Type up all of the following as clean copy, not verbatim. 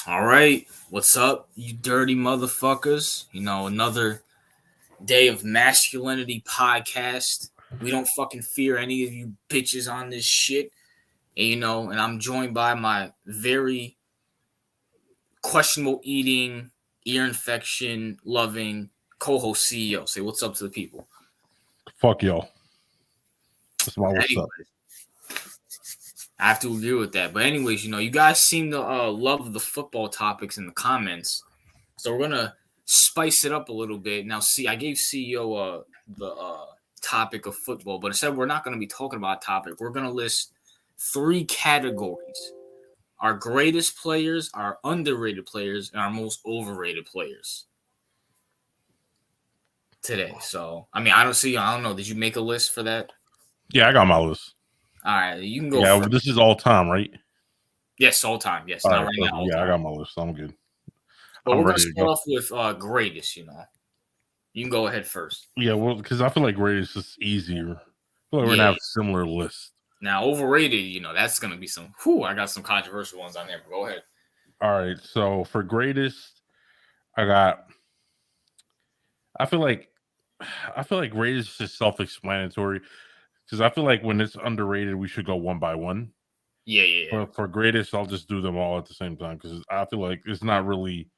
All right, what's up, you dirty motherfuckers? Another day of masculinity podcast. We don't fucking fear any of you bitches on this shit. And I'm joined by my very questionable eating, ear infection loving co-host CEO. Say what's up to the people. Fuck y'all. That's my what's Anyways, up. I have to agree with that. But anyways, you guys seem to love the football topics in the comments. So we're gonna spice it up a little bit. Now, see, I gave CEO the topic of football, but instead we're not gonna be talking about a topic. We're gonna list 3 categories: our greatest players, our underrated players, and our most overrated players today. So, I don't know. Did you make a list for that? Yeah, I got my list. All right, you can go Yeah, first. this is all time, right? Yes, all time. Yes, All not right, right perfect. now. All Yeah, I time. got my list. I'm good. But I'm we're gonna ready to start go. off with greatest. You can go ahead first. Yeah, well, because I feel like greatest is easier. I feel like we're gonna have a similar list. Now, overrated, that's going to be some. Whew, I got some controversial ones on there. But go ahead. All right, so for greatest, I feel like greatest is just self-explanatory. Because I feel like when it's underrated, we should go one by one. Yeah. But for greatest, I'll just do them all at the same time because I feel like it's not really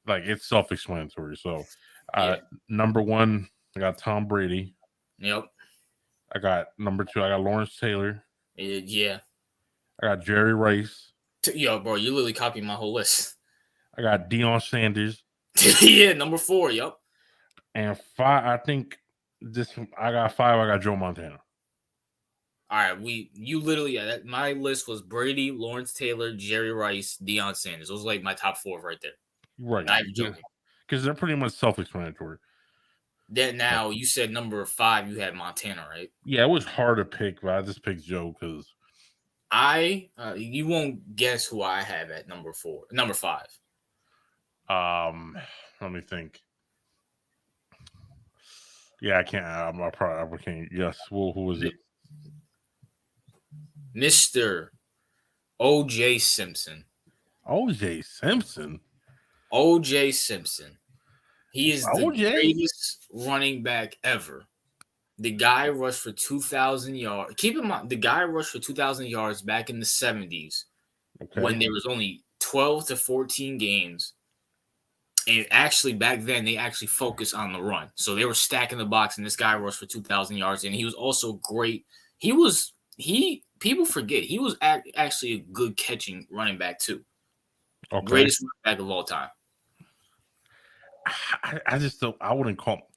like it's self-explanatory. So, Yeah. number one, I got Tom Brady. Yep. I got number 2. I got Lawrence Taylor. Yeah. I got Jerry Rice. Yo, bro, you literally copied my whole list. I got Deion Sanders. Yeah, number 4. Yep. And 5, I think I got 5. I got Joe Montana. All right, you literally my list was Brady, Lawrence Taylor, Jerry Rice, Deion Sanders. Those are like my top 4 right there. Right. Not even joking. Because they're pretty much self-explanatory. Then now you said number 5, you had Montana, right? Yeah, it was hard to pick, but I just picked Joe because you won't guess who I have at number 5. let me think. Yeah, I can't. I probably can't. Yes. Well, who was it? Mr. O.J. Simpson. O.J. Simpson. O.J. Simpson. He is the O.J. greatest running back ever. The guy rushed for 2,000 yards. Keep in mind, the guy rushed for 2,000 yards back in the 70s when there was only 12 to 14 games. And actually, back then, they actually focused on the run. So they were stacking the box, and this guy rushed for 2,000 yards. And he was also great. People forget, he was actually a good catching running back, too. Okay. Greatest running back of all time. I just don't. I wouldn't call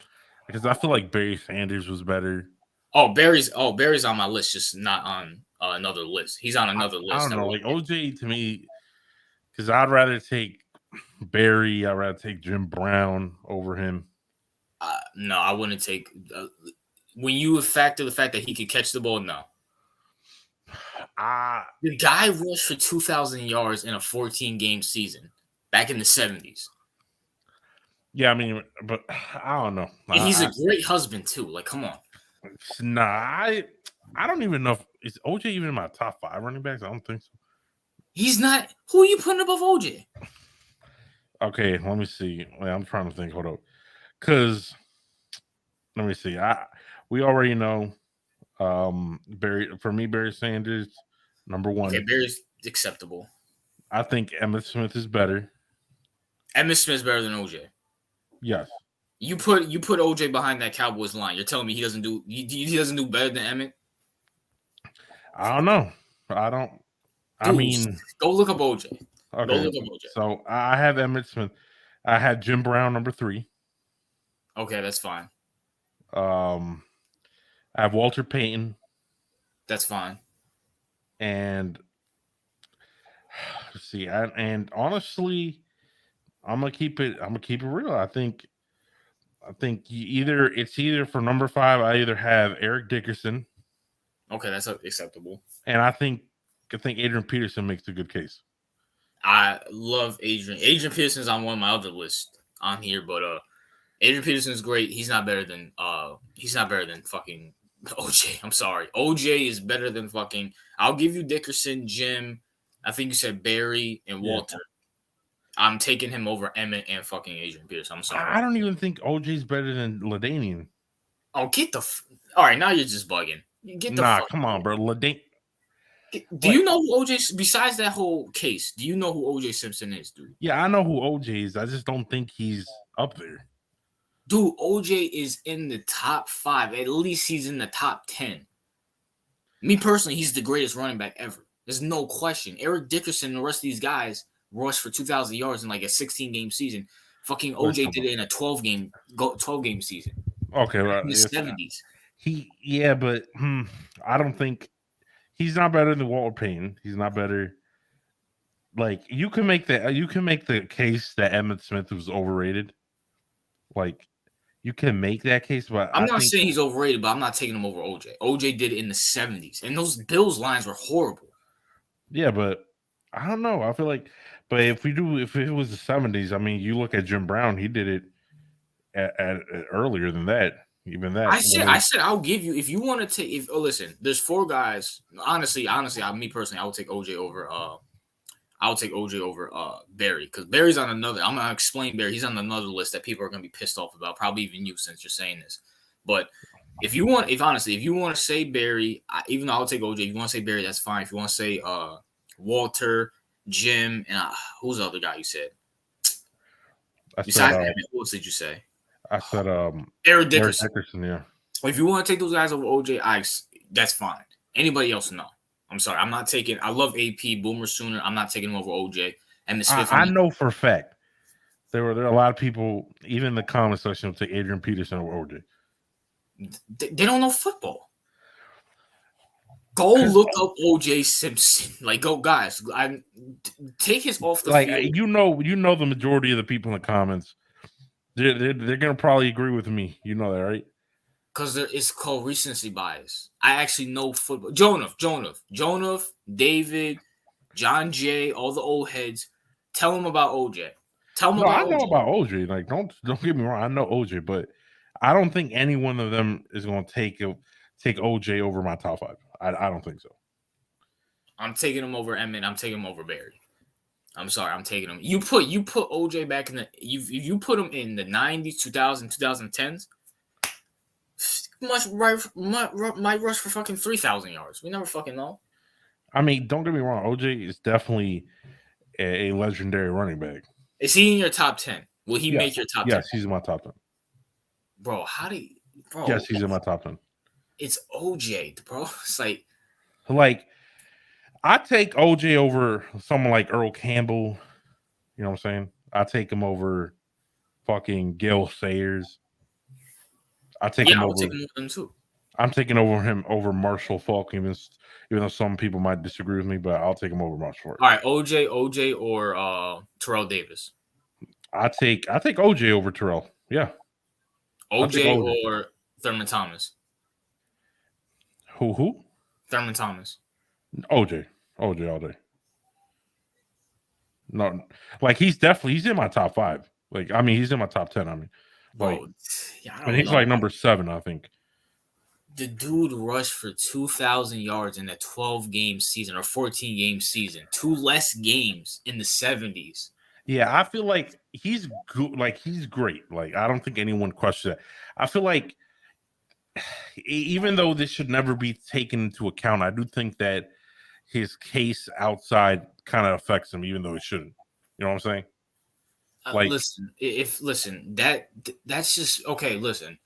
because I feel like Barry Sanders was better. Barry's on my list, just not on another list. He's on another list. I don't know, like OJ to me, because I'd rather take Barry. I'd rather take Jim Brown over him. No, I wouldn't take. When you factor the fact that he could catch the ball, no. The guy rushed for 2,000 yards in a 14-game season back in the 70s. Yeah, I mean, but I don't know. And he's a great husband too. Like, come on. Nah, I don't even know if is OJ even in my top 5 running backs. I don't think so. He's not. Who are you putting above OJ? Okay, let me see. Wait, I'm trying to think. Hold up, because let me see. We already know. Barry Sanders, number 1. Okay, Barry's acceptable. I think Emmitt Smith is better. Emmitt Smith's better than OJ. Yes. You put OJ behind that Cowboys line. You're telling me he doesn't do better than Emmitt? I don't know. I don't. Dude, I mean, go look up OJ. Okay. Go look up OJ. So I have Emmitt Smith. I had Jim Brown number 3. Okay, that's fine. I have Walter Payton. That's fine. And let's see. And honestly, I'm gonna keep it real. I think it's either for number 5. I either have Eric Dickerson. Okay, that's acceptable. And I think Adrian Peterson makes a good case. I love Adrian. Adrian Peterson's on one of my other lists on here, but Adrian Peterson's great. He's not better than fucking OJ. I'm sorry. OJ is better than fucking. I'll give you Dickerson, Jim. I think you said Barry and Walter. I'm taking him over Emmett and fucking Adrian Peterson. I'm sorry. I don't even think OJ's better than Ladainian. Oh, all right, now you're just bugging. Get the Nah, fuck come out of on, here. bro. Ladain, Do like, you know who OJ? Besides that whole case, do you know who OJ Simpson is, dude? yeah, I know who OJ is. I just don't think he's up there. Dude, OJ is in the top 5. At least he's in the top 10. Me personally, he's the greatest running back ever. There's no question. Eric Dickerson and the rest of these guys rushed for 2,000 yards in like a 16-game season. Fucking OJ did it in a 12-game season Okay, back well, in the it's, 70s. yeah, but I don't think he's not better than Walter Payton. He's not better. Like you can make the case that Emmitt Smith was overrated. Like you can make that case, but I'm I not think saying he's overrated, but I'm not taking him over OJ. OJ did it in the 70s, and those Bills lines were horrible. yeah, but I don't know. I feel like, but if it was the 70s, I mean, you look at Jim Brown, he did it at earlier than that. Even that, I said I'll give you if you want to take if listen, there's 4 guys. Honestly, me personally, I would take OJ over Barry because Barry's on another. I'm gonna explain Barry. He's on another list that people are gonna be pissed off about. Probably even you since you're saying this. But if you want to say Barry, even though I'll take OJ. If you want to say Barry, that's fine. If you want to say Walter, Jim, and who's the other guy you said? I said, Besides Emmett, who else did you say? I said, Eric Eric Dickerson. Dickerson, yeah. If you want to take those guys over OJ, that's fine. Anybody else, no. I'm sorry. I'm not taking. I love AP Boomer Sooner. I'm not taking him over OJ. And Smith. I know for a fact there are a lot of people, even in the comment section, will take Adrian Peterson over OJ. They don't know football. Go look up OJ Simpson. Like, go guys. Take his off the Like field you know the majority of the people in the comments, they're gonna probably agree with me. You know that, right? because it's called recency bias. I actually know football. Jonath, David, John Jay, all the old heads. Tell them about OJ. Tell them No, about I know OJ. about OJ. Like, don't get me wrong. I know OJ, but I don't think any one of them is going to take OJ over my top 5. I don't think so. I'm taking him over Emmett. I'm taking him over Barry. I'm sorry, I'm taking him. You put OJ back in the you put him in the 90s, 2000, 2010s. Might rush for fucking 3,000 yards. We never fucking know. I mean, don't get me wrong. OJ is definitely a legendary running back. Is he in your top 10? Will he Yes, make your top 10? yes, he's in my top 10. Bro, how do you, bro? Yes, he's in my top 10. It's OJ, bro. It's Like, I take OJ over someone like Earl Campbell. You know what I'm saying? I take him over fucking Gil Sayers. I take yeah, him I would take over. him with them too. I'm taking over him over Marshall Falk, even though some people might disagree with me, but I'll take him over Marshall Falk. All right, OJ, or Terrell Davis. I take OJ over Terrell. Yeah, I'll take OJ OJ. or Thurman Thomas. Who? Thurman Thomas. OJ. OJ all day. No, like he's in my top 5. Like I mean, he's in my top 10. I mean, like, Bro, yeah, I and don't he's know. like number 7, I think. The dude rushed for 2,000 yards in a 12-game season or 14-game season. 2 less games in the 70s. Yeah, I feel like he's good. Like he's great. Like I don't think anyone questions that. I feel like even though this should never be taken into account, I do think that his case outside kind of affects him, even though it shouldn't. You know what I'm saying? Like, Listen, that's just okay. Listen,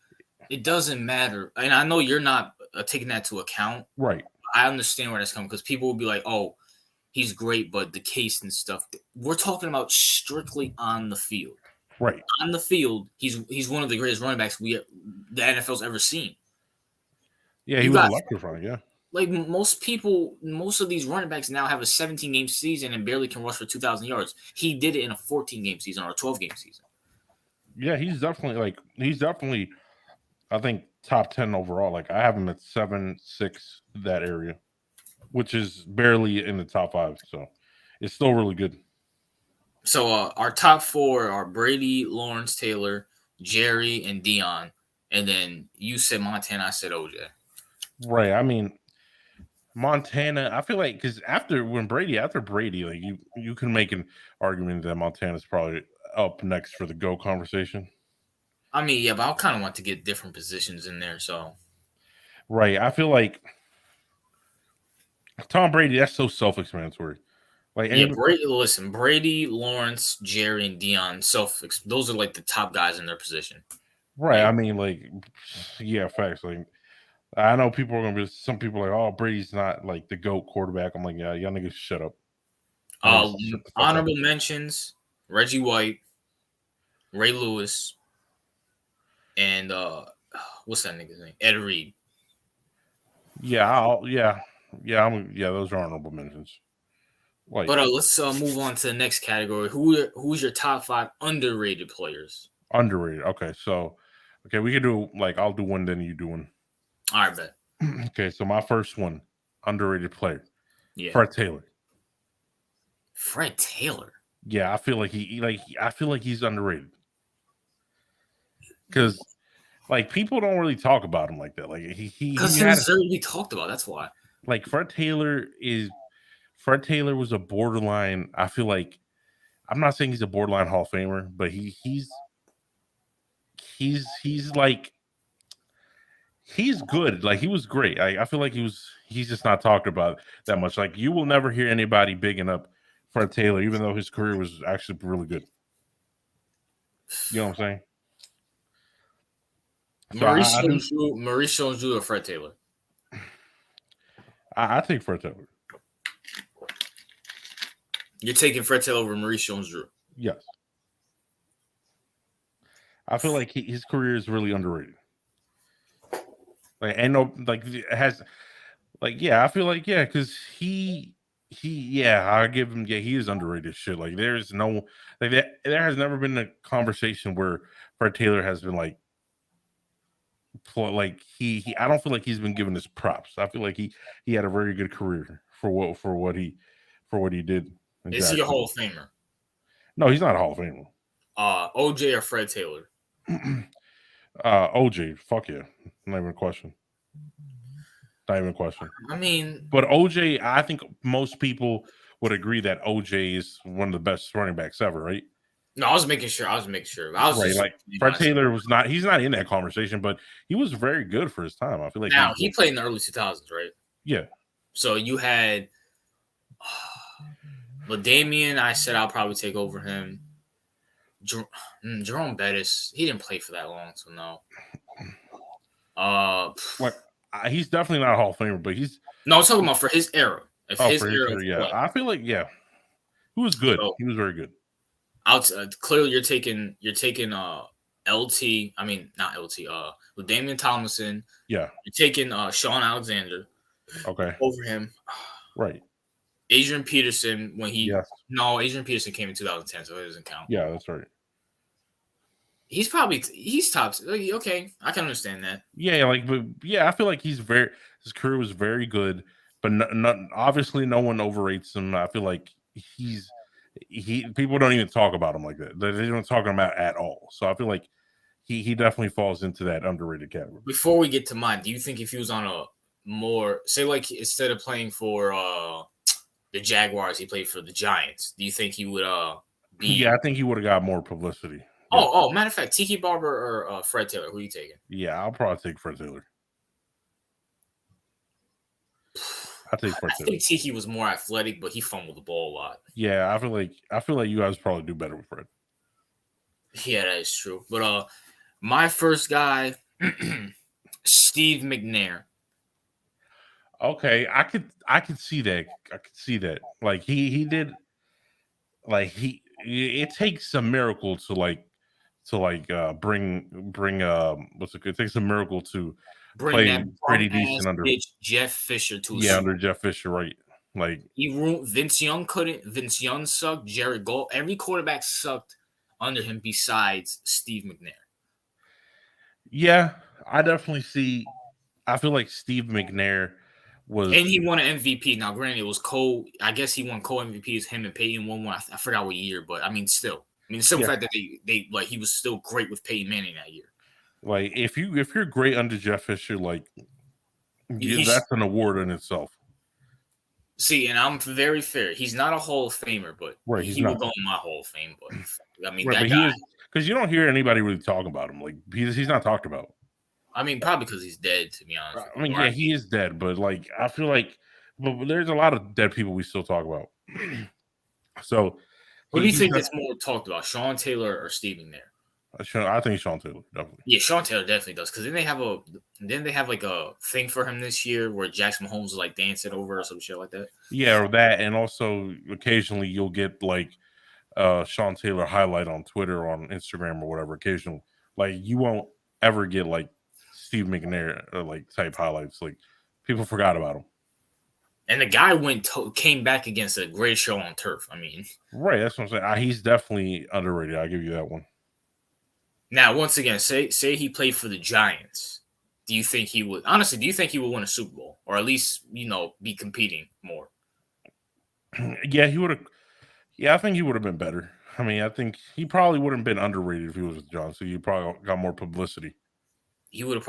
it doesn't matter, and I know you're not taking that to account. right. I understand where that's coming because people will be like, "Oh, he's great," but the case and stuff. We're talking about strictly on the field. Right. On the field, he's one of the greatest running backs the NFL's ever seen. Yeah, he You was got electrifying. Yeah. like most of these running backs now have a 17-game season and barely can rush for 2,000 yards. He did it in a 14-game season or a 12-game season. Yeah, he's definitely I think top 10 overall. Like I have him at 7, 6, that area, which is barely in the top 5. So it's still really good. So our top 4 are Brady, Lawrence Taylor, Jerry, and Dion. And then you said Montana, I said OJ. Right. I mean, Montana, I feel like because after Brady, like you can make an argument that Montana's probably up next for the GO conversation. I mean, yeah, but I kind of want to get different positions in there. So Right. I feel like Tom Brady, that's so self-explanatory. Like yeah, any Brady. Listen, Brady, Lawrence, Jerry, and Dion. Those are like the top guys in their position. right. Like, I mean, like, yeah, facts. Like I know people are gonna be some people are like, oh, Brady's not like the GOAT quarterback. I'm like, yeah, y'all niggas shut up. Y'all niggas shut the fuck up. honorable mentions: Reggie White, Ray Lewis, and what's that nigga's name? Ed Reed. Yeah, yeah, those are honorable mentions. Like But let's move on to the next category. Who's your top five underrated players? underrated. Okay, we can do like I'll do one, then you do one. All right, bet. Okay, so my first one, underrated player, Yeah, Fred Taylor. Fred Taylor. Yeah, I feel like I feel like he's underrated because like people don't really talk about him like that. Like Because he he had deserves to be talked about. That's why. like Fred Taylor was a borderline. I feel like I'm not saying he's a borderline Hall of Famer, but he's like he's good. Like he was great. I feel like he's just not talked about that much. Like you will never hear anybody bigging up Fred Taylor, even though his career was actually really good. You know what I'm saying? So I do Maurice Jones-Drew, or Fred Taylor. I think Fred Taylor. You're taking Fred Taylor over Maurice Jones-Drew. Yes. I feel like his career is really underrated. Like and no like it has like yeah, I feel like yeah, because I give him he is underrated shit. Like there's no like there has never been a conversation where Fred Taylor has been like like he I don't feel like he's been given his props. I feel like he had a very good career for what he did in Is he a Hall Jacksonville. of Famer? No, he's not a Hall of Famer. OJ or Fred Taylor? OJ, fuck yeah. Not even a question. Not even a question. I mean, But OJ, I think most people would agree that OJ is one of the best running backs ever, right? no, I was making sure. I was making sure. I was Right. just Like being Fred honest. Taylor he's not in that conversation, but he was very good for his time. I feel like Now he's he played in the early 2000s, right? yeah. So you had Damien. I said I'll probably take over him. Jerome Bettis. He didn't play for that long, so no. Uh, Like he's definitely not a Hall of Famer, but he's no, I'm talking about for his era. If his for his era of career, yeah. play. I feel like he was good. So He was very good. clearly you're taking LT. I mean not LT. With Damian Tomlinson. Yeah. You're taking Sean Alexander Okay. over him. Right. Adrian Peterson Yes. Adrian Peterson came in 2010, so it doesn't count. Yeah, that's right. He's top. Okay, I can understand that. Yeah, like but yeah, I feel like his career was very good, but obviously no one overrates him. I feel like he people don't even talk about him like that. They don't talk about him at all. So I feel like he definitely falls into that underrated category. Before we get to mine, do you think if he was on a more say like instead of playing for the Jaguars, he played for the Giants? Do you think he would Yeah, be? I think he would have got more publicity. Yeah. Oh, matter of fact, Tiki Barber or Fred Taylor? Who are you taking? Yeah, I'll probably take Fred Taylor. I'll take Fred I Taylor. think Tiki was more athletic, but he fumbled the ball a lot. Yeah, I feel like you guys probably do better with Fred. Yeah, that is true. But my first guy, Steve McNair. Okay, I could see that. I could see that. Like he did like it takes a miracle to bring what's it takes a miracle to Bring that play bum pretty ass decent under bitch Jeff Fisher to a Super under Bowl. Jeff Fisher, right? Like He ruined Vince Young couldn't. Vince Young sucked. Jared Goff. Every quarterback sucked under him besides Steve McNair. yeah, I definitely see I feel like Steve McNair And was he won an MVP. Now, granted, it was Cole. I guess he won co MVPs. Him and Peyton won one. I forgot what year, but I mean, still. I mean, the simple yeah, fact that they like he was still great with Peyton Manning that year. like if you're great under Jeff Fisher, like He's that's an award in itself. See, and I'm very fair. He's not a Hall of Famer, but Right, he's he will not. go in my Hall of Fame. But I mean, Right, that but guy. he is because you don't hear anybody really talk about him. Like he's not talked about. I mean, probably because he's dead. To be honest with I you, mean, or yeah, he is dead, but like I feel like, but there's a lot of dead people we still talk about. So who do you he's think def- gets more talked about, Sean Taylor or Steve McNair? I think Sean Taylor definitely. Yeah, Sean Taylor definitely does. Because then they have like a thing for him this year where Jackson Mahomes was like dancing over or some shit like that. Yeah, or that, and also occasionally you'll get like Sean Taylor highlight on Twitter or on Instagram or whatever. Occasionally, like you won't ever get like Steve McNair like type highlights. Like people forgot about him. And the guy came back against a great show on turf. I mean, Right, that's what I'm saying. He's definitely underrated. I'll give you that one. now once again, say he played for the Giants. Do you think he would honestly? Do you think he would win a Super Bowl or at least be competing more? Yeah, he would have. Yeah, I think he would have been better. I mean, I think he probably wouldn't have been underrated if he was with John. So you probably got more publicity. He would have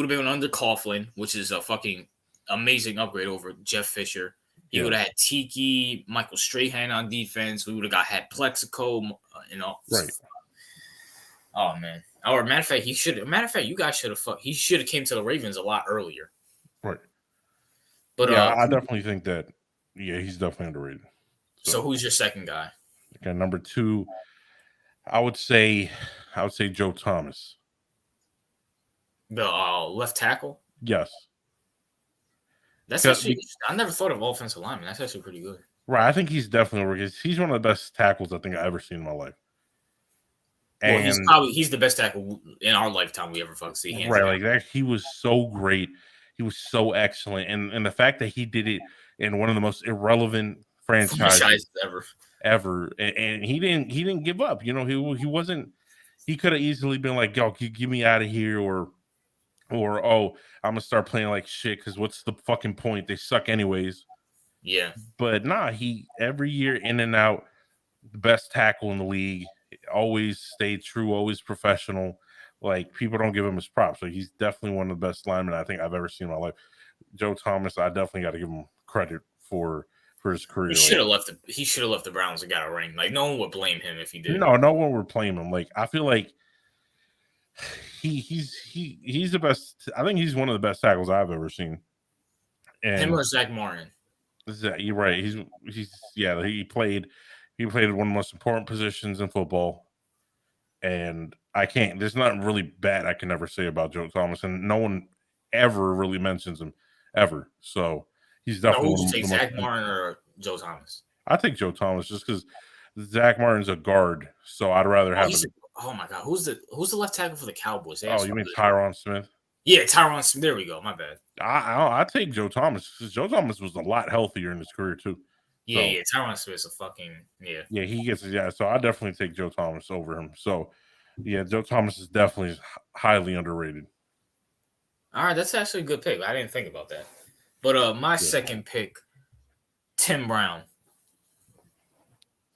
been under Coughlin, which is a fucking amazing upgrade over Jeff Fisher. He Yeah, would have had Tiki, Michael Strahan on defense. We would have had Plexico, right, Oh man. Or matter of fact, he should. Matter of fact, you guys should have. He should have came to the Ravens a lot earlier. right. But Yeah, I definitely think that. Yeah, he's definitely underrated. so So who's your second guy? okay, number two, I would say, Joe Thomas. The left tackle. Yes, That's 'Cause actually. I never thought of offensive lineman. That's actually pretty good. right. I think he's definitely over. He's one of the best tackles I think I've ever seen in my life. Well, And he's the best tackle in our lifetime we ever fucking see, hands right, down. like that, he was so great. He was so excellent, and the fact that he did it in one of the most irrelevant franchises Franchise ever. ever, and he didn't give up. He wasn't. He could have easily been like, "Yo, get me out of here," or "Oh, I'm gonna start playing like shit because what's the fucking point? They suck anyways." Yeah. But nah, he every year in and out, the best tackle in the league. Always stayed true, always professional. Like people don't give him his props. So he's definitely one of the best linemen I think I've ever seen in my life. Joe Thomas, I definitely got to give him credit for his He career. should Like have left. He should have left the Browns and got a ring. Like no one would blame him if he did. no one would blame him. Like I feel like he's the best. I think he's one of the best tackles I've ever seen. Him And or Zach Martin. you're right. He's yeah. He played one of the most important positions in football. And I can't. There's nothing really bad I can ever say about Joe Thomas, and no one ever really mentions him ever. So he's No, definitely who would one you of take, the most. Zach Martin or Joe Thomas? I think Joe Thomas just because Zach Martin's a guard, so I'd rather Oh, have it. oh my god, who's the left tackle for the Cowboys? They have Oh, you some mean good. Tyron Smith? Yeah, Tyron Smith. There we go. My bad. I take Joe Thomas because Joe Thomas was a lot healthier in his career too. Yeah, So yeah. Tyron Smith's a fucking yeah. yeah, he gets So I definitely take Joe Thomas over him. So yeah, Joe Thomas is definitely highly underrated. All right, that's actually a good pick. I didn't think about that. But my Yeah. second pick, Tim Brown.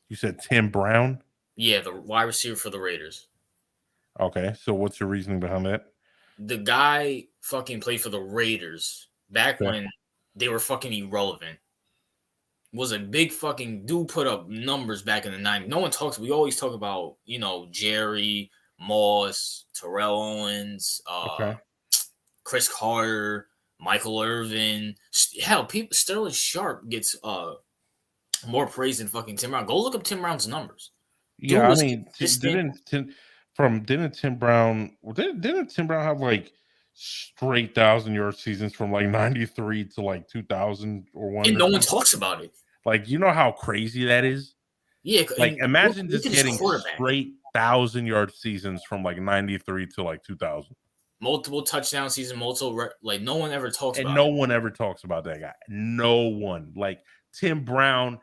You said Tim Brown. Yeah, the wide receiver for the Raiders. Okay, so what's your reasoning behind that? The guy fucking played for the Raiders back Okay. when they were fucking irrelevant. Was a big fucking dude, put up numbers back in the 90s. No one talks. We always talk about, Jerry, Moss, Terrell Owens, Okay. Chris Carter, Michael Irvin. Hell, Sterling Sharp gets more praise than fucking Tim Brown. Go look up Tim Brown's numbers. Dude Yeah, I was mean, consistent. didn't Tim Brown didn't Tim Brown have like straight 1,000-yard seasons from like 93 to like 2000 or one And or no one something? talks about it. Like, you know how crazy that is? Yeah, Like, and imagine look just at his getting quarterback. straight 1,000-yard seasons from like 93 to like 2000. Multiple touchdown season, like no one ever talks And about no him. one ever talks about that guy. No one. Like Tim Brown,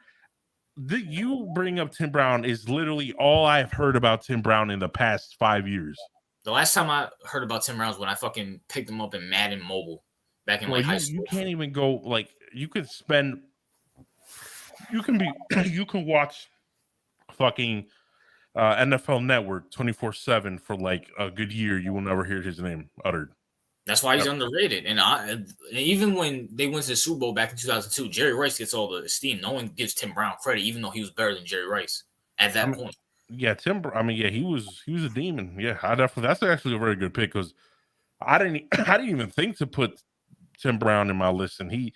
you bring up Tim Brown is literally all I've heard about Tim Brown in the past 5 years. The last time I heard about Tim Brown was when I fucking picked him up in Madden Mobile back in Bro, like high you school. can't even go like you could spend you can be you can watch fucking NFL Network 24/7 for like a good year. You will never hear his name uttered. That's why he's Yep. underrated. And even when they went to the Super Bowl back in 2002, Jerry Rice gets all the esteem. No one gives Tim Brown credit, even though he was better than Jerry Rice at I that mean, point. yeah, I mean, yeah, he was a demon. Yeah, I definitely. That's actually a very good pick because I didn't I didn't even think to put Tim Brown in my list, and he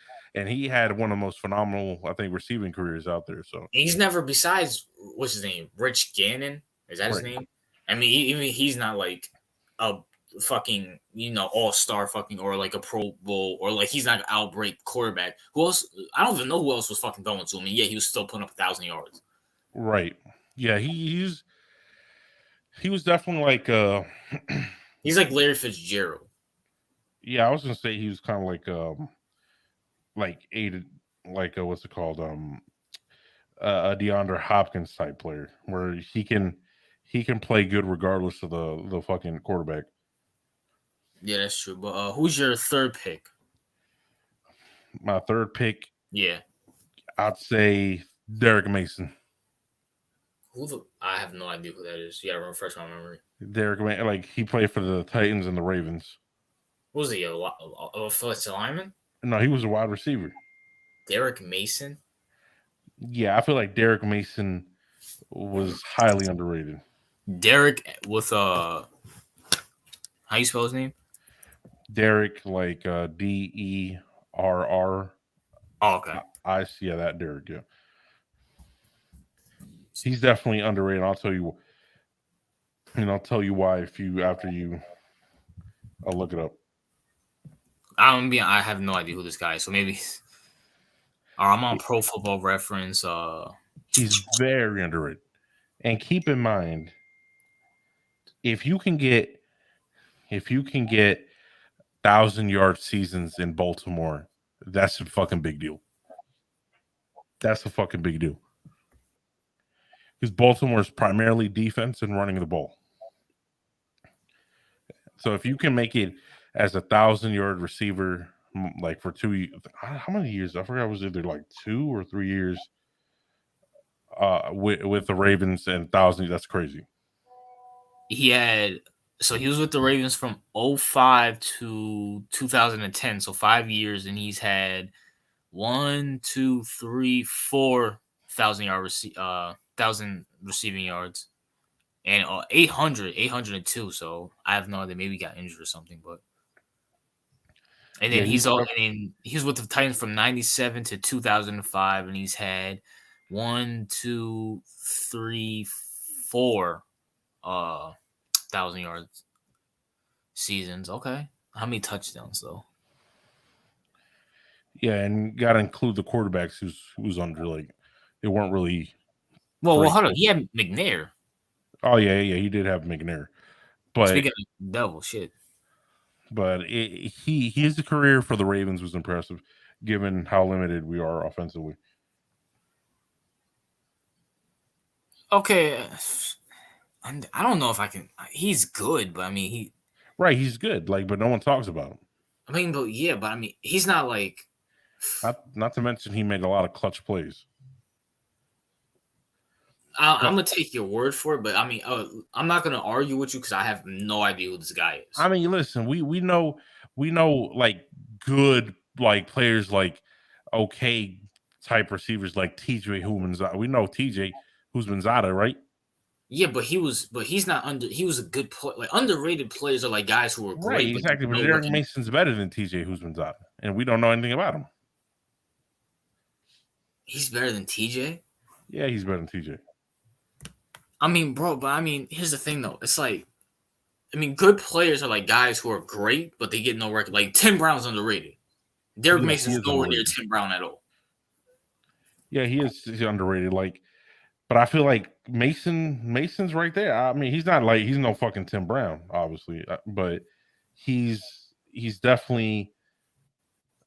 had one of the most phenomenal, I think, receiving careers out there. So He's never, besides what's his name, Rich Gannon. Is that his right, name? I mean, even he's not like a fucking all star fucking or like a Pro Bowl or like he's not an outbreak quarterback. Who else? I don't even know who else was fucking going to him. And yeah, he was still putting up 1,000 yards. right, yeah, he was definitely like He's like Larry Fitzgerald. yeah, I was gonna say he was kind of like aided like what's it called a DeAndre Hopkins type player where he can play good regardless of the fucking quarterback. Yeah, that's true. But who's your third pick? My third pick, Yeah, I'd say Derek Mason. I have no idea who that is. You gotta refresh my memory. Like he played for the Titans and the Ravens. Who was he? A offensive lineman? No, he was a wide receiver. Derek Mason. Yeah, I feel like Derek Mason was highly underrated. Derek with how you spell his name? Derek, like Derr. Oh, okay. I see, yeah, that Derek. Yeah, he's definitely underrated. I'll tell you, and I'll tell you why if you after you. I'll look it up. I have no idea who this guy is. So maybe, or I'm on Pro Football Reference. He's very underrated. And keep in mind, if you can get 1,000-yard seasons in Baltimore, that's a fucking big deal. That's a fucking big deal. Because Baltimore is primarily defense and running the ball. So if you can make it as 1,000-yard receiver, like for how many years? I forgot it was either like 2 or 3 years. With the Ravens and 1,000, that's crazy. he had he was with the Ravens from '05 to 2010, so 5 years, and he's had 1, 2, 3, 4 1,000 thousand receiving yards and 802. So I have no idea. Maybe he got injured or something, but and Yeah, then he's and then he was with the Titans from '97 to 2005, and he's had 1, 2, 3, 4 1,000 yards seasons. Okay, how many touchdowns though? yeah, and got to include the quarterbacks who's under like they weren't really Well, great. hold on. He had McNair. Oh yeah, he did have McNair, but Speaking of devil, shit. his career for the Ravens was impressive, given how limited we are offensively. Okay, I don't know if I can. He's good, but I mean Right, he's good, like, but no one talks about him. I mean, but yeah, but I mean, he's not like. Not to mention he made a lot of clutch plays. I'm But gonna take your word for it, but I mean, I'm not gonna argue with you because I have no idea who this guy I is. mean, listen, we know like good like players like okay type receivers like TJ Humanzada. We know TJ Humanzada, right? Yeah, but he's not under. He was a good play. Like underrated players are like guys who are Right, great, but exactly. But no Derek recognition. Mason's better than TJ Humanzada, and we don't know anything about him. He's better than TJ. Yeah, he's better than TJ. I mean, bro, but I mean, here's the thing though. It's like, I mean, good players are like guys who are great, but they get no record. Like Tim Brown's underrated. Derek Yeah, he Mason's is nowhere near underrated. Tim Brown at all. Yeah, he's underrated. Like, but I feel like Mason's right there. I mean, he's no fucking Tim Brown, obviously, but he's definitely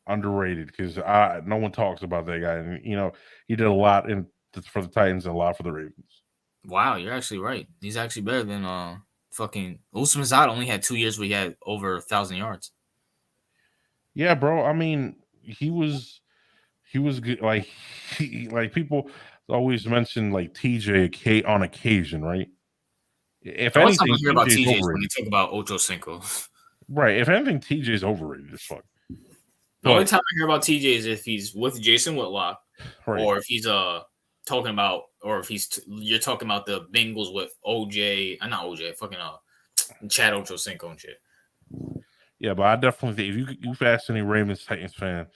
underrated because no one talks about that guy, and he did a lot for the Titans and a lot for the Ravens. Wow, you're actually right. He's actually better than fucking Usman Zad only had 2 years where he had over 1,000 yards. Yeah, bro. I mean, he was good. Like like people always mention like TJ on occasion, right? If The only time I anything, hear about TJ's TJ is when they overrated. talk about Ocho Cinco. Right. If anything, TJ's overrated as fuck. The only But time I hear about TJ is if he's with Jason Whitlock, right. or if he's talking about, or if you're talking about the Bengals with OJ, not OJ, fucking Chad Ochocinco and shit. Yeah, but I definitely think if you ask any Ravens Titans fan,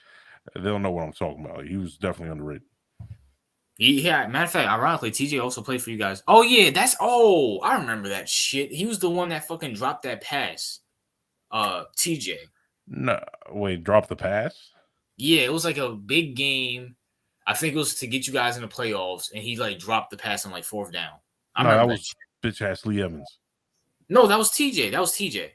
they'll know what I'm talking about. He was definitely underrated. Yeah, matter of fact, ironically, TJ also played for you guys. Oh yeah, I remember that shit. He was the one that fucking dropped that pass. TJ. No, wait, drop the pass? Yeah, it was like a big game. I think it was to get you guys in the playoffs, and he like dropped the pass on like fourth down. I No, that remember that was shit. bitch ass Lee Evans. No, that was TJ. That was TJ.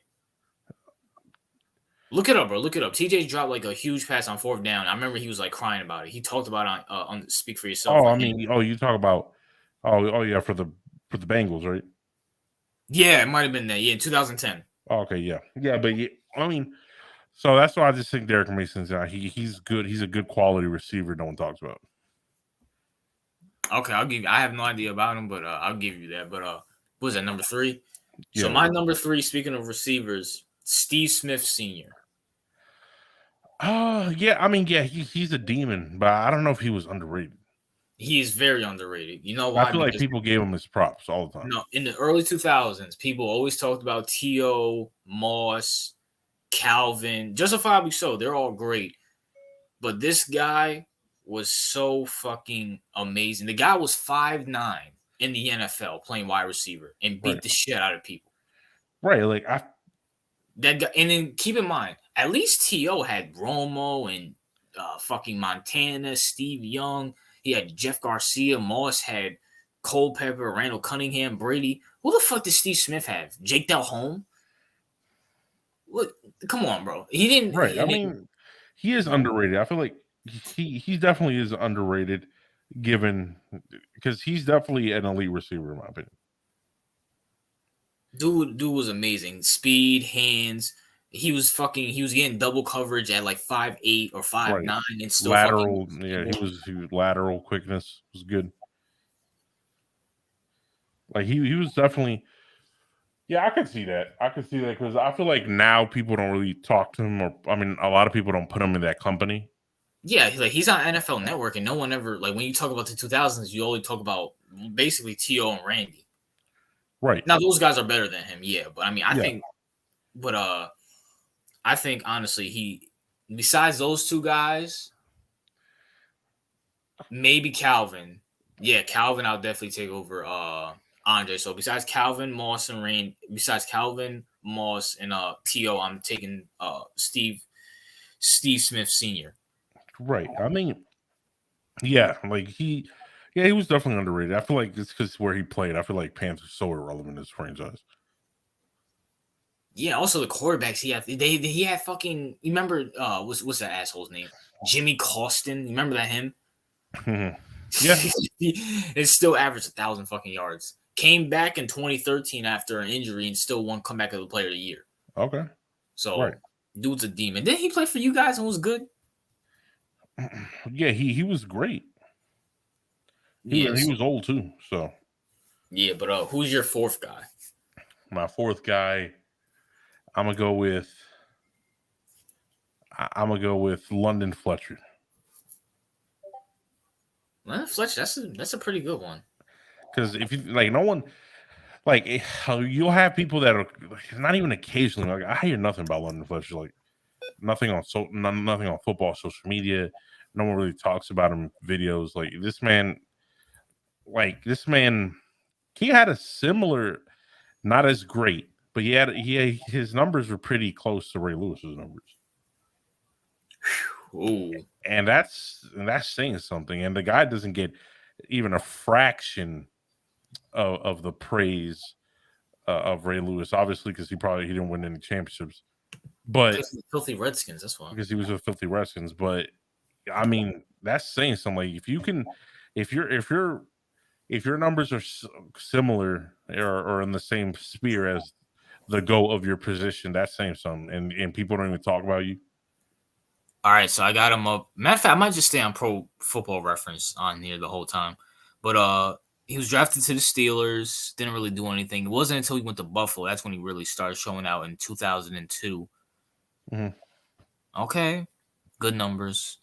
Look it up, bro. Look it up. TJ dropped like a huge pass on fourth down. I remember he was like crying about it. He talked about it on Speak for Yourself Oh, on I him. mean, you talk about oh yeah, for the Bengals, right? Yeah, it might have been that. Yeah, in 2010. Oh, okay, yeah. Yeah, but yeah, I mean, so that's why I just think Derek Mason's he's good. He's a good quality receiver no one talks about. Okay, I'll give you. I have no idea about him, but I'll give you that. But what was that number three? So Yeah. my number three. Speaking of receivers, Steve Smith Sr. Oh, yeah, I mean, yeah, he's a demon, but I don't know if he was underrated. He is very underrated. You know I why? feel like Because people gave him his props all the time. no, in the early 2000s, people always talked about T.O., Moss, Calvin, justifiably so. They're all great. But this guy was so fucking amazing. The guy was 5'9" in the NFL playing wide receiver and Right. beat the shit out of people. Right. Like That guy, and then keep in mind, at least T.O. had Romo and fucking Montana, Steve Young. He had Jeff Garcia. Moss had Culpepper, Randall Cunningham, Brady. Who the fuck did Steve Smith have? Jake Delhomme? Look, come on, bro. He didn't. right. I And then, mean, he is underrated. I feel like he definitely is underrated given because he's definitely an elite receiver in my opinion. dude was amazing. Speed, hands. He was getting double coverage at like 5'8" or five Right. nine, and still fucking Lateral, yeah, he was lateral quickness was good. Like he was definitely yeah, I could see that. I could see that because I feel like now people don't really talk to him, or I mean, a lot of people don't put him in that company. Yeah, like he's on NFL Network, and no one ever like when you talk about the 2000s, you only talk about basically T.O. and Randy. Right. Now those guys are better than him, yeah. But I mean, Yeah. but I think honestly, he besides those two guys, maybe Calvin. Yeah, Calvin, I'll definitely take over Andre. So besides Calvin, Moss, and Rain, besides Calvin, Moss, and T.O., I'm taking Steve Smith Sr. Right. I mean, yeah, like yeah, he was definitely underrated. I feel like it's because where he played. I feel like Panthers so irrelevant in this franchise. Yeah, also the quarterbacks he had fucking you remember what's that asshole's name? Jimmy Costin. You remember that him? Yeah. It still averaged 1,000 fucking yards. Came back in 2013 after an injury and still won comeback of the player of the year. Okay. Right. So dude's a demon. Didn't he play for you guys and was good? Yeah, he was great. He Yes. was old too. So Yeah, but who's your fourth guy? my fourth guy, I'm gonna go with London Fletcher. Leonard Fletcher. That's a pretty good one. Because if you like, no one like you'll have people that are not even occasionally like I hear nothing about London Fletcher, like nothing on nothing on football social media. No one really talks about him videos. This man, he had a similar, not as great, but his numbers were pretty close to Ray Lewis's numbers. Ooh. And that's saying something. And the guy doesn't get even a fraction of the praise of Ray Lewis, obviously, because he didn't win any championships, but Filthy Redskins, that's why. because he was with Filthy Redskins. But I mean, that's saying something. Like if you can, if your numbers are similar or in the same sphere as the go of your position, that's saying something. And people don't even talk about you. All right, so I got him up. Matter of fact, I might just stay on Pro Football Reference on here the whole time. But He was drafted to the Steelers. Didn't really do anything. It wasn't until he went to Buffalo that's when he really started showing out in 2002. Mhm. Okay, good numbers.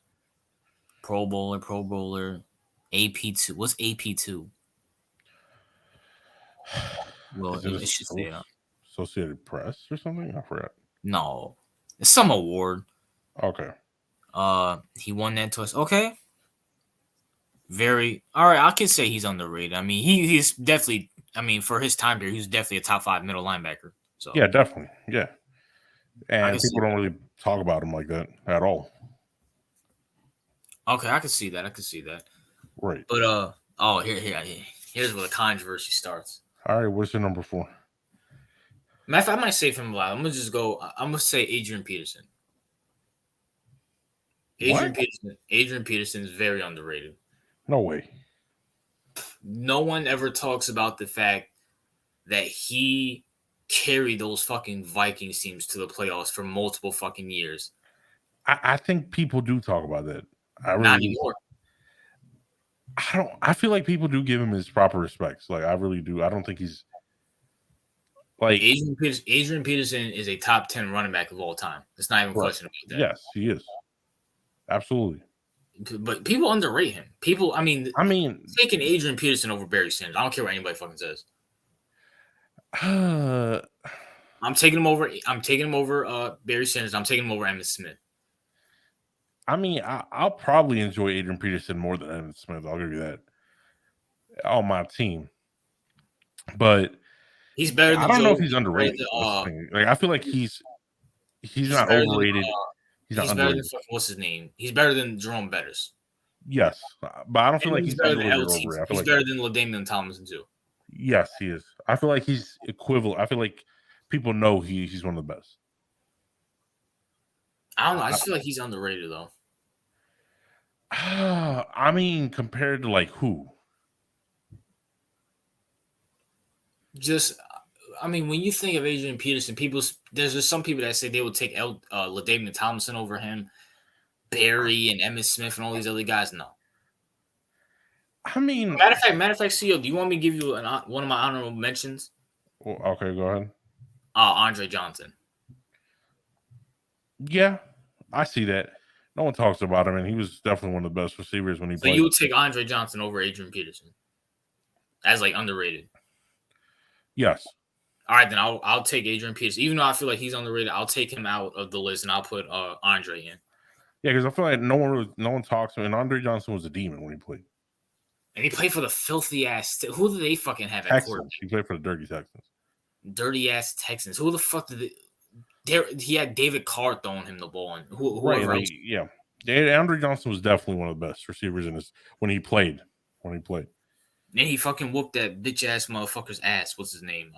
Pro Bowler, Pro Bowler, AP2. What's AP2? Well, Is it it should say Associated Press or something? I forgot. no. It's some award. Okay. He won that twice. Okay, very all right. I can say he's underrated. I mean, he's definitely. I mean, for his time period, he's definitely a top 5 middle linebacker. So Yeah, definitely. Yeah. I And can see people don't that. really talk about him like that at all. Okay, I can see that. I can see that. Right. But oh, here's where the controversy starts. All right. What's your number 4? Matter of fact, I might save him a lot. I'm gonna just go. I'm gonna say Adrian Peterson. What? Adrian Peterson is very underrated. No way. No one ever talks about the fact that he carried those fucking Vikings teams to the playoffs for multiple fucking years. I think people do talk about that. I Not really do. anymore. I don't. I feel like people do give him his proper respects. Like I really do. I don't think he's like Adrian Peterson is a top 10 running back of all time. It's not even a right. question about that. Yes, he is. Absolutely. But people underrate him. People, I mean, I mean, taking Adrian Peterson over Barry Sanders. I don't care what anybody fucking says. uh, I'm taking him over. I'm taking him over Barry Sanders. I'm taking him over Emmitt Smith. I mean, I'll probably enjoy Adrian Peterson more than Evan Smith. I'll give you that on my team. But He's better I than don't know Joe. if he's He's better underrated. than That's the thing. Like I feel like he's he's not better than overrated. He's not he's better than underrated. fucking what's his name? He's better than Jerome Bettis. Yes, but I don't feel And like he's he's better than underrated or LT. overrated. I feel He's like better than LaDainian Tomlinson too. yes, he is. I feel like he's equivalent. I feel like people know he's one of the best. I don't know. I I, just feel like he's underrated though. I mean, compared to like who? Just I mean, when you think of Adrian Peterson, there's just some people that say they would take LaDainian Tomlinson over him, Barry and Emmitt Smith and all these other guys. No. I mean, Matter of fact, CEO, do you want me to give you one of my honorable mentions? okay, go ahead. Andre Johnson. Yeah, I see that. No one talks about him, and he was definitely one of the best receivers when he So you played. would take Andre Johnson over Adrian Peterson as like underrated. Yes. All right, then I'll take Adrian Peterson. Even though I feel like he's underrated, I'll take him out of the list and I'll put Andre in. Yeah, because I feel like no one talks. And Andre Johnson was a demon when he played. And he played for the filthy ass. Who do they fucking have at quarterback? Texans. He played for the Dirty Texans. Dirty ass Texans. Who the fuck did he had David Carr throwing him the ball and Right. whoever Like, else. yeah. Andre Johnson was definitely one of the best receivers in his when he played. When he played. And he fucking whooped that bitch ass motherfucker's ass. What's his name?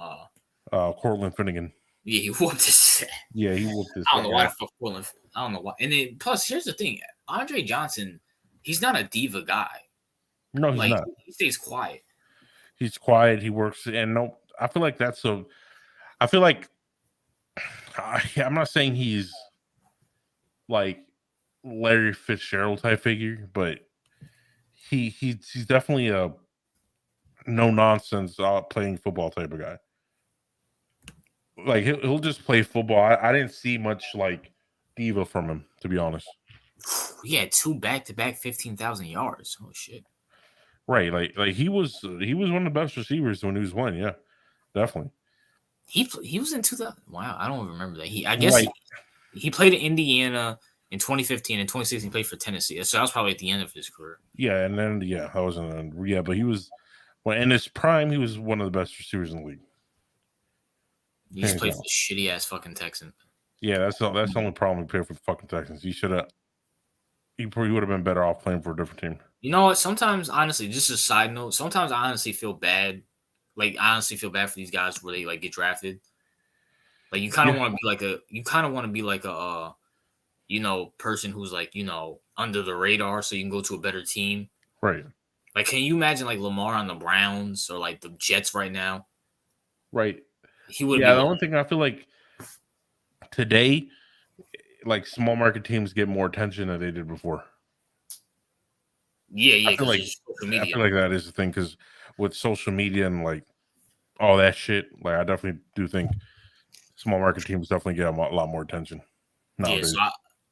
Cortland Finnegan. Yeah, he whooped his ass. Yeah, he whooped his I don't know why the ass. fuck Portland. I don't know why. And then plus, here's the thing: Andre Johnson, he's not a diva guy. No, he's Like not. he stays quiet. He's quiet. He works, and no, I feel like that's so. I feel like I'm not saying he's like Larry Fitzgerald type figure, but he's definitely a no nonsense playing football type of guy. Like he'll just play football. I didn't see much like diva from him, to be honest. He had 2 back-to-back 15,000 yards. Oh shit! Right, like he was one of the best receivers when he was one. Yeah, definitely. He was in 2000. Wow, I don't remember that. I guess Like he played in Indiana in 2015 and 2016. He played for Tennessee. So that was probably at the end of his career. yeah, and then yeah, I wasn't yeah, but he was when in his prime, he was one of the best receivers in the league. He just played for the shitty ass fucking Texans. Yeah, that's the only problem he played for the fucking Texans. He probably would have been better off playing for a different team. You know what? Sometimes, honestly, just a side note. Sometimes I honestly feel bad. Like, I honestly feel bad for these guys where they like get drafted. Like, you kind of Yeah. want to be like a person who's like, under the radar, so you can go to a better team. Right. Like, can you imagine like Lamar on the Browns or like the Jets right now? Right. He would Yeah, be. the only thing I feel like today, like small market teams get more attention than they did before. Yeah, I feel because like it's social media. that is the thing because with social media and like all that shit. Like I definitely do think small market teams definitely get a lot more attention Yeah. nowadays.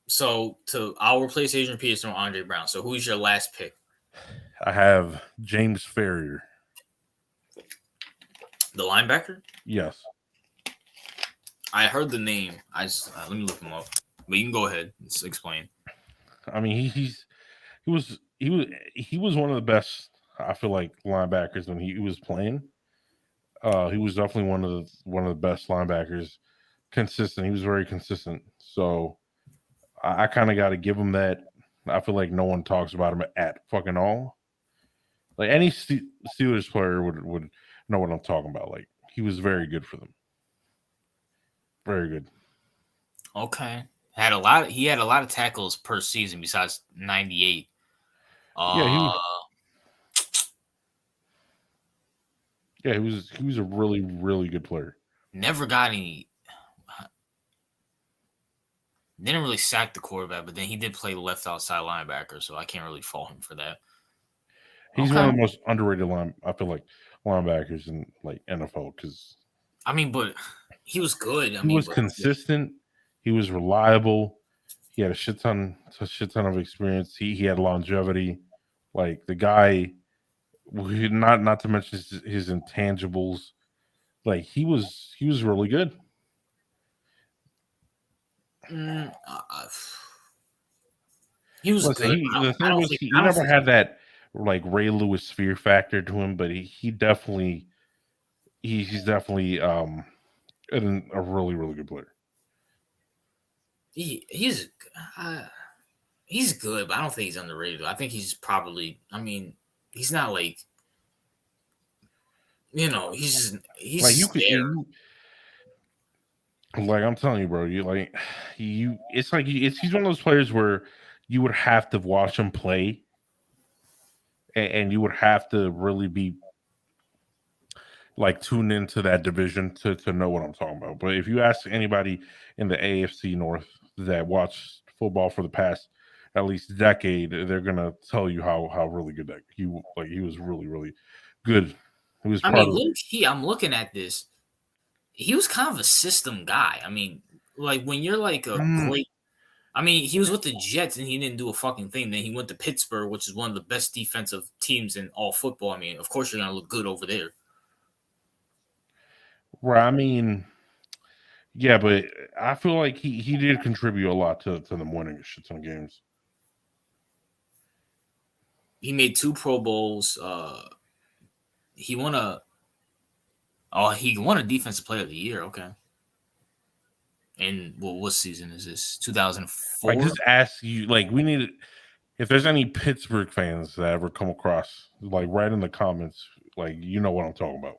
So to I'll replace Adrian Peterson with Andre Brown. So who's your last pick? I have James Ferrier. The linebacker. Yes. I heard the name. I just let me look him up. But you can go ahead and explain. I mean, he was one of the best. I feel like linebackers when he was playing. He was definitely one of the best linebackers. Consistent. He was very consistent. So I kind of got to give him that. I feel like no one talks about him at fucking all. Like any Steelers player would know what I'm talking about. Like he was very good for them. Very good. Okay. Had a lot. He had a lot of tackles per season besides 98. Yeah, Uh, he was a really good player. never got any. Didn't really sack the quarterback, but then he did play left outside linebacker, so I can't really fault him for that. He's one Okay. of the most underrated I feel like linebackers in like NFL because I mean, but he was good. I he mean, was but consistent, he was reliable, he had a shit ton of experience. He had longevity. Like the guy, not to mention his intangibles. Like he was really good. mm, he was Listen, good. he the I thing don't was think. he I don't never think. had that like Ray Lewis fear factor to him, but he definitely he's definitely a really good player. He's uh, he's good, but I don't think he's underrated. I think he's probably. I mean, he's not like he's Like just there. like I'm telling you, bro, you like it's like he's one of those players where you would have to watch him play, and you would have to really be like tuned into that division to know what I'm talking about. But if you ask anybody in the AFC North that watched football for the past at least decade, they're gonna tell you how really good that he was really good. He was I part mean, of. low key, I'm looking at this. He was kind of a system guy. I mean, like when you're like a Mm, great. I mean, he was with the Jets and he didn't do a fucking thing. Then he went to Pittsburgh, which is one of the best defensive teams in all football. I mean, of course you're gonna look good over there. where I mean, yeah, but I feel like he did contribute a lot to them winning a shit ton of games. He made two Pro Bowls. He won a he won a Defensive Player of the Year. Okay, and what season is this? Like 2004. just ask you, like we need if there's any Pittsburgh fans that ever come across, like write in the comments, like you know what I'm talking about.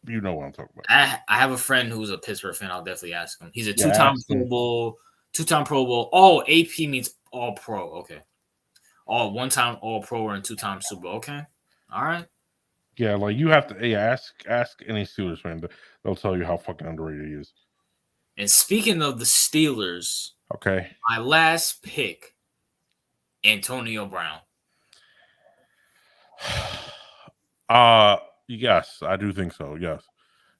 You know what I'm talking about. I have a friend who's a Pittsburgh fan. I'll definitely ask him. He's a Yeah, two-time ask Pro them. Bowl, two-time Pro Bowl. Oh, AP means All Pro. Okay, all one-time All Pro and two-time Super Bowl. Okay, all right. Yeah, like you have to. Yeah, ask any Steelers fan. They'll tell you how fucking underrated he is. And speaking of the Steelers, Okay. my last pick, Antonio Brown. uh yes, I do think so. Yes,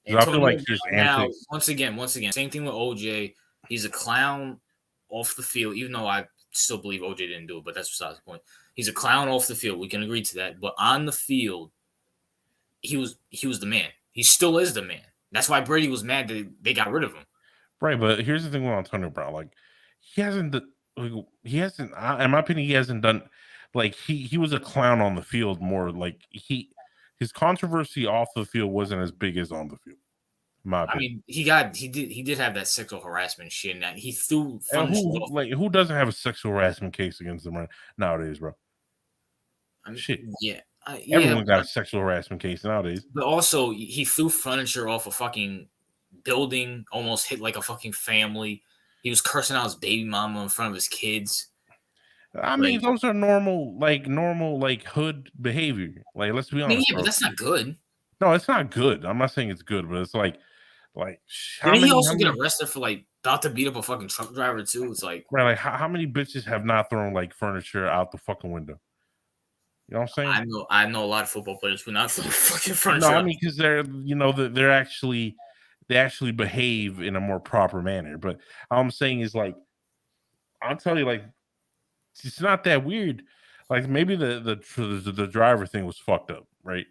because I feel Antonio like Brown. his Now, antics. once again, same thing with OJ. He's a clown off the field, even though I still believe OJ didn't do it, but that's besides the point. He's a clown off the field. We can agree to that. But on the field, he was the man. He still is the man. That's why Brady was mad that they got rid of him. Right, but here's the thing with Antonio Brown. Like he hasn't. Like, he hasn't. In my opinion, he hasn't done. Like he was a clown on the field more. Like his controversy off the field wasn't as big as on the field. In my I opinion. mean, he did have that sexual harassment shit, and that he threw And furniture off. who doesn't have a sexual harassment case against them nowadays, bro? I mean, Shit, yeah, yeah, everyone got a sexual harassment case nowadays. but also he threw furniture off a fucking building, almost hit like a fucking family. He was cursing out his baby mama in front of his kids. I Like, mean, those are normal, like hood behavior. Like, let's be I mean, honest, yeah, but bro. that's not good. No, it's not good. I'm not saying it's good, but it's like Didn't he also get arrested for like about to beat up a fucking truck driver too? It's like, right, like how many bitches have not thrown like furniture out the fucking window? You know what I'm saying? I know a lot of football players who not fucking No, furniture. I mean because they're actually they actually behave in a more proper manner. But all I'm saying is like I'll tell you like it's not that weird. Like maybe the driver thing was fucked up, right?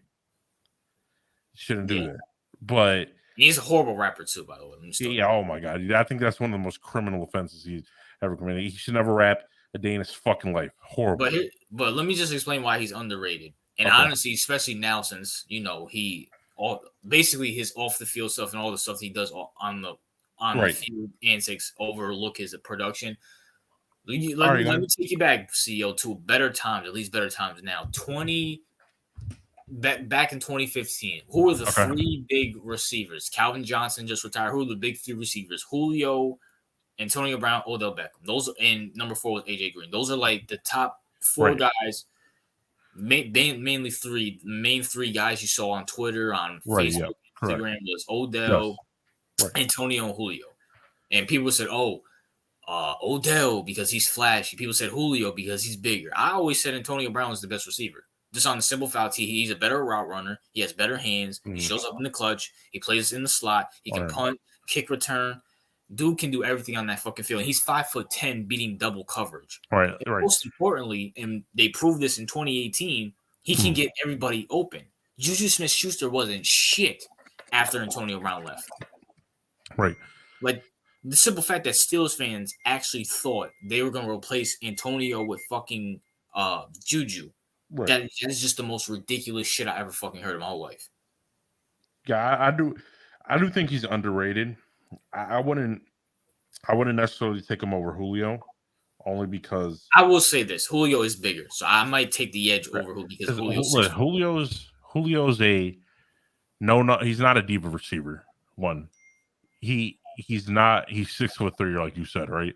Shouldn't Yeah, do that. But he's a horrible rapper too, by the way. Let me start yeah, that. oh my god, I think that's one of the most criminal offenses he's ever committed. He should never rap a day in his fucking life. Horrible. But let me just explain why he's underrated. And Okay, honestly, especially now since he all basically his off the field stuff and all the stuff he does on the right. field antics overlook his production. All right, Let me man. take you back, CEO, to better times, at least better times now. Back in 2015, who were the Okay, three big receivers? Calvin Johnson just retired. Who were the big three receivers? Julio, Antonio Brown, Odell Beckham. Those and number four was AJ Green. Those are like the top four right, guys. Mainly three. The main three guys you saw on Twitter, on right. Yeah, Facebook, correct. Instagram was Yes, Odell, right. Antonio, and Julio. And people said, "Oh, Odell because he's flashy." People said Julio because he's bigger. I always said Antonio Brown is the best receiver. Just on the simple fact he's a better route runner. He has better hands. He Mm, shows up in the clutch. He plays in the slot. He all can right, punt, kick return. Dude can do everything on that fucking field. And he's 5'10", beating double coverage. right, And right. most importantly, and they proved this in 2018, he can Mm, get everybody open. Juju Smith-Schuster wasn't shit after Antonio Brown left. right, Like the simple fact that Steelers fans actually thought they were going to replace Antonio with fucking Juju. right. That is just the most ridiculous shit I ever fucking heard in my whole life. Yeah, I do think he's underrated. I, I wouldn't, I wouldn't necessarily take him over Julio, only because I will say this: Julio is bigger, so I might take the edge over who because because Julio's 6'4". Julio's a no, he's not a diva receiver. One, he's not. He's 6'3", like you said, right?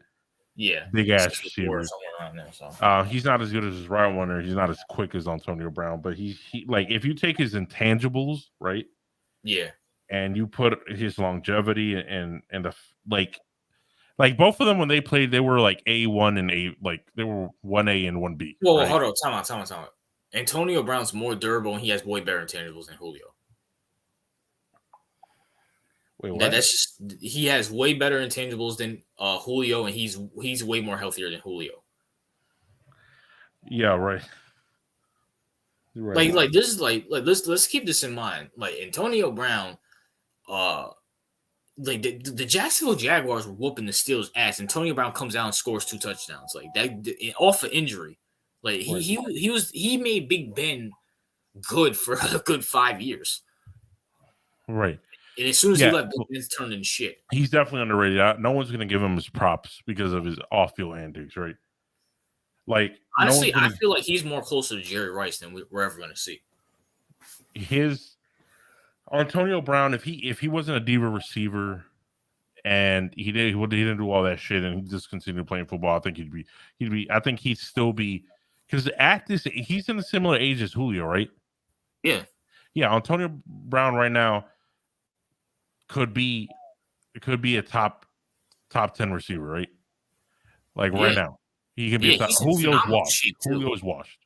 Yeah, Big ass 6'4" or receiver. somewhere around there. So He's not as good as his route runner. He's not as quick as Antonio Brown, but he like if you take his intangibles, right, yeah. and you put his longevity and the like both of them when they played, they were like A1 and A like they were 1A and 1B, Well, right? hold on, time out. Antonio Brown's more durable and he has way better intangibles than Julio. Wait, what? That's just he has way better intangibles than Julio, and he's way more healthier than Julio. Yeah, right. Right. Like this is like let's keep this in mind. Like Antonio Brown, uh, like the Jacksonville Jaguars were whooping the Steelers' ass. Antonio Brown comes out and scores 2 touchdowns, like that off of injury. Like Right. he made Big Ben good for a good 5 years, Right. and as soon as he Yeah. left, Big Ben's turned in shit. He's definitely underrated. No one's going to give him his props because of his off-field antics, right? Like no one's Honestly, going I to feel like he's more closer to Jerry Rice than we're ever going to see. his Antonio Brown if he wasn't a diva receiver and he didn't do all that shit and he just continued playing football, I think I think he'd still be because at this he's in a similar age as Julio, right? Yeah, Yeah, Antonio Brown right now could be a top 10 receiver, right? Like right yeah, now. He could be a yeah. top He's in Julio's phenomenal washed. shape too. Julio's washed.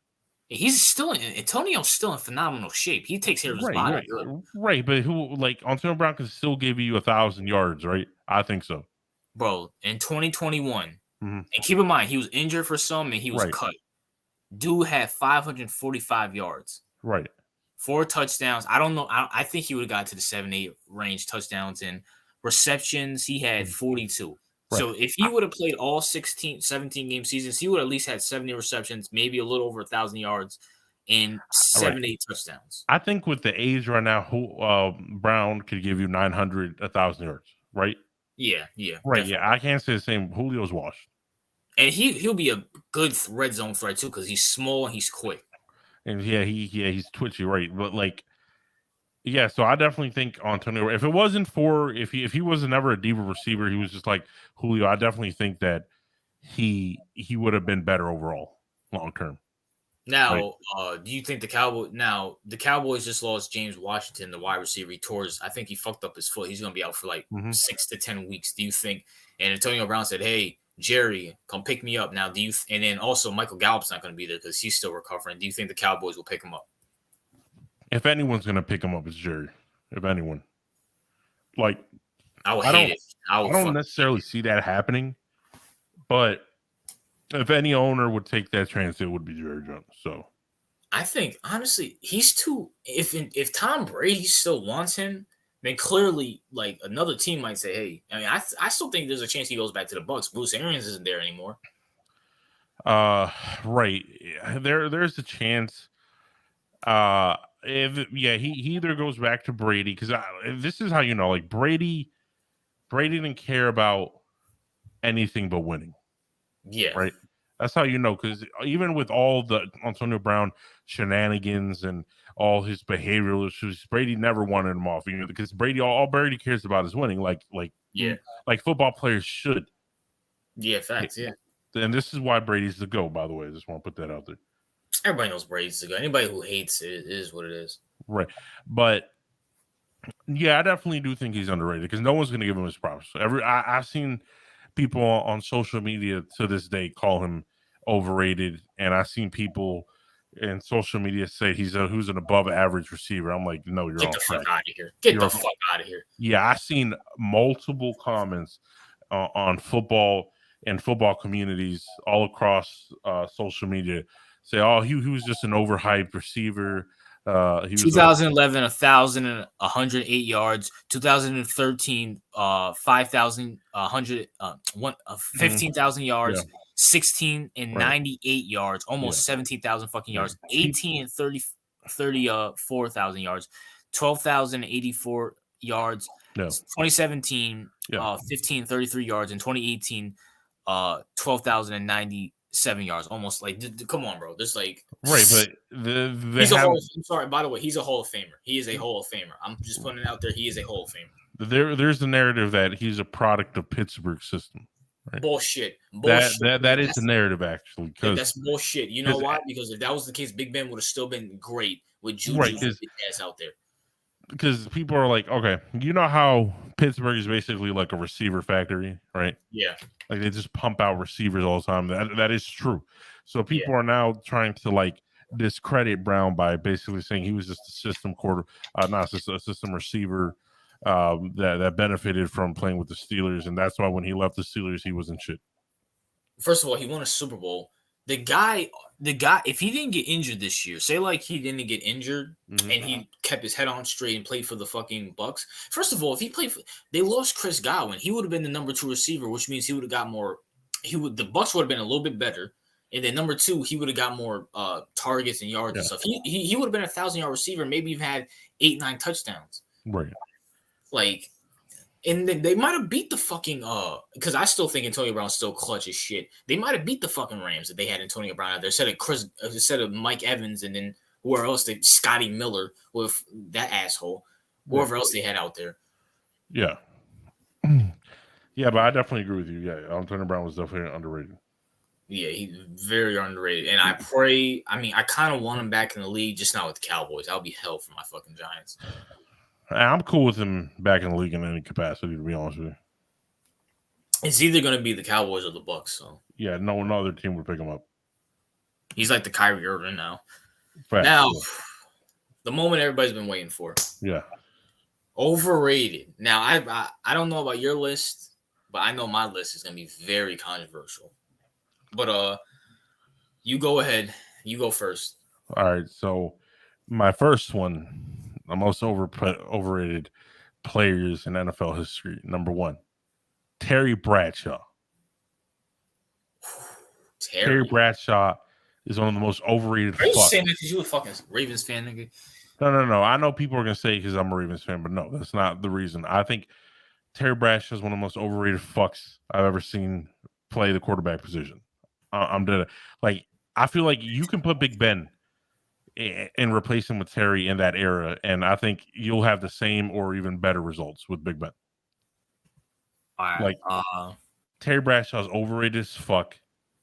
He's still Antonio's still in phenomenal shape. He takes care of his Right, body right, good, right. But who like Antonio Brown can still give you 1,000 yards, right? I think so. bro. In 2021, Mhm. and keep in mind he was injured for some and he was Right, cut. Dude had 545 yards, right. 4 touchdowns. I don't know. I think he would have got to the 7-8 range touchdowns and receptions. He had Mhm. 42. Right. So if he would have played all 16, 17 game seasons, he would at least had 70 receptions, maybe a little over 1,000 yards, and Right. 7, 8 touchdowns. I think with the age right now, who Brown could give you 900, 1,000 yards, right? Yeah, yeah, Right. Yeah, definitely. I can't say the same. Julio's washed, And he'll be a good red zone threat too because he's small and he's quick. and he's twitchy, right? But like, yeah. So I definitely think Antonio. If it wasn't for if he wasn't ever a diva receiver, he was just like Julio. I definitely think that he would have been better overall long term, right? Now, do you think the Cowboys just lost James Washington, the wide receiver? I think he fucked up his foot. He's gonna be out for like Hmm. 6 to 10 weeks. Do you think? And Antonio Brown said, "Hey, Jerry, come pick me up. Now, do you? And then also Michael Gallup's not going to be there because he's still recovering. Do you think the Cowboys will pick him up? If anyone's gonna pick him up, it's Jerry. If anyone, like I would I hate don't, it. I I would don't fuck. necessarily see that happening, but if any owner would take that chance, it would be Jerry Jones. So I think honestly, he's too. If Tom Brady still wants him, then clearly, like another team might say, "Hey, I mean, I still think there's a chance he goes back to the Bucks. Bruce Arians isn't there anymore." Uh, right. There's a chance. If yeah, he either goes back to Brady because this is how you know, like Brady didn't care about anything but winning, Yeah, right? That's how you know because even with all the Antonio Brown shenanigans and all his behavioral issues, Brady never wanted him off. You know, because Brady all Brady cares about is winning, yeah, like football players should. yeah. Facts. Yeah, And this is why Brady's the GOAT, by the way. I just want to put that out there. everybody knows Brady's the guy. Anybody who hates it is what it is. Right. But yeah, I definitely do think he's underrated because no one's going to give him his props. I've seen people on social media to this day call him overrated, and I've seen people in social media say who's an above average receiver. I'm like, no, you're Get off the fuck track. out of here. Get You're the off. fuck out of here. Yeah, I've seen multiple comments on football and football communities all across social media say, "Oh, he was just an overhyped receiver. He was a 2011, 1,108 yards. 2013, 5,100, mm, 15,000 yeah, yards. 16 and right, 98 yards, yeah, almost 17,000 fucking yeah." yards. 18 and 4,000 yards. 12,084 yards. Yeah, 2017, yeah, 1533 yards. In 2018, 12,097 yards. Almost like, come on, bro. There's like right. But they he's a have Hall. I'm sorry. By the way, he's a Hall of Famer. He is a Hall of Famer. I'm just putting it out there. He is a Hall of Famer. there's the narrative that he's a product of Pittsburgh system, right? Bullshit. That Bullshit. that that is the narrative actually, That's bullshit. You know because why? Because if that was the case, Big Ben would have still been great with right Juju's ass out there. because people are like, okay, you know how Pittsburgh is basically like a receiver factory, right? Yeah. Like they just pump out receivers all the time. That is true. So Yeah. people are now trying to like discredit Brown by basically saying he was just a system not a system receiver that benefited from playing with the Steelers, and that's why when he left the Steelers, he wasn't shit. First of all, he won a Super Bowl. The guy, if he didn't get injured this year, say like he didn't get injured Mm-hmm. and he kept his head on straight and played for the fucking Bucks. First of all, if he played for, they lost Chris Godwin, he would have been the number 2 receiver, which means he would have got more. The Bucks would have been a little bit better, and then number 2, he would have got more targets and yards and Yeah, stuff. He would have been 1,000-yard receiver, maybe even had 8-9 touchdowns. right. Like, and then they might have beat the fucking because I still think Antonio Brown's still clutch as shit. They might have beat the fucking Rams if they had Antonio Brown out there instead of Mike Evans, and then whoever else they Scotty Miller with that asshole, Right. whoever else they had out there. Yeah. Yeah, but I definitely agree with you. Yeah, Antonio Brown was definitely underrated. Yeah, he's very underrated. And I pray, I mean, I kind of want him back in the league, just not with the Cowboys. That would be hell for my fucking Giants. I'm cool with him back in the league in any capacity, to be honest with you. It's either going to be the Cowboys or the Bucks. So Yeah, no other team would pick him up. he's like the Kyrie Irving now. Facts. Now, the moment everybody's been waiting for. Yeah. Overrated. Now, I don't know about your list, but I know my list is going to be very controversial. But you go ahead. You go first. All right. So my first one, the most overrated players in NFL history. Number 1, Terry Bradshaw. Terry Bradshaw is one of the most overrated. Are you saying that because you a fucking Ravens fan, nigga? No. I know people are gonna say because I'm a Ravens fan, but no, that's not the reason. I think Terry Bradshaw is one of the most overrated fucks I've ever seen play the quarterback position. I'm dead. Like I feel like you can put Big Ben and replace him with Terry in that era, and I think you'll have the same or even better results with Big Ben. All right. Like Terry Bradshaw's overrated as fuck.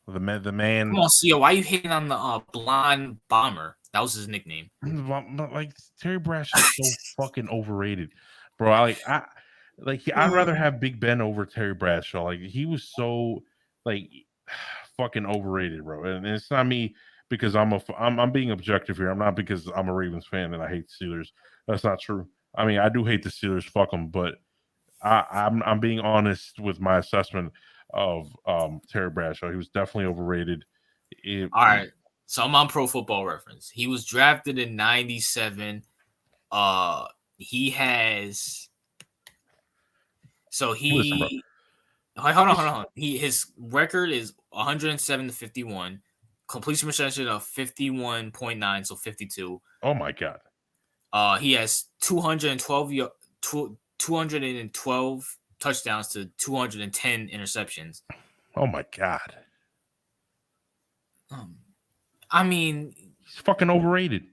The man. Come on, Cio. Why are you hating on the blonde bomber? That was his nickname. Like Terry Bradshaw's so fucking overrated, bro. I'd rather have Big Ben over Terry Bradshaw. Like he was so like fucking overrated, bro. And it's not me because I'm being objective here. I'm not because I'm a Ravens fan and I hate the Steelers. That's not true. I mean, I do hate the Steelers. Fuck them, but I'm being honest with my assessment of Terry Bradshaw. He was definitely overrated. All right. So I'm on Pro Football Reference. He was drafted in 97. He has so Listen, bro. he hold on. His record is 107 to 51, completion percentage of 51.9, so 52. Oh my god. He has 212 touchdowns to 210 interceptions. Oh my god. I mean, He's fucking overrated.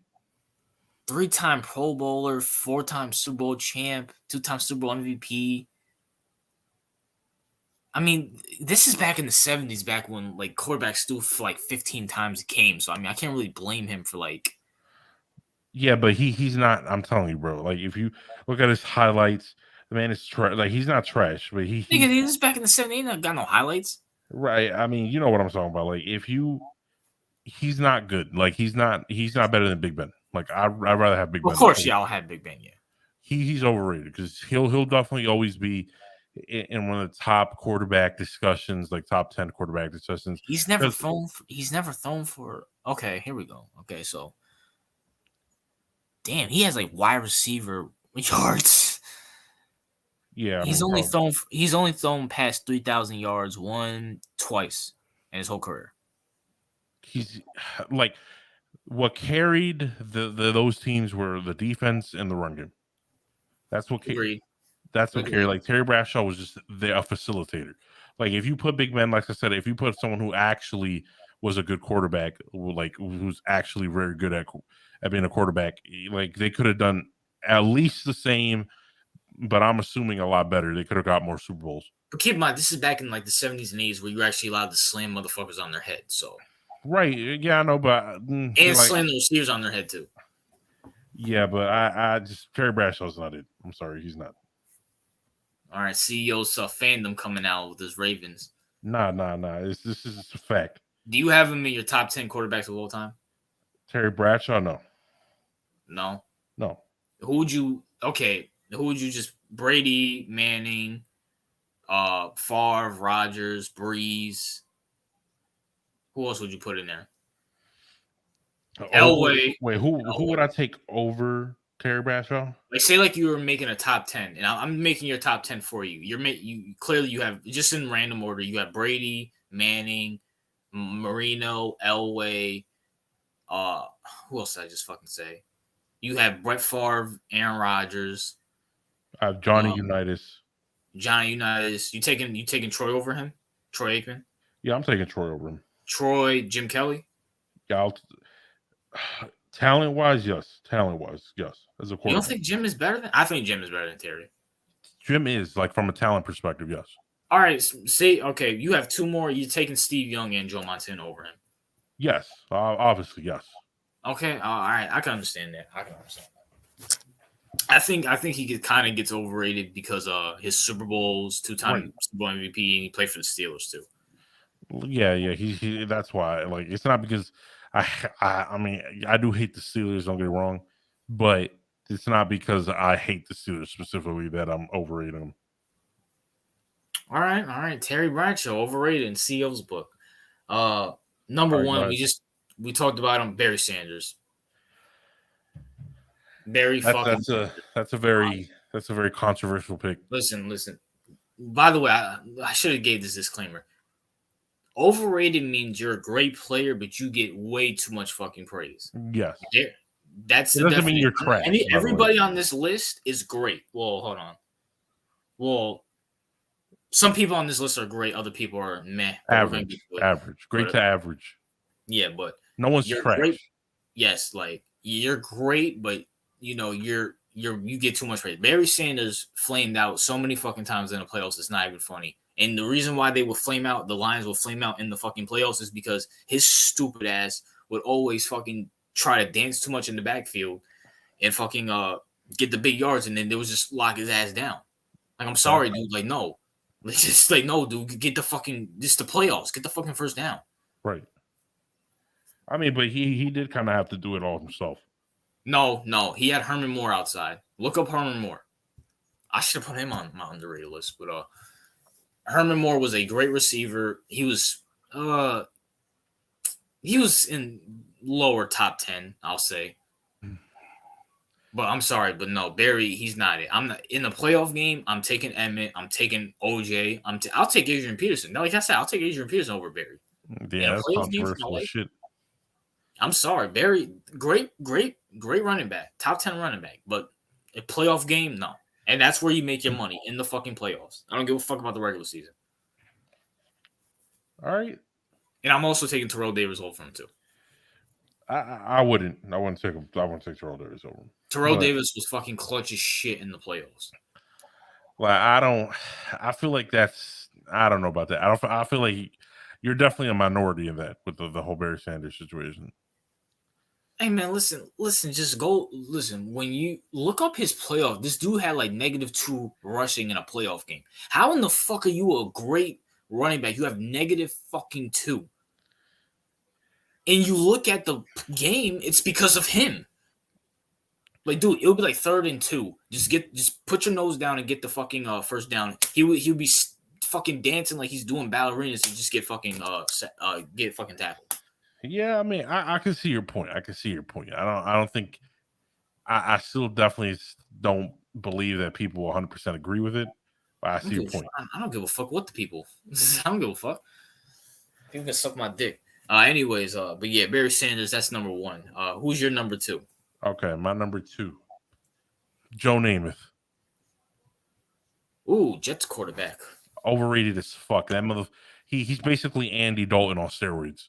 3-time Pro Bowler, 4-time Super Bowl champ, 2-time Super Bowl MVP. I mean, this is back in the 70s, back when like quarterbacks threw for like 15 times a game. So I mean, I can't really blame him for like. Yeah, but he's not. I'm telling you, bro. Like if you look at his highlights, the man is like he's not trash, but Nigga, this is back in the 70s. He ain't got no highlights. right. I mean, you know what I'm talking about. Like he's not good. Like he's not better than Big Ben. Like I'd rather have Big Of Ben. course, y'all had Big Ben, yeah. He's overrated because he'll definitely always be in one of the top quarterback discussions, like top 10 quarterback discussions. He's never thrown. He's never thrown for. Okay, here we go. Okay, so damn, he has like wide receiver yards. Yeah, I He's mean, only bro, thrown. He's only thrown past 3,000 yards twice in his whole career. he's like what carried those teams were the defense and the run game. That's what Agreed. that's what carried. Agreed. Like Terry Bradshaw was just a facilitator. Like if you put Big Ben, like I said, if you put someone who actually was a good quarterback, like who's actually very good at being a quarterback, like they could have done at least the same, but I'm assuming a lot better. They could have got more Super Bowls. But keep in mind, this is back in like the 70s and 80s where you were actually allowed to slam motherfuckers on their head. So Right? Yeah, I know, but and like, slam the receivers on their head too. yeah, but I just Terry Bradshaw's not it. I'm sorry, he's not. All right, CEO's fandom coming out with his Ravens. Nah. This is a fact. Do you have him in your top 10 quarterbacks of all time? Terry Bradshaw, no. No. No. Who would you? Okay, who would you just Brady, Manning, Favre, Rodgers, Breeze? Who else would you put in there? Over Elway. wait, who would I take over Terry Bradshaw? Like say like you were making a top 10, and I'm making your top 10 for you. You clearly you have just in random order. You have Brady, Manning, Marino, Elway. Who else did I just fucking say? You have Brett Favre, Aaron Rodgers, I have Johnny Unitas. Johnny Unitas. You taking Troy over him? Troy Aikman? Yeah, I'm taking Troy over him. Troy, Jim Kelly? Yeah, talent wise, yes. As a You don't quarterback, think Jim is better than? I think Jim is better than Terry. Jim is like from a talent perspective, yes. All right, say okay. You have two more. You're taking Steve Young and Joe Montana over him. Yes, obviously, yes. Okay, all right. I can understand that. I think he kind of gets overrated because his Super Bowls, 2-time Right. Super Bowl MVP, and he played for the Steelers too. Yeah. He that's why. Like, it's not because I mean, I do hate the Steelers. Don't get me wrong, but it's not because I hate the Steelers specifically that I'm overrating them. All right. Terry Bradshaw overrated in CEO's book. Number All right, go one, ahead. we talked about him, Barry Sanders. Barry fucking That's a very controversial pick. listen. By the way, I should have gave this disclaimer. Overrated means you're a great player, but you get way too much fucking praise. Yes, That's it the doesn't mean definition. you're trash. By the way. Everybody on this list is great. Well, hold on. Well, some people on this list are great. Other people are meh. But we're gonna get to it. Average, great to average. Yeah, but No one's you're trash. great. Yes, like you're great, but you know you get too much praise. Barry Sanders flamed out so many fucking times in the playoffs. It's not even funny. And the reason why they would flame out, the Lions would flame out in the fucking playoffs, is because his stupid ass would always fucking try to dance too much in the backfield and fucking get the big yards, and then they would just lock his ass down. Like, I'm sorry, dude. Like, no. It's just like, no, dude, get the fucking just the playoffs, get the fucking first down. Right. I mean, but he did kind of have to do it all himself. No, he had Herman Moore outside. Look up Herman Moore. I should have put him on my underrated list, but Herman Moore was a great receiver. He was in lower top 10, I'll say. But I'm sorry, but no, Barry, he's not it. I'm not in the playoff game. I'm taking Emmett. I'm taking OJ. I'll take Adrian Peterson. No, like I said, I'll take Adrian Peterson over Barry. In Yeah, a that's playoff game for my controversial as life, shit. I'm sorry, Barry, great running back, top 10 running back. But a playoff game, no. And that's where you make your money in the fucking playoffs. I don't give a fuck about the regular season. All right. And I'm also taking Terrell Davis over him too. I wouldn't. I wouldn't take him. I wouldn't take Terrell Davis over him. Terrell Davis was fucking clutch as shit in the playoffs. Like I feel like that's. I don't know about that. I feel like you're definitely a minority in that with the whole Barry Sanders situation. Hey man, listen. Just go listen. When you look up his playoff, this dude had like -2 rushing in a playoff game. How in the fuck are you a great running back? You have -2. And you look at the game, it's because of him. Like, dude, it would be like 3rd and 2. Just put your nose down and get the fucking first down. He would be fucking dancing like he's doing ballerinas to just get fucking tackled. Yeah, I mean, I can see your point. I don't think. I still definitely don't believe that people 100% agree with it. But I see your point. I don't give a fuck what the people. I don't give a fuck. People can suck my dick. But yeah, Barry Sanders, that's number 1. Who's your number 2? Okay, my number 2, Joe Namath. Ooh, Jets quarterback. Overrated as fuck. That mother. He's basically Andy Dalton on steroids.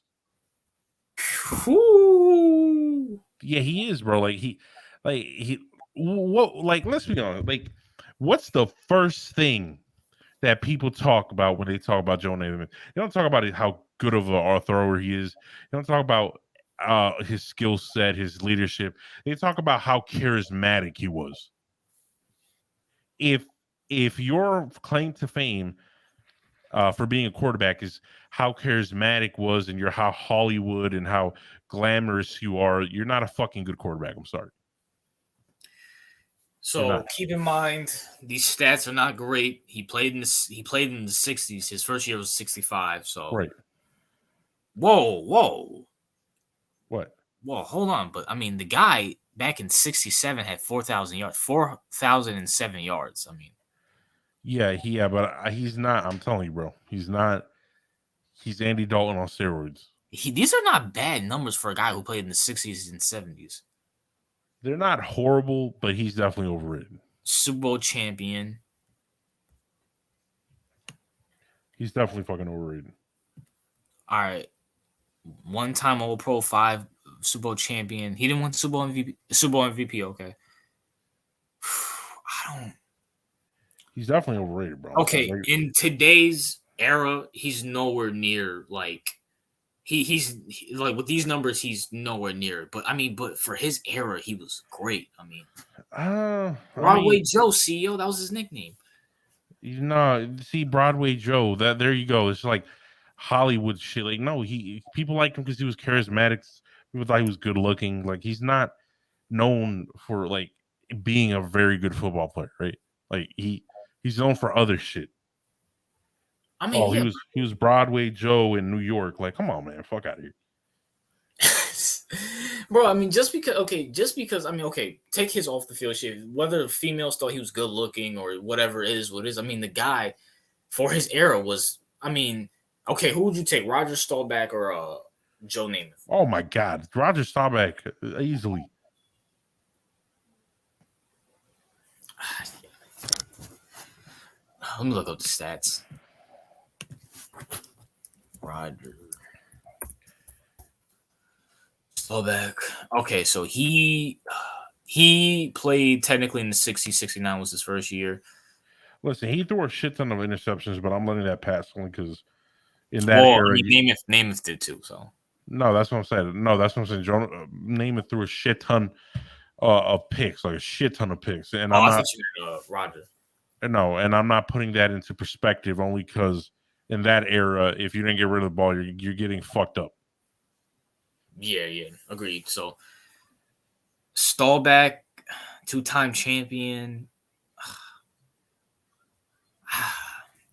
Ooh. Yeah, he is, bro. Let's be honest. Like, what's the first thing that people talk about when they talk about Joe Namath? They don't talk about how good of a thrower he is. They don't talk about his skill set, his leadership. They talk about how charismatic he was. If your claim to fame for being a quarterback is how charismatic was and you're how Hollywood and how glamorous you are, you're not a fucking good quarterback. I'm sorry. So keep in mind these stats are not great. He played in the 60s. His first year was 65. So right. Whoa. What? Whoa, hold on. But I mean, the guy back in 67 had 4,007 yards. I mean, but he's not. I'm telling you, bro. He's not. He's Andy Dalton on steroids. These are not bad numbers for a guy who played in the 60s and 70s. They're not horrible, but he's definitely overrated. Super Bowl champion. He's definitely fucking overrated. All right. One-time All-Pro 5 Super Bowl champion. He didn't win Super Bowl MVP, okay. I don't. He's definitely overrated, bro. Okay, in today's era, he's nowhere near like he's like with these numbers, he's nowhere near. But I mean, for his era, he was great. I mean, Broadway Joe, CEO, that was his nickname. See, Broadway Joe. There you go. It's like Hollywood shit. Like, no, people liked him because he was charismatic. People thought he was good looking. Like, he's not known for like being a very good football player, right? Like he's known for other shit. I mean, he was Broadway Joe in New York. Like, come on, man, fuck out of here. Bro, I mean, just because I mean, okay, take his off the field shit. Whether females thought he was good looking or whatever it is, I mean, the guy for his era was, I mean, okay, who would you take, Roger Staubach or Joe Namath? Oh my God, Roger Staubach easily. Let me look up the stats. Roger Staubach. Okay, so he played technically in the 60s, 69 was his first year. Listen, he threw a shit ton of interceptions, but I'm letting that pass only because in that era, I mean, Namath did too. So no, that's what I'm saying. No, that's what I'm saying. Namath threw a shit ton of picks, like a shit ton of picks. And I thought you meant Roger. No, and I'm not putting that into perspective only because in that era, if you didn't get rid of the ball, you're getting fucked up. Yeah, agreed. So Stallback, 2-time champion.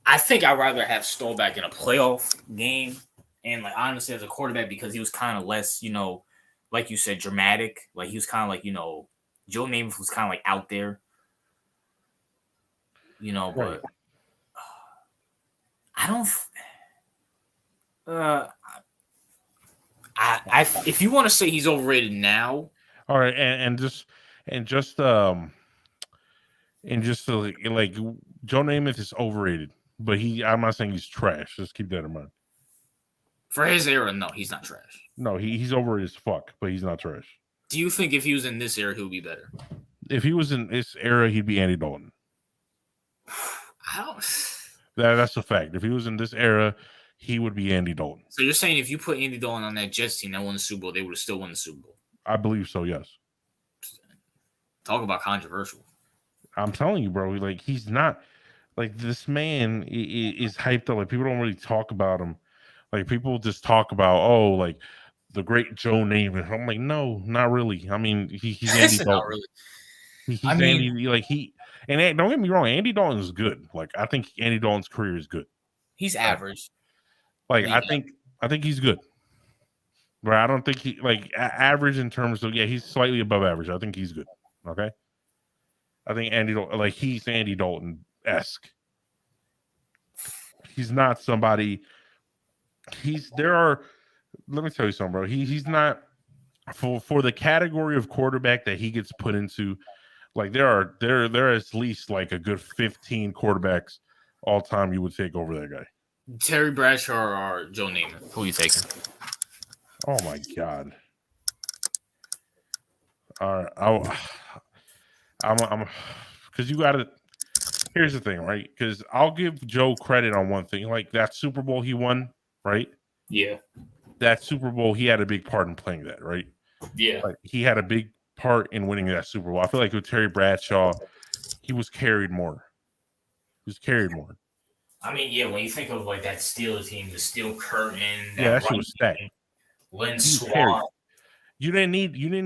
I think I'd rather have Stallback in a playoff game, and like honestly, as a quarterback, because he was kind of less, like you said, dramatic. Like he was kind of like Joe Namath was kind of like out there, Right. but I don't. Uh, if you want to say he's overrated now, All right, and just um and just like Joe Namath is overrated, but I'm not saying he's trash. Just keep that in mind. for his era, no, he's not trash. No, he's overrated as fuck, but he's not trash. Do you think if he was in this era, he would be better? If he was in this era, he'd be Andy Dalton. I don't. That's a fact. If he was in this era, he would be Andy Dalton. So you're saying if you put Andy Dalton on that Jets team that won the Super Bowl, they would have still won the Super Bowl? I believe so. Yes. Talk about controversial. I'm telling you, bro. Like he's not like this man is hyped up. Like people don't really talk about him. Like people just talk about like the great Joe Namath. I'm like, no, not really. I mean, he's Andy Not Dalton. really. I He's mean, Andy. Like don't get me wrong. Andy Dalton is good. Like I think Andy Dalton's career is good. he's Right? average. Like League I think he's good. But I don't think he like average in terms of he's slightly above average. I think he's good. Okay. I think Andy Dalton, like he's Andy Dalton esque. He's not somebody. Let me tell you something, bro. He's not for the category of quarterback that he gets put into. Like there are at least like a good 15 quarterbacks all time you would take over that guy. Terry Bradshaw or Joe Namath? Who are you taking? Oh my god. All right, I'm because you got to. Here's the thing, right? Because I'll give Joe credit on one thing, like that Super Bowl he won, right? Yeah. That Super Bowl, he had a big part in playing that, right? Yeah. Like he had a big part in winning that Super Bowl. I feel like with Terry Bradshaw, he was carried more. He was carried more. I mean, yeah, when you think of like that Steelers team, the Steel Curtain, Yeah, that that shit run was stacked. game, Lynn He was carried. Swan. You didn't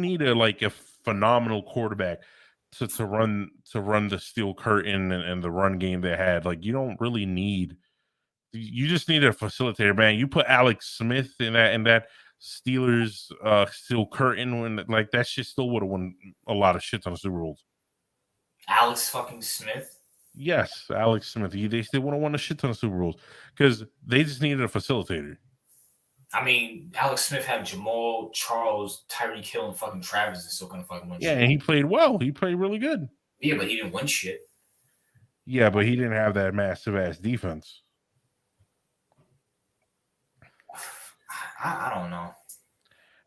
need a phenomenal quarterback to run the Steel Curtain and the run game they had. Like you don't really need. You just need a facilitator, man. You put Alex Smith in that Steelers Steel Curtain when like that shit still would have won a lot of shit on the Super Bowls. Alex fucking Smith. Yes, Alex Smith. They still would have won a shit ton of Super Bowls because they just needed a facilitator. I mean, Alex Smith had Jamal, Charles, Tyreek Hill, and fucking Travis and still couldn't fucking win Yeah, shit. and he played well. He played really good. Yeah, but he didn't win shit. Yeah, but he didn't have that massive ass defense. I don't know.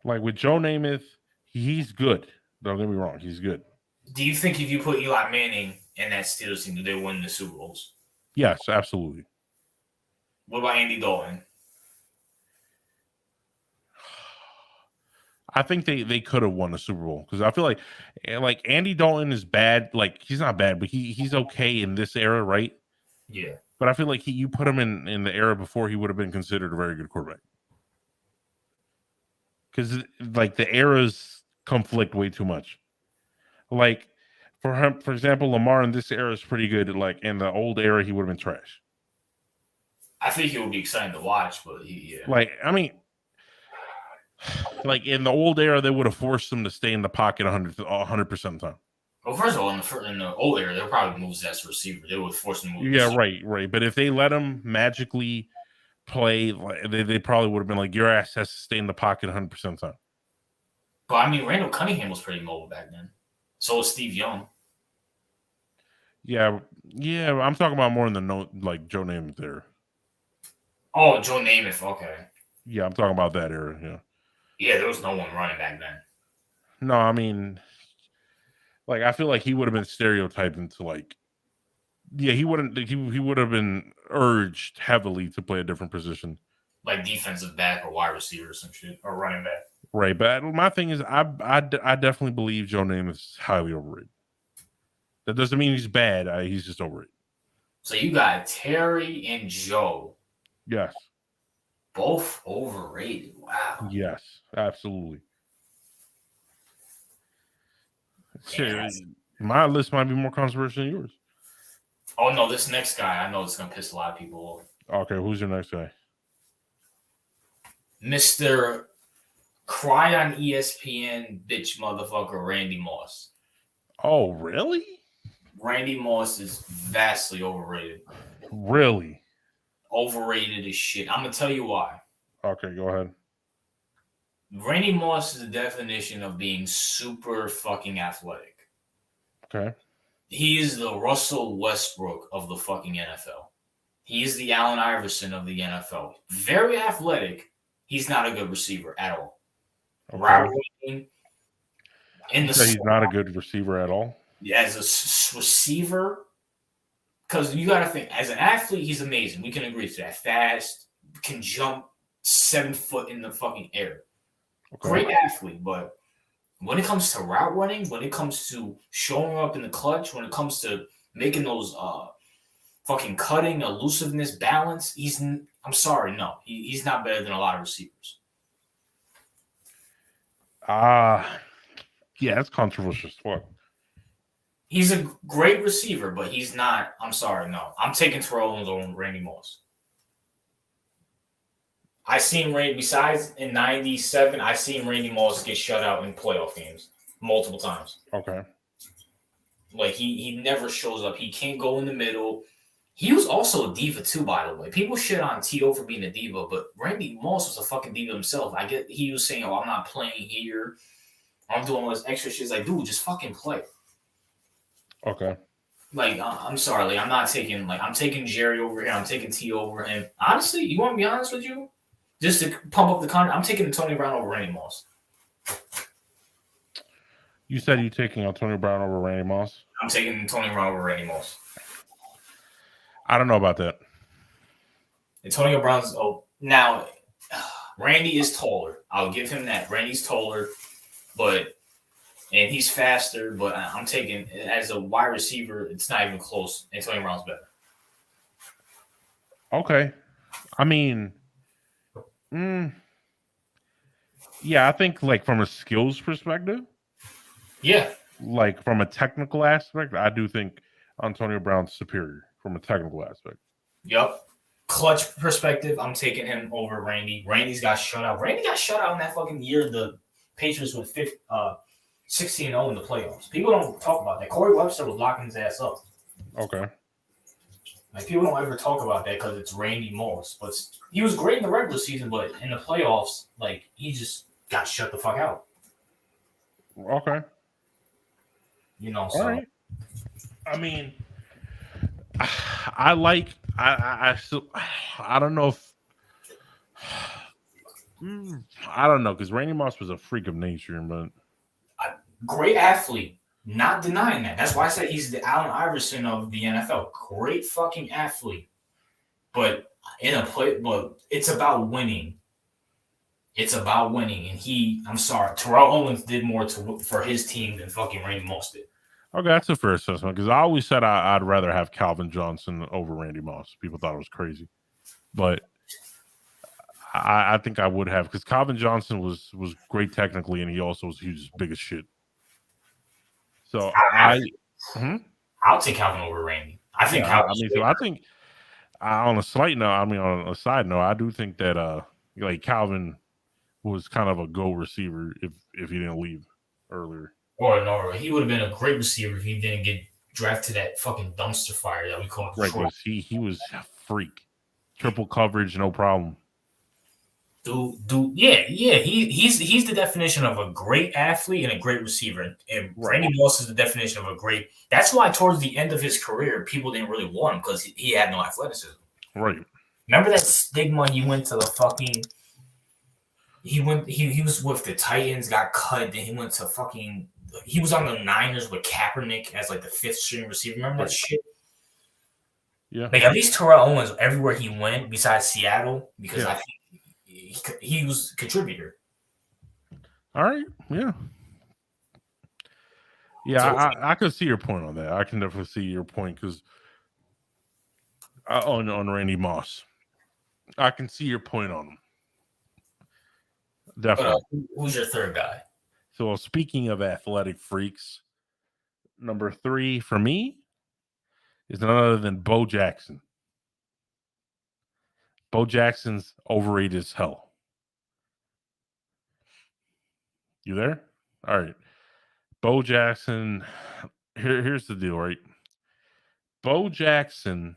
Like with Joe Namath, he's good. Don't get me wrong, he's good. Do you think if you put Eli Manning in that Steelers team, do they win the Super Bowls? Yes, absolutely. What about Andy Dalton? I think they could have won the Super Bowl because I feel like Andy Dalton is bad. Like he's not bad, but he's okay in this era, right? Yeah. But I feel like you put him in the era before he would have been considered a very good quarterback. Because like the eras conflict way too much. Like for him, for example, Lamar in this era is pretty good. Like in the old era, he would have been trash. I think it would be exciting to watch, but yeah. Like I mean, like in the old era, they would have forced him to stay in the pocket 100% of the time. Well, first of all, in the old era, they'll probably move his ass receiver. They would force him to move. Yeah, Receiver. right. But if they let him magically play, they probably would have been like, your ass has to stay in the pocket 100% of the time. But I mean, Randall Cunningham was pretty mobile back then. So was Steve Young. Yeah. I'm talking about more in the like Joe Namath era. Oh, Joe Namath. Okay. Yeah, I'm talking about that era. Yeah. Yeah, there was no one running back then. No, I mean, like I feel like he would have been stereotyped into like, yeah, he wouldn't. He would have been urged heavily to play a different position, like defensive back or wide receiver or some shit, or running back. Right, but my thing is, I definitely believe Joe Namath is highly overrated. That doesn't mean he's bad. He's just overrated. So you got Terry and Joe, Yes. both overrated. Wow. Yes. Absolutely. Damn. Shit, my list might be more controversial than yours. Oh no, this next guy, I know it's gonna piss a lot of people off. Okay, who's your next guy? Mr. Cry on ESPN bitch motherfucker Randy Moss. Oh, really? Randy Moss is vastly overrated. Really? Overrated as shit. I'm gonna tell you why. Okay, go ahead. Randy Moss is the definition of being super fucking athletic. Okay. He is the Russell Westbrook of the fucking NFL. He is the Allen Iverson of the NFL. Very athletic. He's not a good receiver at all. Okay. Route running in You the said he's not a slot good receiver at all. as a receiver, because you got to think as an athlete, he's amazing. We can agree to that. Fast, can jump 7 foot in the fucking air. Okay. Great athlete, but when it comes to route running, when it comes to showing up in the clutch, when it comes to making those fucking cutting, elusiveness, balance, I'm sorry, no, he's not better than a lot of receivers. Yeah, that's controversial as fuck. He's a great receiver, but he's not. I'm sorry, no. I'm taking Terrell Owens over Randy Moss. I seen Randy. Besides in '97, I seen Randy Moss get shut out in playoff games multiple times. Okay. Like he never shows up. He can't go in the middle. He was also a diva too, by the way. People shit on T.O. for being a diva, but Randy Moss was a fucking diva himself. I get he was saying, "Oh, I'm not playing here. I'm doing all this extra shit." It's like, dude, just fucking play. Okay. Like, I'm sorry, like I'm taking Jerry over here. I'm taking T over him. Honestly, you want to be honest with you? Just to pump up the content, I'm taking Tony Brown over Randy Moss. You said you're taking Antonio Brown over Randy Moss. I'm taking Tony Brown over Randy Moss. I don't know about that. Antonio Brown's now Randy is taller. I'll give him that. Randy's taller, and he's faster. But I'm taking as a wide receiver, it's not even close. Antonio Brown's better. Okay. I mean, yeah, I think like from a skills perspective, Yeah, like from a technical aspect, I do think Antonio Brown's superior from a technical aspect. yep. Clutch perspective, I'm taking him over Randy. Randy's got shut out. Randy got shut out in that fucking year the Patriots went 16-0 in the playoffs. People don't talk about that. Corey Webster was locking his ass up. Okay. Like people don't ever talk about that because it's Randy Moss. But he was great in the regular season, but in the playoffs, like he just got shut the fuck out. Okay. You know, All so right. I mean, I still I don't know if I don't know because Randy Moss was a freak of nature, but great athlete. Not denying that. That's why I said he's the Allen Iverson of the NFL. Great fucking athlete. But but it's about winning. It's about winning. And I'm sorry, Terrell Owens did more for his team than fucking Randy Moss did. okay, that's a fair assessment because I always said I'd rather have Calvin Johnson over Randy Moss. People thought it was crazy, but I think I would have because Calvin Johnson was great technically, and he also was huge, big as shit. So I'll take Calvin over Randy. I think yeah, I mean, so I think on a slight note, I mean, on a side note, I do think that like Calvin was kind of a go receiver if he didn't leave earlier. Or no, he would have been a great receiver if he didn't get drafted to that fucking dumpster fire that we call it. Right, because he was a freak, triple coverage, no problem. Yeah. He's the definition of a great athlete and a great receiver. And Randy Moss is the definition of a great. That's why towards the end of his career, people didn't really want him because he had no athleticism. Right. Remember that stigma? He went to the fucking. He was with the Titans, got cut. Then he went to fucking. He was on the Niners with Kaepernick as like the fifth string receiver. Remember that shit? Yeah. Like at least Terrell Owens, everywhere he went, besides Seattle, because I think he was a contributor. All right. Yeah. Yeah, I could see your point on that. I can definitely see your point because On Randy Moss. I can see your point on him. Definitely. Who's your third guy? So speaking of athletic freaks, number 3 for me is none other than Bo Jackson. Bo Jackson's overrated as hell. You there? All right. Bo Jackson. Here's the deal, right? Bo Jackson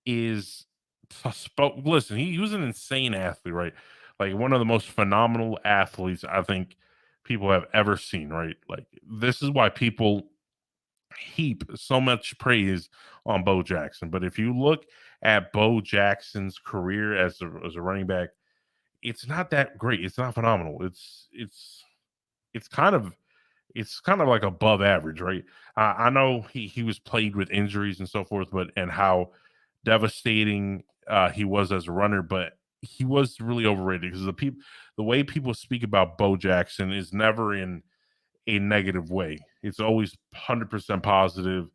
is listen, he was an insane athlete, right? Like one of the most phenomenal athletes I think people have ever seen, right? Like this is why people heap so much praise on Bo Jackson. But if you look at Bo Jackson's career as a running back, it's not that great. It's not phenomenal. It's kind of like above average, right? I know he was plagued with injuries and so forth, but and how devastating he was as a runner, but he was really overrated because the way people speak about Bo Jackson is never in a negative way. It's always 100% positive.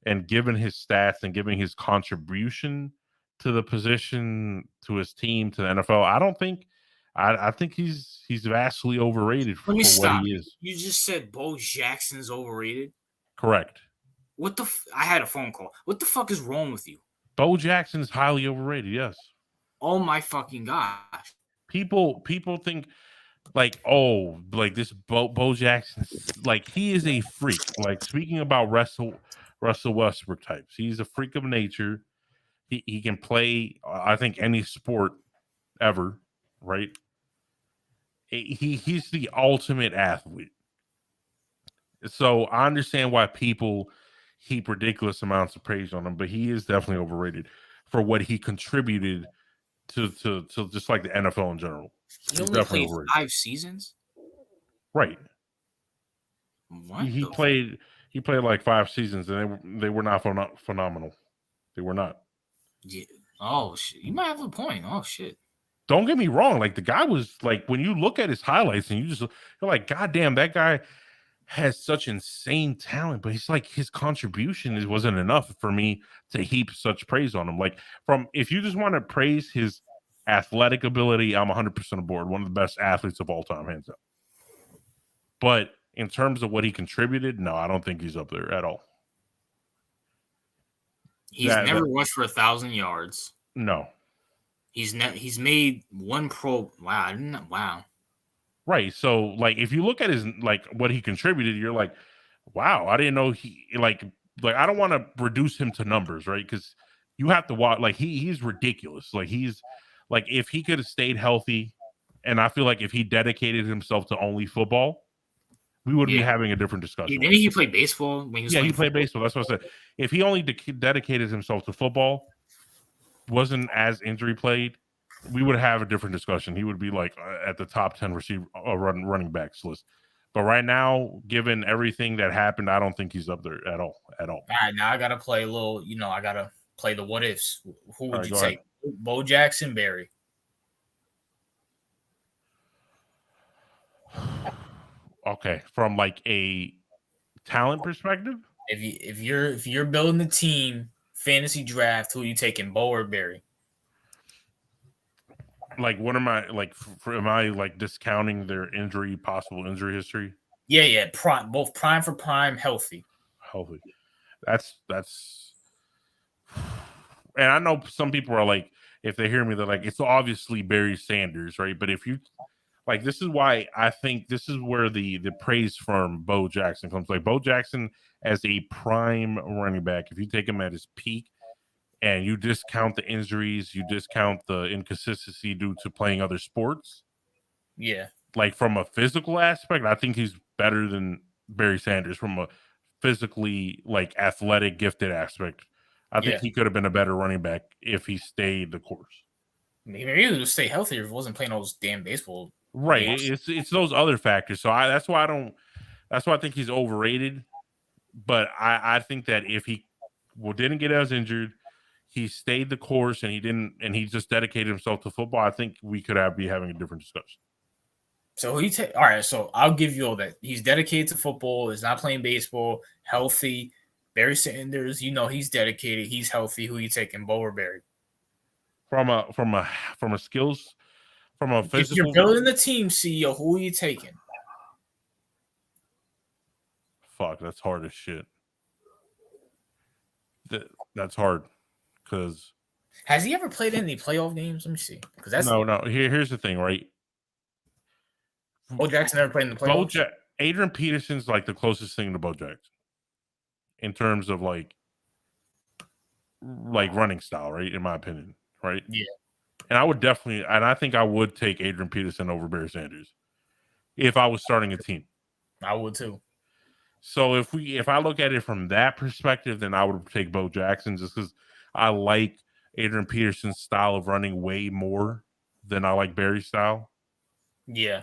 And given his stats and given his contribution to the position, to his team, to the NFL, I don't think I think he's vastly overrated Let me for what he stop you. is. You just said Bo Jackson's overrated. Correct. What the? I had a phone call. What the fuck is wrong with you? Bo Jackson is highly overrated. Yes. Oh my fucking gosh. People think like, oh, like this Bo Jackson, like he is a freak. Like speaking about Russell Westbrook types, he's a freak of nature. He can play, I think, any sport ever, right? He's the ultimate athlete. So I understand why people heap ridiculous amounts of praise on him, but he is definitely overrated for what he contributed to just like the NFL in general. He He's only definitely played overrated. 5 seasons. Right. What He the? played like 5 seasons, and they were not phenomenal. They were not. Yeah. Oh shit. You might have a point. Oh shit. Don't get me wrong. Like the guy was like, when you look at his highlights and you're like, God damn, that guy has such insane talent, but he's like his contribution wasn't enough for me to heap such praise on him. Like from if you just want to praise his athletic ability, I'm 100% aboard. One of the best athletes of all time, hands up. But in terms of what he contributed, no, I don't think he's up there at all. He's That never rushed for 1,000 yards. no. He's made one pro. Wow. I didn't. Wow. Right. So like if you look at his like what he contributed, you're like, wow, I didn't know he like I don't want to reduce him to numbers, right? Because you have to watch like he's ridiculous. Like he's like if he could have stayed healthy, and I feel like if he dedicated himself to only football, we would be Yeah. having a different discussion right Didn't he play baseball when he was now. Yeah, he playing played football? baseball. That's what I said. If he only dedicated himself to football, wasn't as injury played, we would have a different discussion. He would be like at the top 10 receiver running backs list. But right now, given everything that happened, I don't think he's up there at all. At all. All right, now I gotta play a little. I gotta play the what ifs. Who All would right, you go ahead. take? Bo Jackson, Barry. Okay, from like a talent perspective, If you're building the team fantasy draft, who are you taking, Bo or Barry? like what am I like? Am I like discounting their possible injury history? Yeah, prime, both prime for prime, healthy. Hopefully, that's. And I know some people are like, if they hear me, they're like, it's obviously Barry Sanders, right? But if you like, this is why I think this is where the praise from Bo Jackson comes. Like Bo Jackson as a prime running back, if you take him at his peak and you discount the injuries, you discount the inconsistency due to playing other sports, Yeah, like from a physical aspect, I think he's better than Barry Sanders from a physically like athletic gifted aspect. I think yeah. he could have been a better running back if he stayed the course. Maybe he would stay healthier if he wasn't playing all those damn baseball Right. games. It's those other factors. So that's why I don't. That's why I think he's overrated. But I think that if he didn't get as injured, he stayed the course and he just dedicated himself to football. I think we could be having a different discussion. So all right. So I'll give you all that. He's dedicated to football. Is not playing baseball. Healthy. Barry Sanders, he's dedicated. He's healthy. Who you taking, Bo or Barry? From a skills, from a If you're physical. building the team, CEO, who are you taking? Fuck, that's hard as shit. That's hard because Has he ever played any playoff games? Let me see. Because that's no. Here's the thing, right? Bo Jackson never played in the playoffs. Adrian Peterson's like the closest thing to Bo Jackson in terms of like running style, right? In my opinion, right? Yeah, And I think I would take Adrian Peterson over Barry Sanders if I was starting a team. I would too. So if I look at it from that perspective, then I would take Bo Jackson just because I like Adrian Peterson's style of running way more than I like Barry's style. Yeah.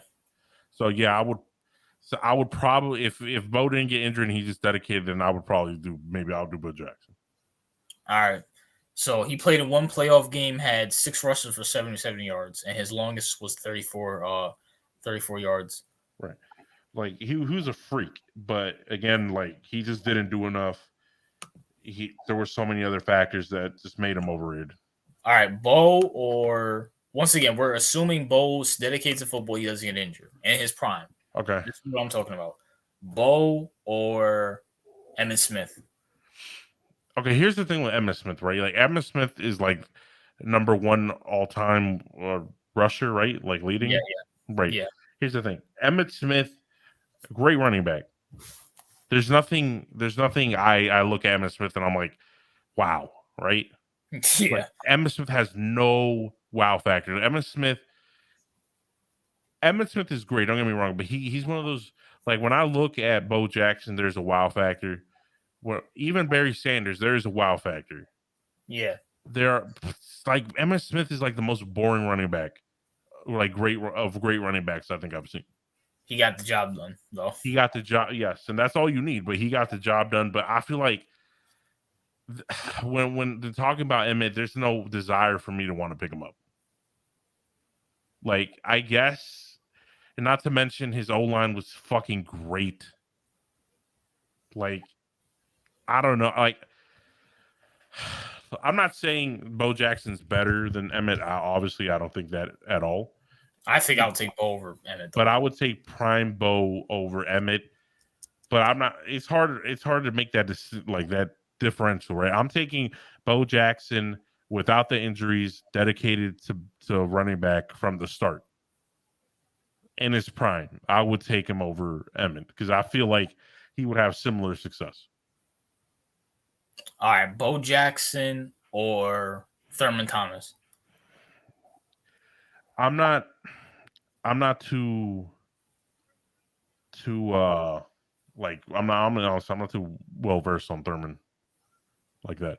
So yeah, I would probably if Bo didn't get injured and he just dedicated, then I would probably I'll do Bo Jackson. All right. So he played in one playoff game, had 6 rushes for 77 yards, and his longest was 34 yards. Right. Like he was a freak, but again, like he just didn't do enough. There were so many other factors that just made him overrated. All right, Bo, or once again, we're assuming Bo's dedicated to football. He doesn't get injured in his prime. Okay. This is what I'm talking about. Bo or Emmitt Smith. Okay, here's the thing with Emmitt Smith, right? Like Emmitt Smith is like number one all time rusher, right? Like Yeah, leading, right? yeah, Here's the thing: Emmitt Smith, great running back. There's nothing. I look at Emmitt Smith and I'm like, wow, right? Like yeah, Emmitt Smith has no wow factor. Emmitt Smith is great. Don't get me wrong, but he's one of those. Like when I look at Bo Jackson, there's a wow factor. Well, even Barry Sanders, there is a wow factor. yeah. There are like Emmitt Smith is like the most boring running back, like great running backs I think I've seen. He got the job done, though. He got the job, yes, and that's all you need. But he got the job done. But I feel like when they're talking about Emmett, there's no desire for me to want to pick him up. Like I guess, and not to mention his O line was fucking great. Like I don't know, like. I'm not saying Bo Jackson's better than Emmett. Obviously, I don't think that at all. I think I'll take Bo over Emmitt, But though. I would take prime Bo over Emmett. But I'm not. It's hard. It's hard to make that that differential, right? I'm taking Bo Jackson without the injuries, dedicated to running back from the start. In his prime, I would take him over Emmett because I feel like he would have similar success. All right, Bo Jackson or Thurman Thomas. I'm not. I'm not too like I'm gonna honest, I'm not too well versed on Thurman like that.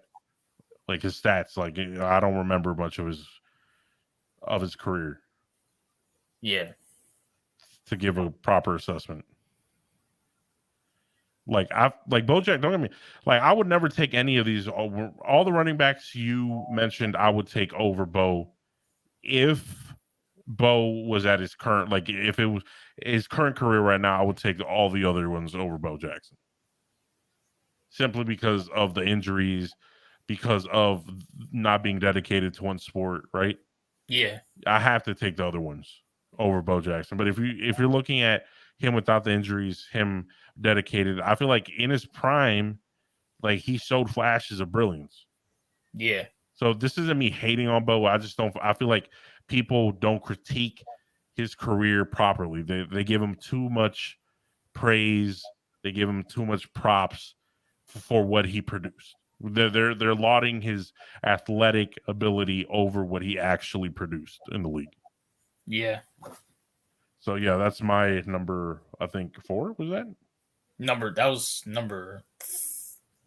Like his stats, like I don't remember much of his career Yeah, to give a proper assessment. Like Bojack, don't get me. Like I would never take any of these. All the running backs you mentioned, I would take over Bo if Bo was at his current, like if it was his current career right now, I would take all the other ones over Bo Jackson. Simply because of the injuries, because of not being dedicated to one sport, right? yeah, I have to take the other ones over Bo Jackson. But if you're looking at him without the injuries, him dedicated, I feel like in his prime, like he showed flashes of brilliance. yeah, So this isn't me hating on Bo. I feel like people don't critique his career properly. They give him too much praise. They give him too much props for what he produced. They're lauding his athletic ability over what he actually produced in the league. yeah. So yeah, that's my number. I think 4 was that. That was number.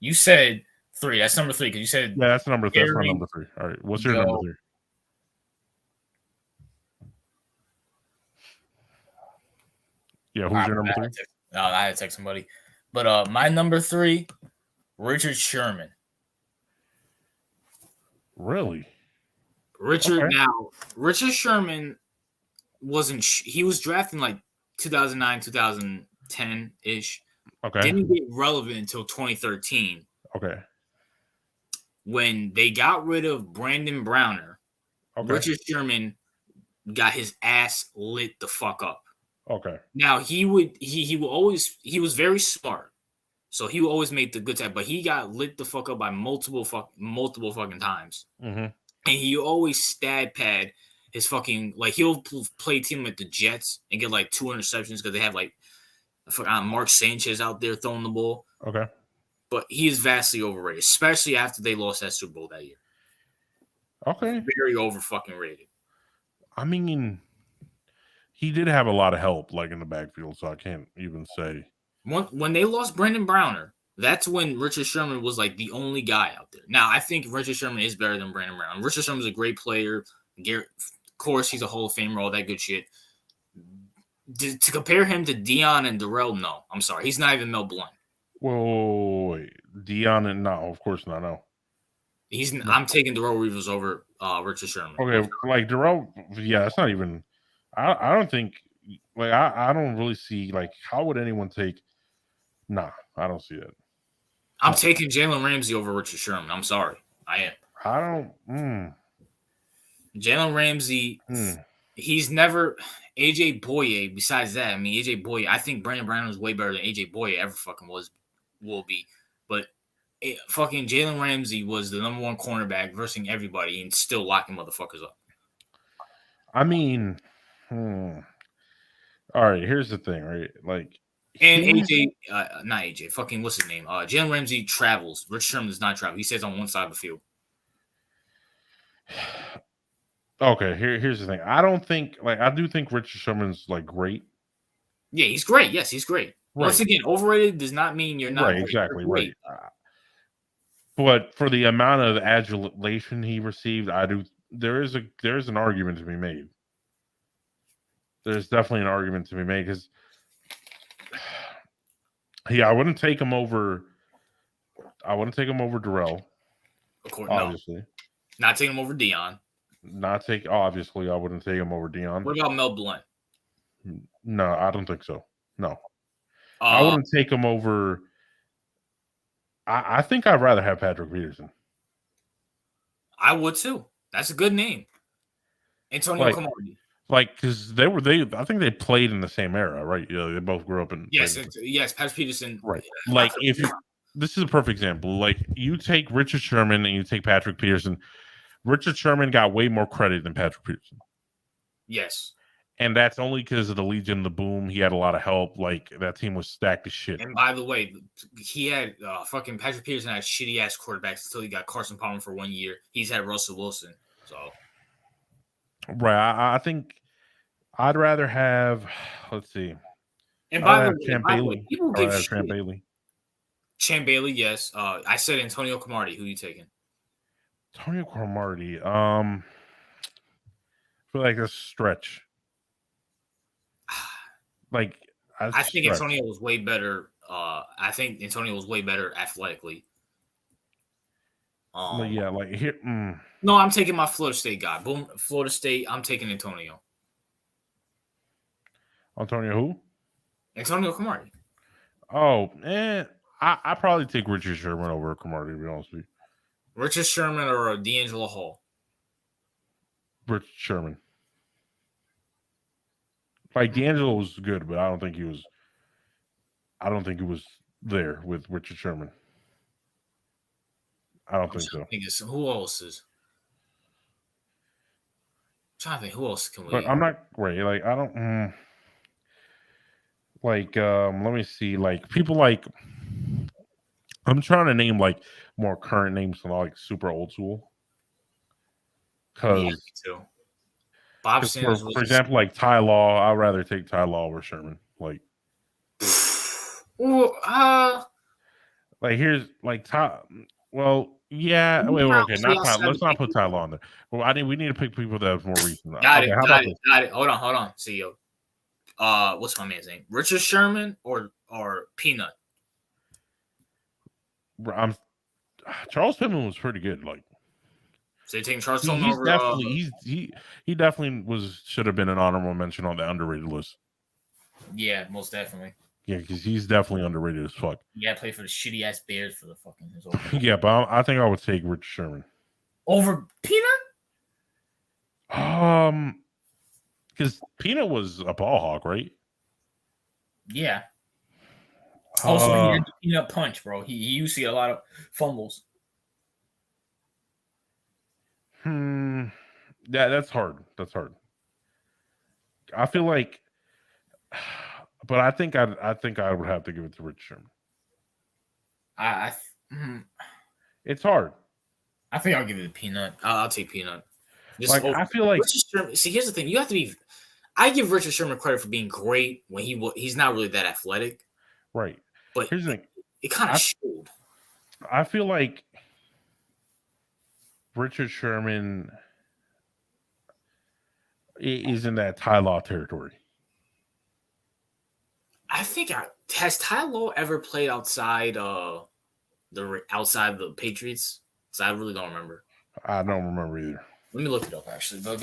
You said 3. That's number 3 because you said Yeah, that's number. That's my Barry, number 3. All right, what's your number go. 3? Yeah, who's I, your number 3? I had to text somebody, but my number 3, Richard Sherman. Really? Richard Okay. now Richard Sherman wasn't. He was drafted in like 2009, 2010 ish. Okay. Didn't get relevant until 2013. Okay. When they got rid of Brandon Browner, Okay. Richard Sherman got his ass lit the fuck up. Okay. Now he will always he was very smart, so he will always make the good time. But he got lit the fuck up by multiple fucking times, Mm-hmm. and he always stat pad his fucking like he'll play team like the Jets and get like 2 interceptions because they have like Mark Sanchez out there throwing the ball. Okay. But he is vastly overrated, especially after they lost that Super Bowl that year. Okay. Very over fucking rated. I mean, he did have a lot of help, like in the backfield, so I can't even say. When they lost Brandon Browner, that's when Richard Sherman was like the only guy out there. Now I think Richard Sherman is better than Brandon Brown. Richard Sherman's a great player. Garrett, of course, he's a Hall of Famer, all that good shit. To compare him to Dion and Darrell, no, I'm sorry, he's not even Mel Blount. Whoa, wait. Dion and no, of course not. No. No. I'm taking Darrell Reeves over Richard Sherman. Okay, like Darrell, yeah, it's not even. I don't think like I don't really see like how would anyone take. Nah, I don't see it. I'm taking Jalen Ramsey over Richard Sherman. I'm sorry, I am. I don't. Jalen Ramsey, he's never AJ Boye. Besides that, I mean AJ Boye. I think Brandon Brown is way better than AJ Boye ever fucking will be. But fucking Jalen Ramsey was the number one cornerback versus everybody and still locking motherfuckers up. I mean, all right. Here's the thing, right? Like, and AJ, not AJ, fucking what's his name? Jalen Ramsey travels. Rich Sherman does not travel. He stays on one side of the field. Okay, here's the thing. I don't think like I do think Richard Sherman's like great. Yeah, he's great. Yes, he's great. Right. Once again, overrated does not mean you're not right. great. Exactly You're great. right. But for the amount of adulation he received, there is an argument to be made. There's definitely an argument to be made because yeah, I wouldn't take him over. I wouldn't take him over Darrell. Of course, obviously, no. Not taking him over Dion. Obviously, I wouldn't take him over Dion. What about Mel Blount? No, I don't think so. No, I wouldn't take him over. I think I'd rather have Patrick Peterson. I would too. That's a good name. Antonio Cromartie. Like, because I think they played in the same era, right? You know, they both grew up in. Yes, Patrick Peterson. Right. Like, this is a perfect example. Like, you take Richard Sherman and you take Patrick Peterson. Richard Sherman got way more credit than Patrick Peterson. Yes. And that's only because of the Legion of the Boom. He had a lot of help. Like, that team was stacked as shit. And by the way, he had fucking Patrick Peterson had shitty ass quarterbacks until he got Carson Palmer for 1 year. He's had Russell Wilson. So, right. I think I'd rather have, let's see. And by the way, people give shit. Champ Bailey. Champ Bailey, yes. I said Antonio Cromartie. Who are you taking? Antonio Cromartie. I feel like a stretch. Like, I think Antonio was way better. I think Antonio was way better athletically. Yeah, like here. No, I'm taking my Florida State guy. Boom, Florida State. I'm taking Antonio. Antonio who? Antonio Cromartie. Oh, I probably take Richard Sherman over Cromartie, to be honest with you. Richard Sherman or D'Angelo Hall? Richard Sherman. Like, D'Angelo was good, but I don't think he was there with Richard Sherman. I don't think so. Who else is? I'm trying to think who else can we. But I'm not great. Like, I don't. Let me see. Like, people like. I'm trying to name like more current names than like super old school. Because me too. Bob Sanders, for example, like Ty Law, I'd rather take Ty Law over Sherman. Like, like here's like Ty. Well, yeah. Wait, okay, not Ty. Let's not put Ty Law on there. Well, we need to pick people that have more recent. Got it. Hold on, CEO. What's my man's name? Richard Sherman or Peanut? Charles Pittman was pretty good. Like, so you're taking Charles Pittman over? He definitely should have been an honorable mention on the underrated list. Yeah, most definitely. Yeah, because he's definitely underrated as fuck. Yeah, play for the shitty ass Bears for the fucking his whole career. Yeah, but I think I would take Richard Sherman. Over Peanut? Because Peanut was a ball hawk, right? Yeah. Also, he Uh, had the peanut punch, bro. He used to get a lot of fumbles. hmm. Yeah, that's hard. That's hard. I feel like, but I think I would have to give it to Richard Sherman. I, I, mm, It's hard. I think I'll give it a Peanut. I'll take Peanut. Just Like over I feel like Richard Sherman. See, here's the thing: you have to be. I give Richard Sherman credit for being great when he's not really that athletic, right. but Here's the thing. it kind of I showed. I feel like Richard Sherman is in that Ty Law territory. I think has Ty Law ever played outside the Patriots? So I really don't remember. I don't remember either. Let me look it up actually. But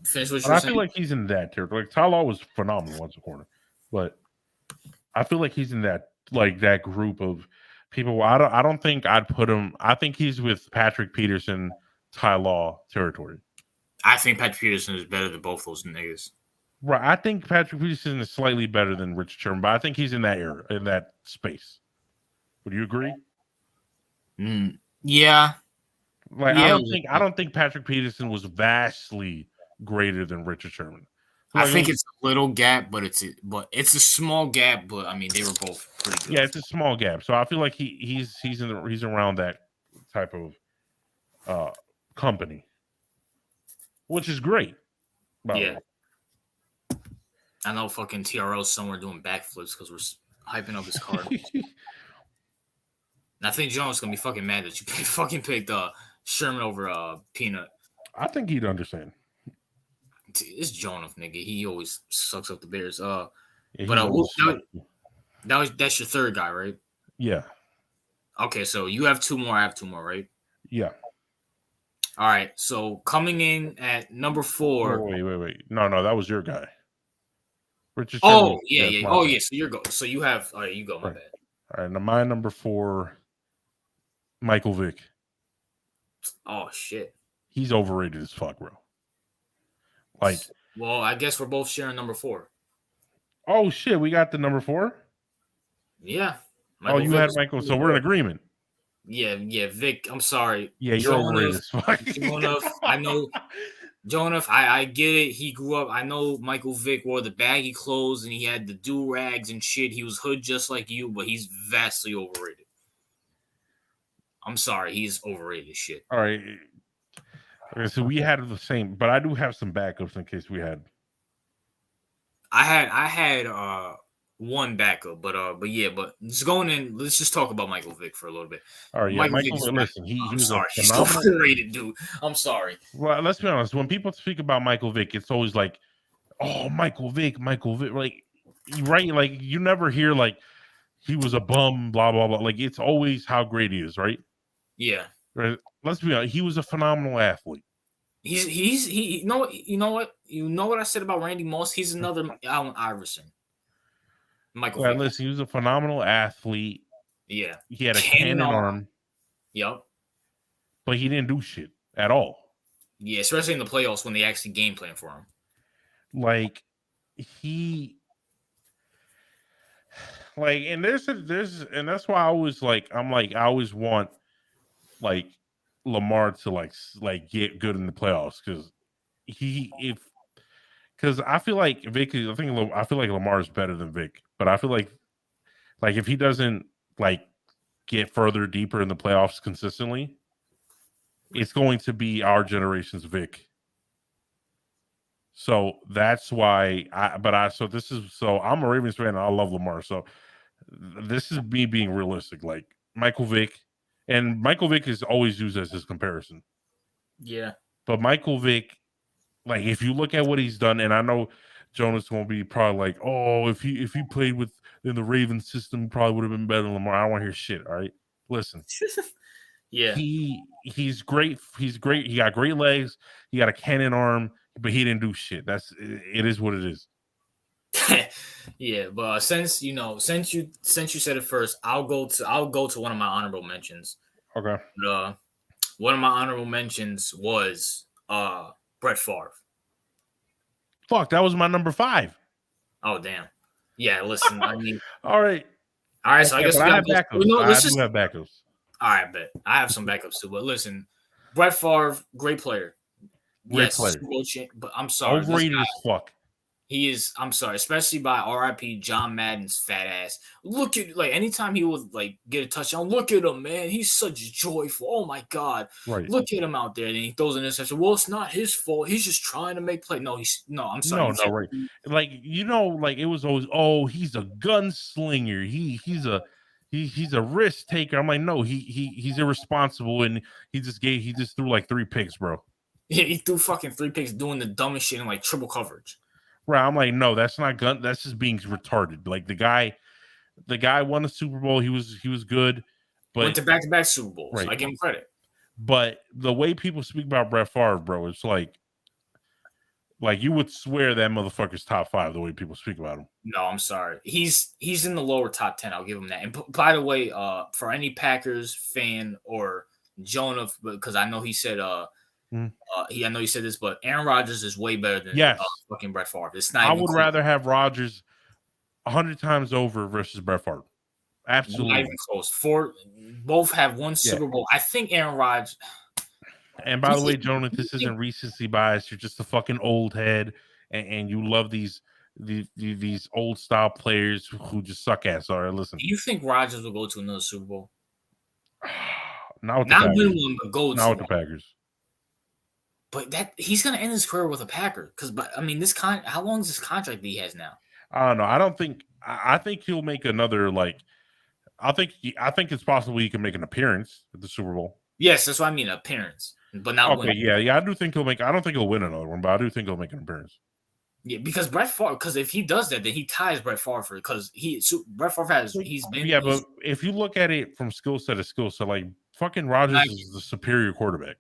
finish what you But were I saying. feel like he's in that territory. Like Ty Law was phenomenal once a corner, but I feel like he's in that group of people. I don't think I'd put him. I think he's with Patrick Peterson, Ty Law territory. I think Patrick Peterson is better than both those niggas. Right. I think Patrick Peterson is slightly better than Richard Sherman, but I think he's in that era, in that space. Would you agree? Yeah, Like yeah. I don't think Patrick Peterson was vastly greater than Richard Sherman. I Like think it's a little gap, but it's a small gap. But I mean, they were both pretty good. yeah, it's a small gap. So I feel like he's around that type of company, which is great, by the Yeah, way. I know fucking TRL somewhere doing backflips because we're hyping up his Cardinals. And I think Jones gonna be fucking mad that you fucking picked Sherman over Peanut. I think he'd understand. It's Jonas, nigga. He always sucks up the Bears. Yeah, But he's always sneaky. that's your third guy, right? Yeah, Okay, so you have two more. I have two more, right? yeah. All right. So coming in at number Oh, 4. wait. No, that was your guy. Richard Sherman. Oh yeah, Yeah, it's yeah. my Oh bad. yeah. So you're go. So you have. All right, you go. My Right. bad. All right. Now my number 4, Michael Vick. Oh shit. He's overrated as fuck, bro. Like, Well, I guess we're both sharing number 4. oh shit, we got the number 4. Yeah. Oh, Michael you Vick had is Michael, so number we're in 4. agreement. Yeah. Vic, I'm sorry. Yeah, you're overrated as fuck. I know. Jonas, I get it. He grew up. I know Michael Vick wore the baggy clothes and he had the do rags and shit. He was hood just like you, but he's vastly overrated. I'm sorry, he's overrated as shit. All right. Okay, so we had the same, but I do have some backups in case we had. I had one backup, but yeah, but just going in. Let's just talk about Michael Vick for a little bit. All right, yeah, Michael Vick Michael. is. Listen, he I'm was a sorry, he's phenomenal. overrated, dude. I'm sorry. Well, let's be honest. When people speak about Michael Vick, it's always like, "Oh, Michael Vick." Like, right? Like you never hear like he was a bum, blah blah blah. Like it's always how great he is, right? Yeah, Right. Let's be honest. He was a phenomenal athlete. he. You know what I said about Randy Moss. He's another Allen Iverson. Michael Well, Vick. listen, he was a phenomenal athlete. Yeah, He had a cannon cannon arm. arm, Yep. but he didn't do shit at all. Yeah, especially in the playoffs when they actually game plan for him. Like he like and and that's why I always I always want like Lamar to get good in the playoffs because I feel like I feel like Lamar is better than Vic, but I feel like if he doesn't like get further deeper in the playoffs consistently, it's going to be our generation's Vic. So that's why I'm a Ravens fan and I love Lamar. So this is me being realistic. Like Michael Vick is always used as his comparison. Yeah. But Michael Vick, like if you look at what he's done, and I know Jonas won't be probably like, oh, if he played in the Ravens system, probably would have been better than Lamar. I don't want to hear shit. All right. Listen. Yeah. He's great. He's great. He got great legs. He got a cannon arm, but he didn't do shit. It is what it is. Yeah, but since you said it first, I'll go to one of my honorable mentions. Okay. But, one of my honorable mentions was Brett Favre. Fuck, that was my number 5. Oh damn. Yeah, listen, I mean, All right. all right, so I Okay, guess but we I got have both. backups. I Let's do just have backups. all right, bet I have some backups too. But listen, Brett Favre, great player. Great Yes, player. Super Bowl champ, but I'm sorry, this Overrated guy, as fuck. he is. I'm sorry, especially by R.I.P. John Madden's fat ass. Look at like anytime he would like get a touchdown. Look at him, man. He's such joyful. Oh my god, Right. look at him out there. And he throws an interception. Well, it's not his fault. He's just trying to make play. No. I'm sorry. No, You no, can't. right. Like like it was always, he's a gunslinger. He's a risk taker. I'm like, no, he's irresponsible, and he just threw like 3 picks, bro. He threw fucking 3 picks doing the dumbest shit in like triple coverage. Right. I'm like, no, that's not gun. That's just being retarded. Like the guy won a Super Bowl. He was good, Went but to back-to-back Super Bowls. So right. I give him credit. But the way people speak about Brett Favre, bro, it's like you would swear that motherfucker's top 5 the way people speak about him. No, I'm sorry. He's in the lower top 10. I'll give him that. And by the way, for any Packers fan or Jonah, because I know he said Mhm. I know he said this, but Aaron Rodgers is way better than Yes, fucking Brett Favre. It's not I even would close. rather have Rodgers 100 times over versus Brett Favre. Not even Absolutely. close. Both have one Yeah. Super Bowl. I think Aaron Rodgers. And by the way, Jonah, this isn't recency bias. You're just a fucking old head, and you love these old style players who just suck ass. All right, listen. Do you think Rodgers will go to another Super Bowl? Not with the Not win Packers. one, but go Not to with the one. Packers. But that he's gonna end his career with a Packer because, but I mean, how long is this contract that he has now? I don't know. I don't think. I think he'll make another like. I think it's possible he can make an appearance at the Super Bowl. Yes, that's what I mean, appearance, but not Okay, win. yeah. I do think he'll make. I don't think he'll win another one, but I do think he'll make an appearance. Yeah, because Brett Favre, because if he does that, then he ties Brett Favre because Brett Favre Yeah, but if you look at it from skill set to skill set, like fucking Rodgers is the superior quarterback.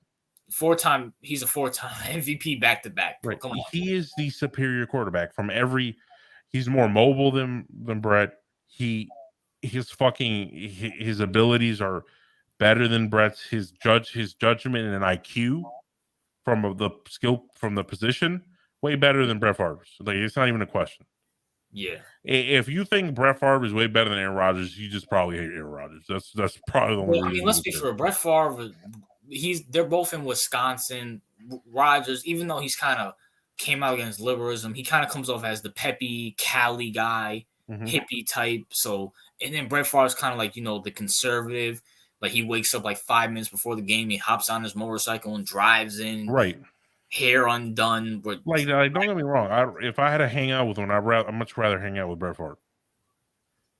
he's a 4-time MVP back to back. Right, Come on, he is the superior quarterback from every. He's more mobile than Brett. His abilities are better than Brett's. His judgment and IQ from the skill from the position way better than Brett Favre's. Like it's not even a question. yeah. If you think Brett Favre is way better than Aaron Rodgers, you just probably hate Aaron Rodgers. That's probably the only Well, I reason. mean, let's be fair. Brett Favre, they're both in Wisconsin. Rodgers, even though he's kind of came out against liberalism, he kind of comes off as the peppy Cali guy, hippie type. So, and then Brett Favre's kind of like the conservative. Like he wakes up like 5 minutes before the game, he hops on his motorcycle and drives in, Right. hair undone. But Like don't get me wrong. If I had to hang out with one, I'd much rather hang out with Brett Favre.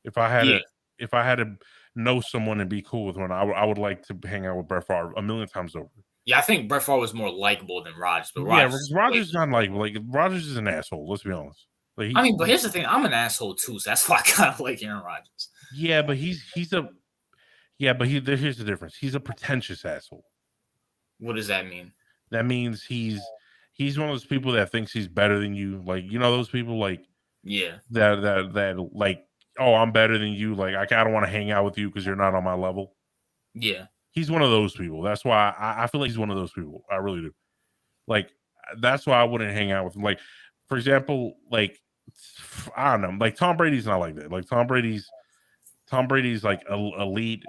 If I had to know someone and be cool with one, I would like to hang out with Brett Favre a million times over. Yeah, I think Brett Favre was more likable than Rodgers. But Yeah, Rodgers is not like Rodgers is an asshole. Let's be honest. Like but here's the thing: I'm an asshole too, so that's why I kind of like Aaron Rodgers. Yeah, but here's the difference. He's a pretentious asshole. What does that mean? That means he's one of those people that thinks he's better than you. Like those people like that like, oh, I'm better than you. Like I don't want to hang out with you because you're not on my level. Yeah. He's one of those people. That's why I feel like he's one of those people. I really do. Like that's why I wouldn't hang out with him. Like, for example, like I don't know, like Tom Brady's not like that. Like Tom Brady's like elite.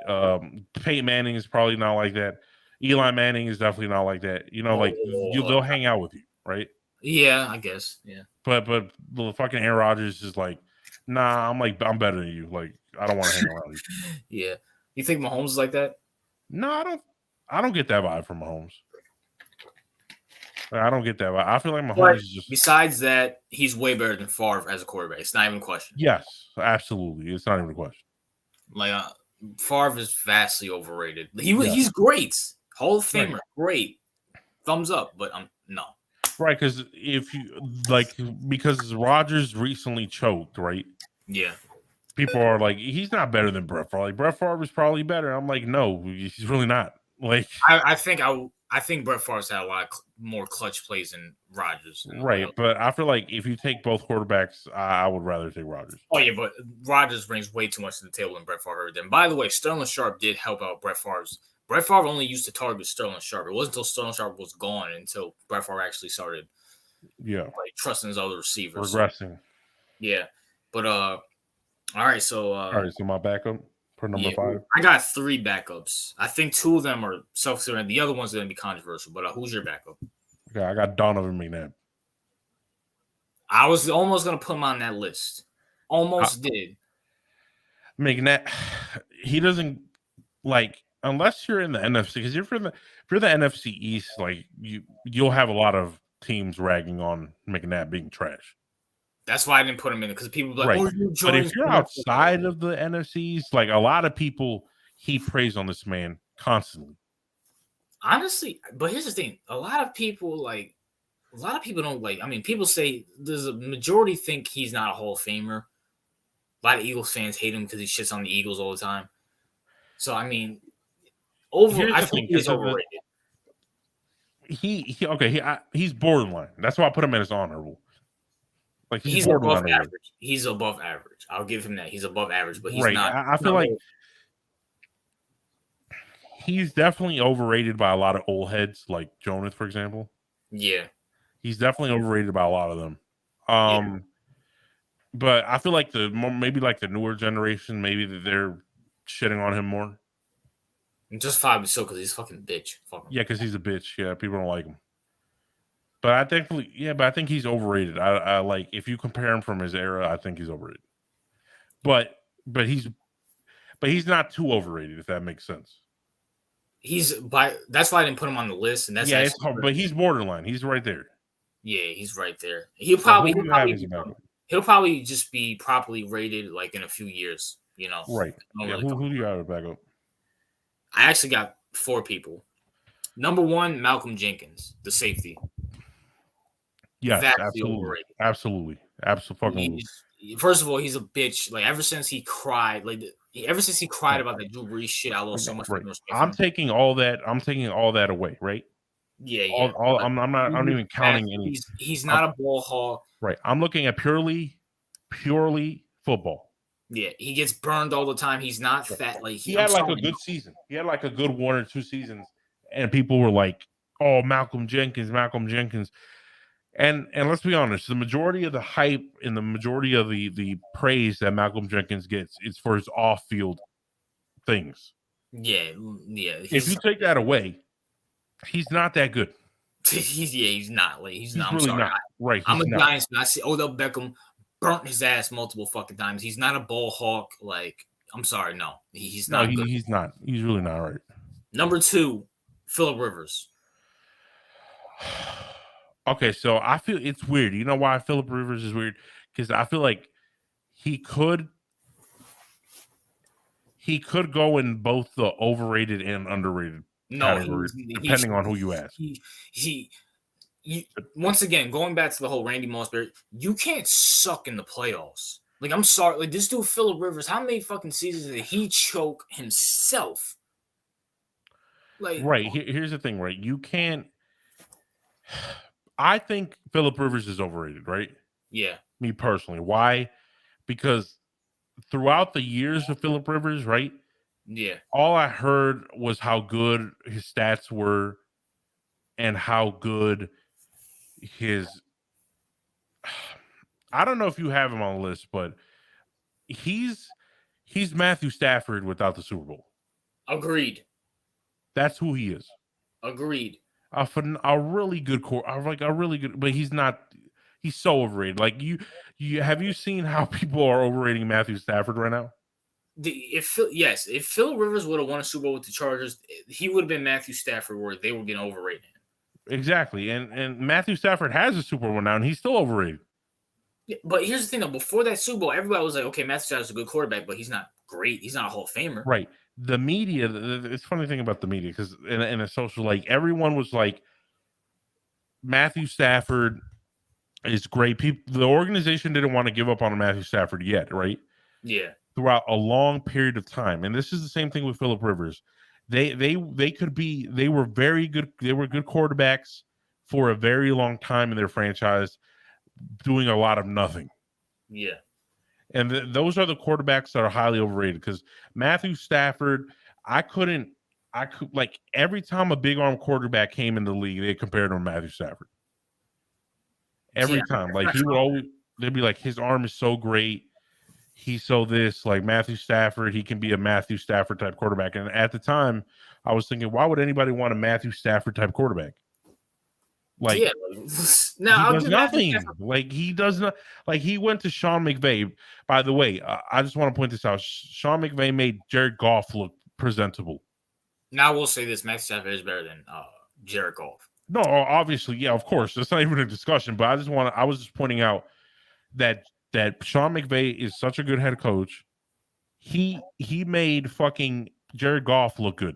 Peyton Manning is probably not like that. Eli Manning is definitely not like that. Like they'll hang out with you, right? Yeah, I guess. Yeah. But the fucking Aaron Rodgers is like, nah, I'm better than you. Like I don't want to hang around with you. Yeah. You think Mahomes is like that? No, I don't get that vibe from Mahomes. I don't get that vibe. I feel like Mahomes is just. Besides that, he's way better than Favre as a quarterback. It's not even a question. Yes, absolutely. It's not even a question. Like Favre is vastly overrated. He's great. Hall of Famer, great. Thumbs up, but no. Right, because because Rodgers recently choked, right? Yeah. People are like, he's not better than Brett Favre. Like Brett Favre is probably better. I'm like, no, he's really not. Like, I think Brett Favre's had a lot more clutch plays than Rodgers in a way. right. But I feel like if you take both quarterbacks, I would rather take Rodgers. Oh yeah, but Rodgers brings way too much to the table than Brett Favre did. And by the way, Sterling Sharp did help out Brett Favre's. Brett Favre only used to target Sterling Sharp. It wasn't until Sterling Sharp was gone until Brett Favre actually started Yeah, like trusting his other receivers. So regressing. yeah, but all right. So All right, so my backup for number yeah, 5. I got 3 backups. I think 2 of them are self-serving. The other one's going to be controversial. But who's your backup? Okay, I got Donovan McNabb. I was almost going to put him on that list. Almost did. McNabb, he doesn't like unless you're in the NFC, because if you're the NFC East, like you'll have a lot of teams ragging on McNabb being trash. That's why I didn't put him in because people be like, Right. "Oh, you're But enjoying if you're outside of the NFCs, like a lot of people heap praise on this man constantly. Honestly, but here's the thing: a lot of people don't like. I mean, people say there's a majority think he's not a Hall of Famer. A lot of Eagles fans hate him because he shits on the Eagles all the time. So I mean, Here's I the think thing, he's overrated. He's borderline. That's why I put him in as honorable. Like He's above average. He's above average. I'll give him that. He's above average, but he's right. not. I feel like he's definitely overrated by a lot of old heads, like Jonas, for example. Yeah, he's definitely overrated by a lot of them. yeah. But I feel like maybe like the newer generation, maybe that they're shitting on him more. Just probably so because he's fucking bitch. Fuck him. Yeah, because he's a bitch. Yeah, people don't like him. But I think he's overrated. I like if you compare him from his era, I think he's overrated. But but he's not too overrated, if that makes sense. That's why I didn't put him on the list, and that's it's hard, but he's borderline. He's right there. Yeah, he's right there. Who do you have as a backup? He'll probably just be properly rated like in a few years. You know, right? Yeah, who do you have as a backup? I actually got 4 people. Number 1, Malcolm Jenkins, the safety. Yes, absolutely. First of all, he's a bitch. Like ever since he cried, about that Drew Brees shit, I lost so much respect. I'm taking all that away, right? Yeah. I'm not even counting any. He's not a ball hog. Right. I'm looking at purely football. Yeah, he gets burned all the time. He's not fat. Like he had like a good season. He had like a good 1 or 2 seasons, and people were like, "Oh, Malcolm Jenkins." And let's be honest, the majority of the hype and the majority of the praise that Malcolm Jenkins gets is for his off-field things. Yeah. If you take that away, he's not that good. He's not. Like he's not. I'm really sorry. not. Right. I'm a Giants fan. I see Odell Beckham burnt his ass multiple fucking times. He's not a ball hawk. Like I'm sorry, no, he's not. He's not. He's really not right. Number 2, Phillip Rivers. Okay, so I feel it's weird. You know why Phillip Rivers is weird? Because I feel like he could go in both the overrated and underrated category, depending on who you ask. Once again, going back to the whole Randy Moss, you can't suck in the playoffs. Like I'm sorry, like this dude Phillip Rivers, how many fucking seasons did he choke himself? Like right, here's the thing, right? You can't. I think Phillip Rivers is overrated, right? Yeah. Me personally. Why? Because throughout the years of Phillip Rivers, right? Yeah. All I heard was how good his stats were and how good his I don't know if you have him on the list, but he's Matthew Stafford without the Super Bowl. Agreed. That's who he is. Agreed. A really good core, like a really good, but he's not. He's so overrated. Like you have you seen how people are overrating Matthew Stafford right now? If Phil Rivers would have won a Super Bowl with the Chargers, he would have been Matthew Stafford, where they were getting overrated. Exactly, and Matthew Stafford has a Super Bowl now, and he's still overrated. Yeah, but here's the thing, though. Before that Super Bowl, everybody was like, "Okay, Matthew Stafford's a good quarterback, but he's not great. He's not a Hall of Famer." Right. The media. It's a funny thing about the media because in a social, like everyone was like, Matthew Stafford is great. The organization didn't want to give up on Matthew Stafford yet, right? Yeah. Throughout a long period of time, and this is the same thing with Phillip Rivers. They could be. They were very good. They were good quarterbacks for a very long time in their franchise, doing a lot of nothing. Yeah. And those are the quarterbacks that are highly overrated because Matthew Stafford, I couldn't, I could like every time a big arm quarterback came in the league, they compared him to Matthew Stafford. Yeah. Every time, That's like not he would true. always, they'd be like, his arm is so great. He's so this, like Matthew Stafford, he can be a Matthew Stafford type quarterback. And at the time, I was thinking, why would anybody want a Matthew Stafford type quarterback? Like Yeah. Now he I'll does give Matthew nothing. Stafford. Like he does not. Like he went to Sean McVay. By the way, I just want to point this out. Sean McVay made Jared Goff look presentable. Now I will say this: Matthew Stafford is better than Jared Goff. No, obviously, yeah, of course. That's not even a discussion. But I just want. I was just pointing out that Sean McVay is such a good head coach. He made fucking Jared Goff look good.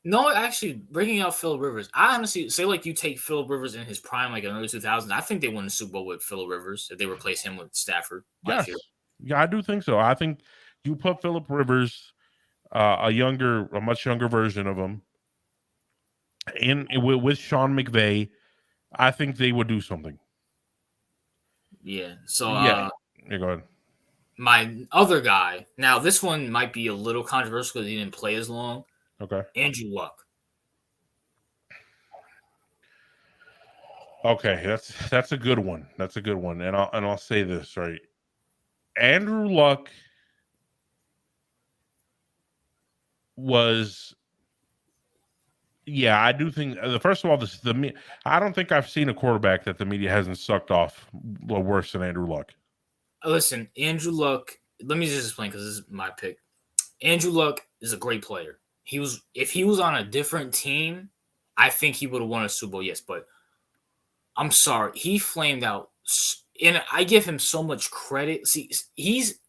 No, actually, bringing out Phillip Rivers, I honestly say like you take Phillip Rivers in his prime, like in the early 2000s. I think they win the Super Bowl with Phillip Rivers if they replace him with Stafford. I Yes, feel. yeah, I do think so. I think you put Philip Rivers, a much younger version of him, in with Sean McVay. I think they would do something. Yeah. So Yeah, yeah, go ahead. my other guy. Now this one might be a little controversial because he didn't play as long. Okay, Andrew Luck. okay, that's a good one. That's a good one, and I'll say this right. Andrew Luck was, yeah, I do think. First of all, I don't think I've seen a quarterback that the media hasn't sucked off worse than Andrew Luck. Listen, Andrew Luck. Let me just explain because this is my pick. Andrew Luck is a great player. He was if he was on a different team, I think he would have won a Super Bowl. Yes, but I'm sorry, he flamed out, and I give him so much credit. See, he's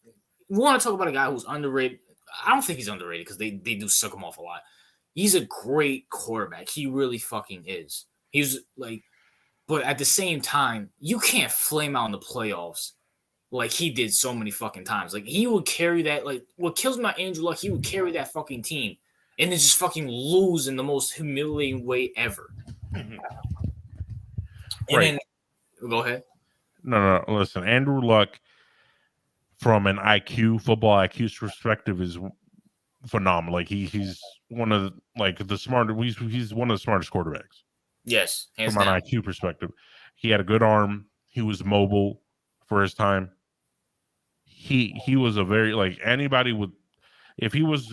we want to talk about a guy who's underrated. I don't think he's underrated because they do suck him off a lot. He's a great quarterback. He really fucking is. He's like, but at the same time, you can't flame out in the playoffs like he did so many fucking times. Like he would carry that. Like what kills me about Andrew Luck, he would carry that fucking team and then just fucking lose in the most humiliating way ever. And Right. then go ahead. No. Listen, Andrew Luck, from an football IQ perspective, is phenomenal. Like he's one of the smarter. He's one of the smartest quarterbacks Yes, hands from an down. IQ perspective. He had a good arm. He was mobile for his time. He was a very, like, anybody would, if he was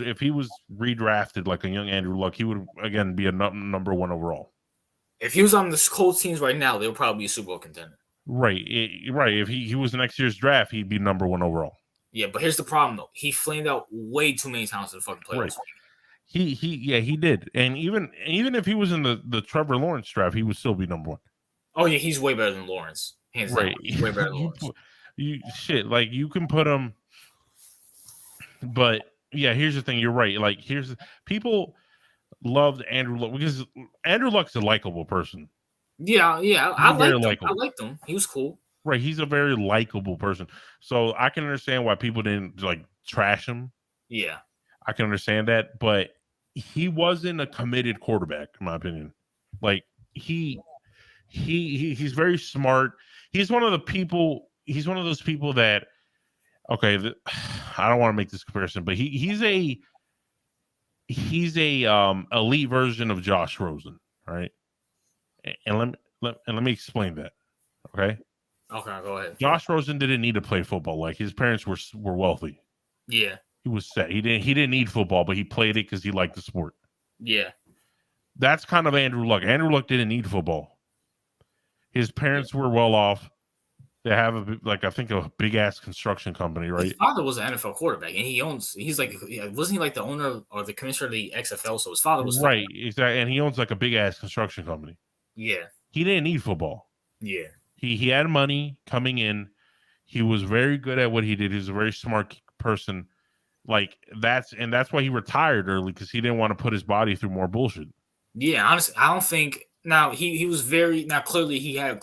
redrafted like a young Andrew Luck, he would again be a number one overall. If he was on the Colts teams right now, they'll probably be a Super Bowl contender. Right, right. If he was next year's draft, he'd be number one overall. Yeah, but here's the problem though. He flamed out way too many times in the fucking Right. playoffs. He did. And even if he was in the Trevor Lawrence draft, he would still be number one. Oh yeah, he's way better than Lawrence. Hands down. Right. He's way better than you Lawrence. put you shit, like, you can put him, but yeah, here's the thing. You're right. Like, people loved Andrew Luck because Andrew Luck's a likable person. Yeah, He's I a very liked him. I likable. liked him. He was cool. Right. He's a very likable person. So I can understand why people didn't like trash him. Yeah. I can understand that, but he wasn't a committed quarterback, in my opinion. Like, he's very smart. He's one of the people. He's one of those people that, okay, I don't want to make this comparison, but he's a elite version of Josh Rosen, right? And let me explain that. Okay, Okay, go ahead. Josh Rosen didn't need to play football. Like, his parents were wealthy. Yeah. He was set. He didn't need football, but he played it because he liked the sport. Yeah. That's kind of Andrew Luck. Andrew Luck didn't need football. His Yeah. parents were well off. They have I think a big ass construction company, His right? father was an NFL quarterback, and he's like, wasn't he like the owner or the commissioner of the XFL? So his father was fucking. Right, exactly. And he owns like a big ass construction company. Yeah. He didn't need football. Yeah. He had money coming in. He was very good at what he did. He was a very smart person. Like, that's why he retired early, because he didn't want to put his body through more bullshit. Yeah. Honestly, I don't think. Now he was very now clearly he had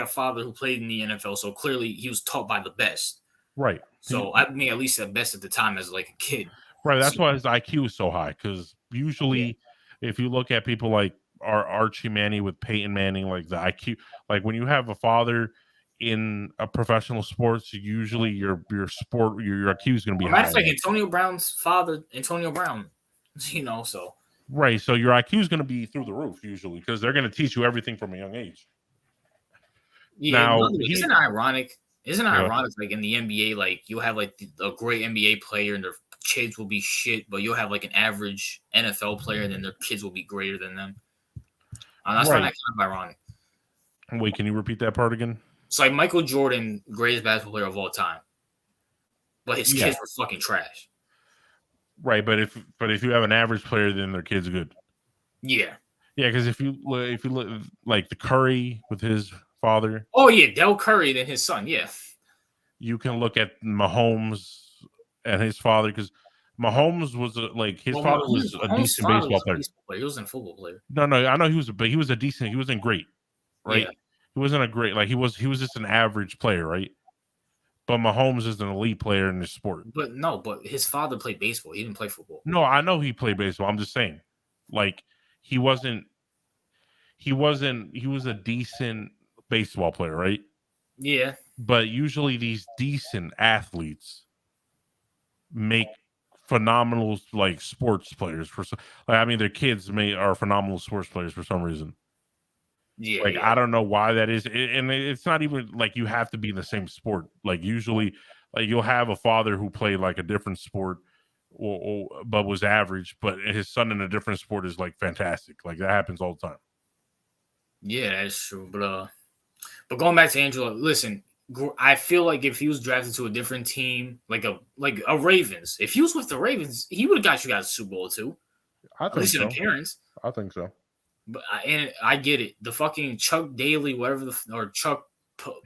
a father who played in the NFL, so clearly he was taught by the best. Right. So I mean, at least at best at the time as like a kid. Right. That's So, why his IQ is so high. Because yeah. usually, if you look at people like Archie Manning with Peyton Manning, like the IQ, like when you have a father in a professional sports, usually your IQ is going to be Well, matter high. of fact, Antonio Brown's father, Antonio Brown, so Right. So your IQ is going to be through the roof usually because they're going to teach you everything from a young age. yeah. By Now the way, isn't he, it ironic? Isn't it yeah, ironic? Like in the NBA, like you'll have like a great NBA player and their kids will be shit, but you'll have like an average NFL player and then their kids will be greater than them. I find right. that kind of ironic. Wait, can you repeat that part again? It's like Michael Jordan, greatest basketball player of all time, but his Yeah. kids were fucking trash. Right. But if you have an average player, then their kid's good. Yeah. Yeah, because if you look like the Curry with his father, Oh yeah, Del Curry than his son. Yeah. you can look at Mahomes and his father because Mahomes was like his Well, father was a Holmes' decent father baseball was a player. baseball player. He wasn't a football player. No, no, I know he was, but he was a decent. He wasn't great, right? Yeah. He wasn't a great like he was just an average player, right? But Mahomes is an elite player in this sport. But no, but his father played baseball. He didn't play football. No, I know he played baseball. I'm just saying, like he wasn't. He wasn't. He was a decent baseball player, right? Yeah. But usually these decent athletes make phenomenal like sports players for some, like I mean their kids are phenomenal sports players for some reason. Yeah. Like Yeah. I don't know why that is. And it's not even like you have to be in the same sport. Like usually like you'll have a father who played like a different sport but was average, but his son in a different sport is like fantastic. Like that happens all the time. Yeah, that's true. But going back to Angela, listen, I feel like if he was drafted to a different team, like a Ravens, if he was with the Ravens, he would have got you guys a Super Bowl too, I at think least an so. appearance. I think so. But and I get it. The fucking Chuck Daly, whatever or Chuck,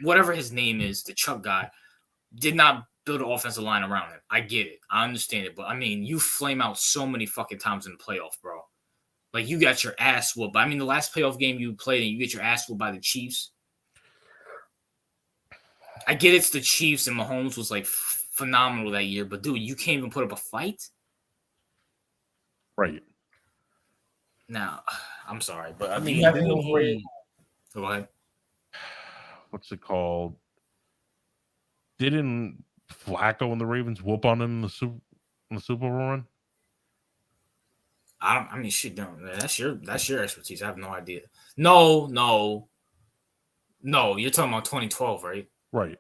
whatever his name is, the Chuck guy, did not build an offensive line around him. I get it. I understand it. But I mean, you flame out so many fucking times in the playoff, bro. Like you got your ass whooped. I mean, the last playoff game you played and you get your ass whooped by the Chiefs. I get it's the Chiefs and Mahomes was like phenomenal that year, but dude, you can't even put up a fight. Right. Now, I'm sorry, but I I mean, mean, have didn't you overrated? he Go ahead. what's it called? Didn't Flacco and the Ravens whoop on him in the Super Bowl run? I don't. I mean, shit. Don't. That's your expertise. I have no idea. No, no, no. You're talking about 2012, right? Right.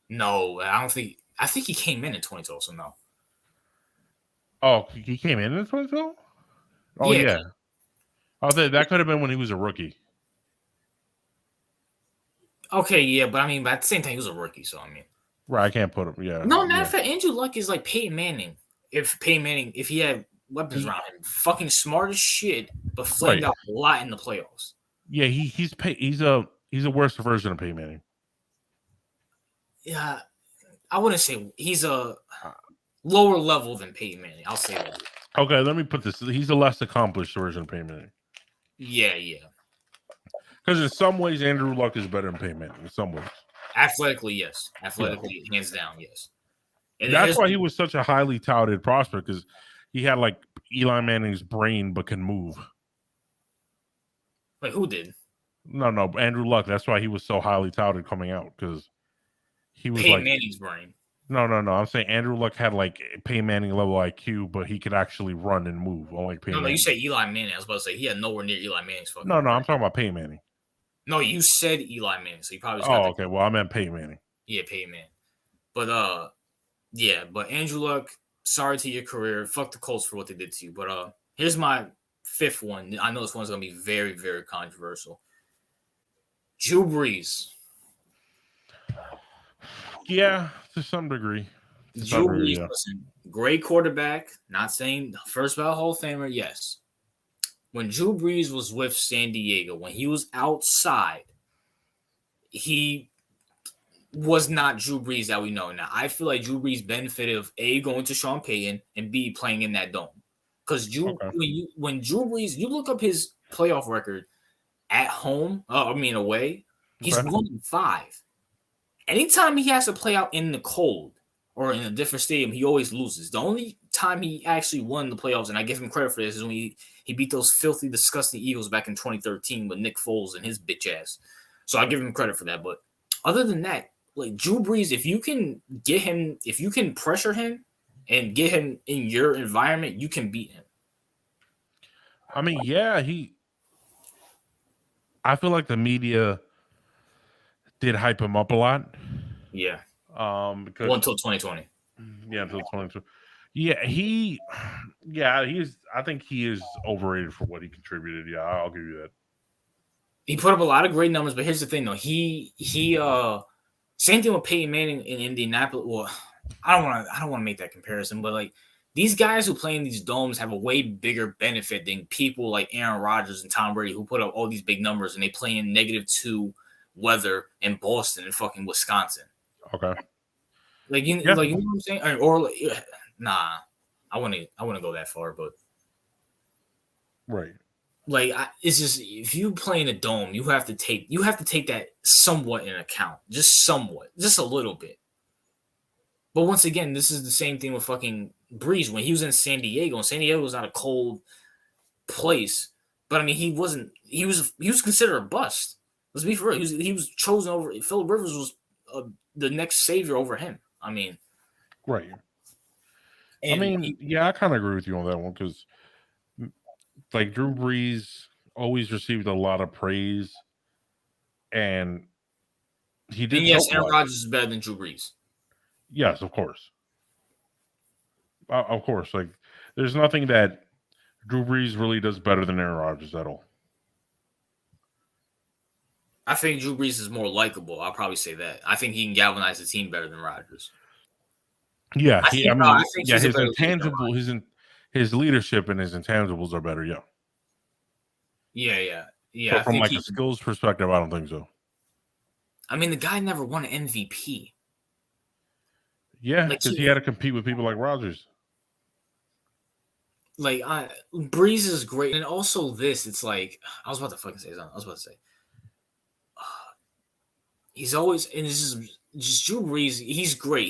No, I don't think. I think he came in 2012. So no. Oh, he came in 2012? Oh Yeah. yeah. Oh, that could have been when he was a rookie. Okay. Yeah, but I mean, but at the same time, he was a rookie. So I mean, Right, I can't put him. Yeah, no. Matter yeah. of fact, Andrew Luck is like Peyton Manning. If Peyton Manning, if he had weapons He around him, fucking smart as shit, but flamed right. out a lot in the playoffs. Yeah, he's a worse version of Peyton Manning. Yeah, I wouldn't say he's a Uh, lower level than Peyton Manning. I'll say that. Okay, let me put this. He's a less accomplished version of Peyton Manning. Yeah, yeah. Because in some ways, Andrew Luck is better than Peyton Manning. In some ways, Athletically, yes. yeah. Athletically, hands down, yes. And That's here's why he was such a highly touted prospect because he had like Eli Manning's brain but can move. wait, who did? No, no, Andrew Luck. That's why he was so highly touted coming out because he was Peyton like, Manning's brain. no, no, no. I'm saying Andrew Luck had like Peyton Manning level IQ, but he could actually run and move, unlike No, Peyton no, you Manning. said Eli Manning. I was about to say he had nowhere near Eli Manning's No, fucking no, brain. I'm talking about Peyton Manning. No, you said Eli Manning, so you probably just got Oh, the okay. Well, I meant Peyton Manning. yeah, Peyton Manning. But yeah, but Andrew Luck, sorry to your career. Fuck the Colts for what they did to you. But here's my fifth one. I know this one's gonna be very, very controversial. Drew Brees. Yeah, to some degree. To some Drew degree, Brees, yeah. listen, great quarterback. Not saying first ballot Hall of Famer, yes. When Drew Brees was with San Diego, when he was outside, he was not Drew Brees that we know now. I feel like Drew Brees benefited of A, going to Sean Payton, and B, playing in that dome. Because Okay. when Drew Brees, you look up his playoff record at home, away, he's Okay. 1-5. Anytime he has to play out in the cold or in a different stadium, he always loses. The only time he actually won the playoffs, and I give him credit for this, is when he beat those filthy, disgusting Eagles back in 2013 with Nick Foles and his bitch ass. So I give him credit for that. But other than that, like Drew Brees, if you can pressure him and get him in your environment, you can beat him. I mean, yeah, I feel like the media did hype him up a lot. Yeah. Because Well, until 2020. yeah, until 22. Yeah, I think he is overrated for what he contributed. Yeah, I'll give you that. He put up a lot of great numbers, but here's the thing though. Same thing with Peyton Manning in Indianapolis. Well, I don't want to make that comparison, but like these guys who play in these domes have a way bigger benefit than people like Aaron Rodgers and Tom Brady who put up all these big numbers and they play in -2 weather in Boston and fucking Wisconsin. Okay. Like you Yeah. know what I'm saying? Or nah, I wouldn't go that far, but Right. like it's just if you play in a dome, you have to take that somewhat in account, just somewhat, just a little bit. But once again, this is the same thing with fucking Breeze when he was in San Diego. And San Diego was not a cold place, but I mean he wasn't. He was considered a bust. Let's be for real. He was chosen over. Phillip Rivers was the next savior over him. I mean, Right. I and mean, yeah, I kind of agree with you on that one because, like, Drew Brees always received a lot of praise, and he did yes, choke a Aaron lot. Rodgers is better than Drew Brees. Yes, of course. Of course. Like, there's nothing that Drew Brees really does better than Aaron Rodgers at all. I think Drew Brees is more likable. I'll probably say that. I think he can galvanize the team better than Rodgers. Yeah, I think yeah, he's a his better leader than intangible, Rodgers. his leadership and his intangibles are better. Yeah, Yeah. I but from think like a he. skills perspective, I don't think so. I mean, the guy never won an MVP. Yeah, Like because he had to compete with people like Rodgers. Breeze is great, and also this. It's like I was about to fucking say something. I was about to say he's always and this is just Drew Brees. He's great.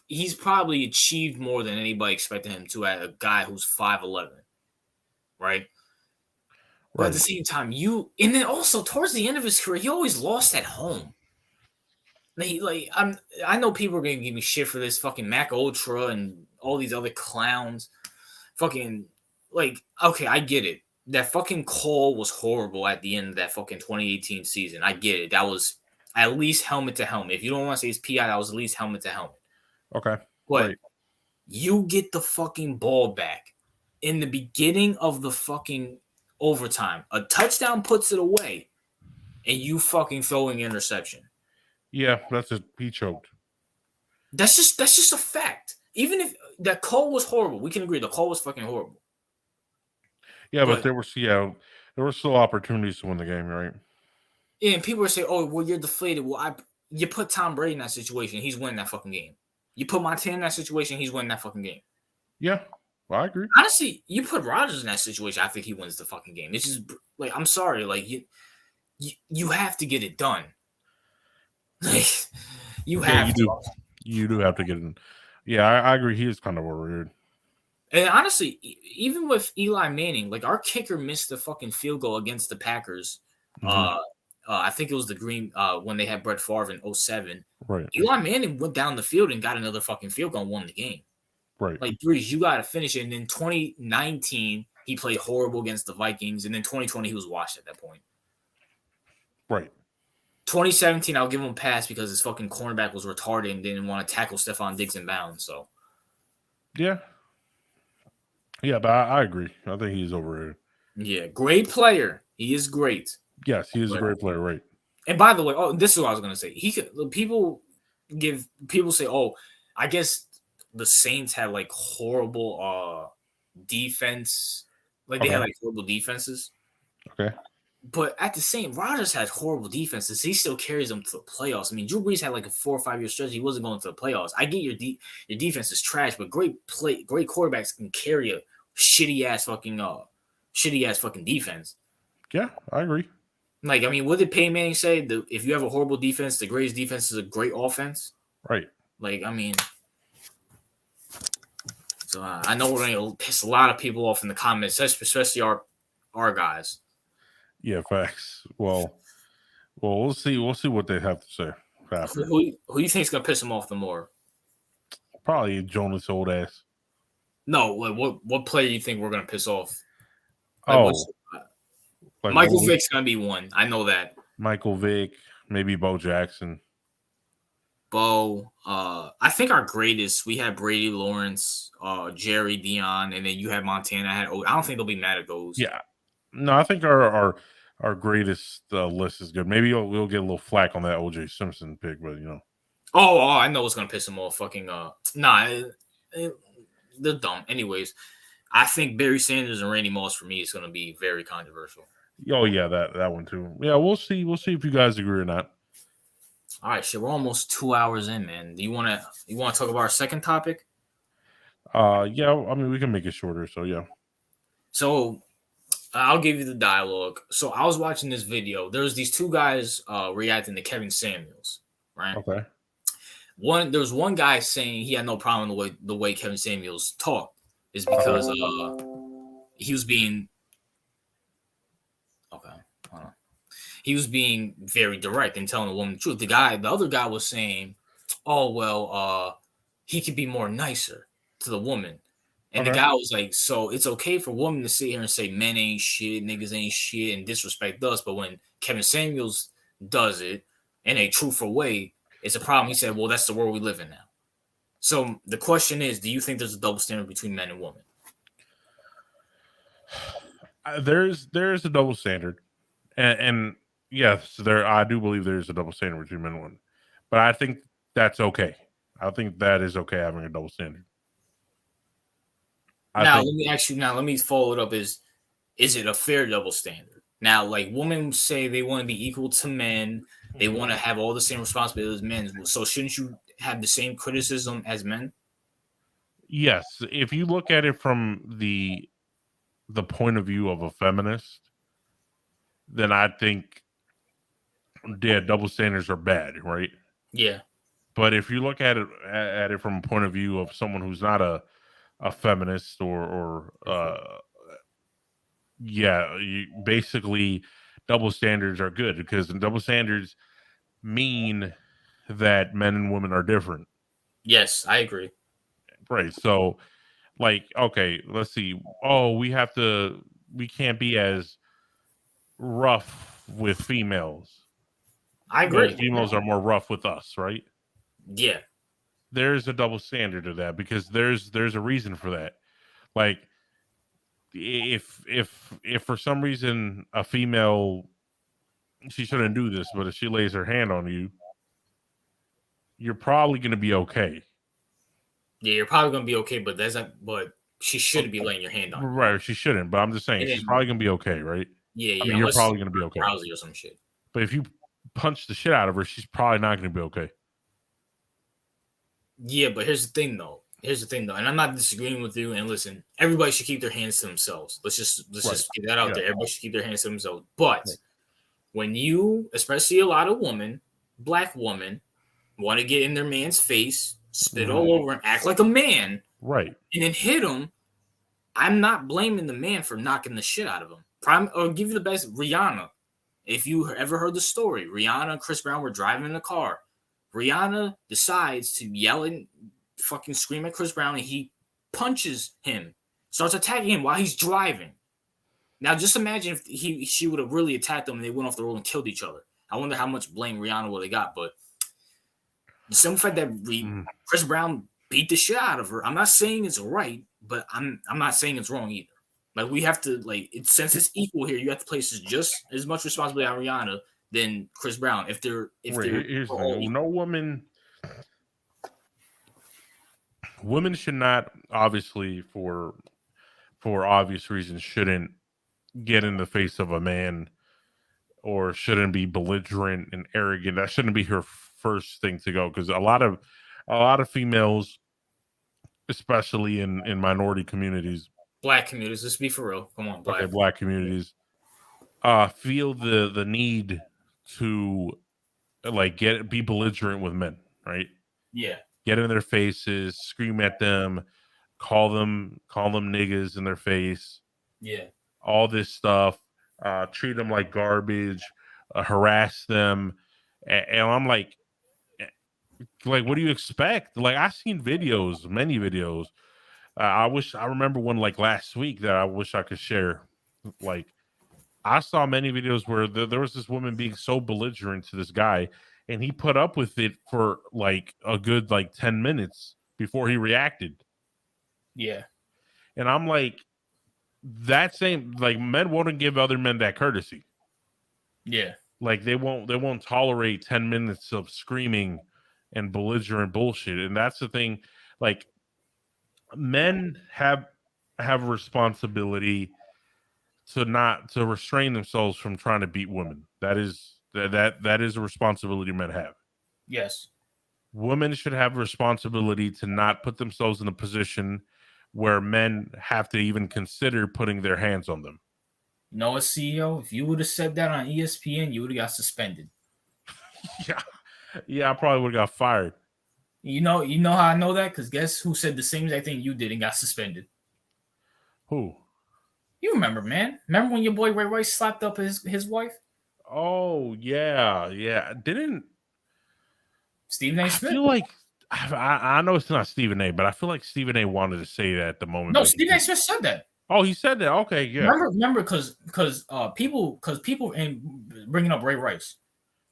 He's probably achieved more than anybody expected him to at a guy who's 5'11", right? But at the Right. same time, and then also towards the end of his career, he always lost at home. I know people are gonna give me shit for this fucking Mac Ultra and all these other clowns. Fucking okay, I get it. That fucking call was horrible at the end of that fucking 2018 season. I get it. That was at least helmet to helmet. If you don't want to say it's PI, that was at least helmet to helmet. Okay. But Right. you get the fucking ball back in the beginning of the fucking overtime. A touchdown puts it away, and you fucking throwing interception. Yeah, he choked. That's just a fact. Even if that call was horrible, we can agree the call was fucking horrible. Yeah, but But there were still opportunities to win the game, right? yeah, and people are saying, "Oh, well, you're deflated." Well, you put Tom Brady in that situation, he's winning that fucking game. You put Montana in that situation, he's winning that fucking game. Yeah, well, I agree. Honestly, you put Rodgers in that situation, I think he wins the fucking game. It's just like I'm sorry, like you have to get it done. Like you Yeah, have you to. do. You do have to get in. Yeah, I agree. He is kind of weird. And honestly, even with Eli Manning, like our kicker missed the fucking field goal against the Packers. Mm-hmm. I think it was the Green when they had Brett Favre in 07. Right. Eli Manning went down the field and got another fucking field goal and won the game. Right. Like, Breeze, you got to finish it. And then 2019, he played horrible against the Vikings. And then 2020, he was washed at that point. Right. 2017, I'll give him a pass because his fucking cornerback was retarded and didn't want to tackle Stephon Diggs in bounds. So, Yeah. Yeah, but I agree. I think he's overrated. yeah, great player. He is great. Yes, he is a great player, right? And by the way, this is what I was gonna say. People say, oh, I guess the Saints had like horrible defense. Like they had like horrible defenses. Okay. But at the same, Rodgers had horrible defenses. He still carries them to the playoffs. I mean, Drew Brees had like a 4 or 5 year stretch. He wasn't going to the playoffs. I get your defense is trash, but great quarterbacks can carry a shitty ass fucking defense. Yeah, I agree. Like, I mean, what did Peyton Manning say? If you have a horrible defense, the greatest defense is a great offense. Right. Like, I mean, I know we're gonna piss a lot of people off in the comments, especially our guys. Yeah, facts. Well, we'll see. We'll see what they have to say after. Who do you think is gonna piss them off the more? Probably Jonas old ass. No, like what player do you think we're gonna piss off? Like what's Oh, like Michael what? Vick's gonna be one. I know that. Michael Vick, maybe Bo Jackson. Bo, I think our greatest we had Brady Lawrence, Jerry Dion, and then you had Montana. I don't think they'll be mad at those. Yeah, no, I think our greatest list is good. Maybe we'll get a little flack on that OJ Simpson pick, but you know. I know what's gonna piss them off. Fucking nah, they're dumb. Anyways, I think Barry Sanders and Randy Moss for me is gonna be very controversial. Oh yeah, that one too. Yeah, we'll see. We'll see if you guys agree or not. All right, shit, we're almost 2 hours in, man. Do you wanna talk about our second topic? Yeah, I mean we can make it shorter. So yeah. So I'll give you the dialogue. So I was watching this video. There's these two guys reacting to Kevin Samuels, right? Okay. There was one guy saying he had no problem the way Kevin Samuels talked is Okay. because he was being okay. Hold on. He was being very direct and telling the woman the truth. The other guy was saying, "Oh well, he could be more nicer to the woman." And the Okay. guy was like, "So it's okay for women to sit here and say men ain't shit, niggas ain't shit, and disrespect us, but when Kevin Samuels does it in a truthful way, it's a problem." He said, "Well, that's the world we live in now." So the question is, do you think there's a double standard between men and women? There's a double standard, and yes, there I do believe there's a double standard between men and women, but I think that's okay. I think that is okay having a double standard. I Now, think let me ask you. Now, let me follow it up. Is it a fair double standard? Now, like women say they want to be equal to men, they want to have all the same responsibilities as men. So shouldn't you have the same criticism as men? yes, if you look at it from the point of view of a feminist, then I think yeah, double standards are bad, right? Yeah, But if you look at it from a point of view of someone who's not a feminist or yeah, basically double standards are good because double standards mean that men and women are different, yes, I agree. right? So like okay, let's see. Oh, we can't be as rough with females. I But agree. females are more rough with us, right? Yeah, There's a double standard to that because there's a reason for that. Like if for some reason a female she shouldn't do this, but if she lays her hand on you, you're probably going to be okay. yeah, you're probably gonna be okay, but but she But, shouldn't be laying your hand on you. right, she shouldn't, but I'm just saying And she's then probably going to be okay, right? yeah, I yeah, mean, you're unless probably going to be okay. drowsy or some shit. But if you punch the shit out of her, she's probably not going to be okay. Yeah, but here's the thing though. Here's the thing though, and I'm not disagreeing with you. And listen, everybody should keep their hands to themselves. Let's Right. just get that out Yeah. there. Everybody should keep their hands to themselves. But Right. when you, especially a lot of women, black women, want to get in their man's face, spit Mhm. all over him, act like a man, Right. and then hit him, I'm not blaming the man for knocking the shit out of him. Prime or give you the best Rihanna. If you ever heard the story, Rihanna and Chris Brown were driving in a car. Rihanna decides to yell and fucking scream at Chris Brown, and he punches him, starts attacking him while he's driving. Now, just imagine if she would have really attacked them and they went off the road and killed each other. I wonder how much blame Rihanna would have got. But the simple fact that Mhm. Chris Brown beat the shit out of her, I'm not saying it's right, but I'm not saying it's wrong either. Like we have to since it's equal here, you have to place just as much responsibility on Rihanna than Chris Brown if Right. they're Here's the all thing. equal. No women should not obviously for obvious reasons shouldn't get in the face of a man or shouldn't be belligerent and arrogant. That shouldn't be her first thing to go because a lot of females, especially in minority communities, Black communities. Let's be for real. Come on, okay, black. black communities, feel the need to like be belligerent with men, right? Yeah, Get in their faces, scream at them, call them niggas in their face, Yeah. all this stuff, treat them like garbage, harass them, and I'm like, what do you expect? Like, I've seen videos, many videos. I remember one like last week that I wish I could share. Like, I saw many videos where there was this woman being so belligerent to this guy, and he put up with it for like a good like 10 minutes before he reacted. Yeah. And I'm like, that same, like, men won't give other men that courtesy. Yeah. Like, they won't tolerate 10 minutes of screaming and belligerent bullshit. And that's the thing. Like, men have a responsibility to restrain themselves from trying to beat women. That is a responsibility men have. Yes. Women should have a responsibility to not put themselves in a position where men have to even consider putting their hands on them. You know what, CEO? If you would have said that on ESPN, you would have got suspended. Yeah, yeah, I probably would have got fired. You know how I know that? Because guess who said the same exact thing you did and got suspended? Who? You remember, man. Remember when your boy Ray Rice slapped up his wife? Oh yeah, yeah. Didn't Stephen A. I Smith. feel like I know it's not Stephen A, but I feel like Stephen A wanted to say that at the moment, No, but he Stephen A. did. Smith said that. Oh, he said that. Okay, yeah, Remember, because people and bringing up Ray Rice.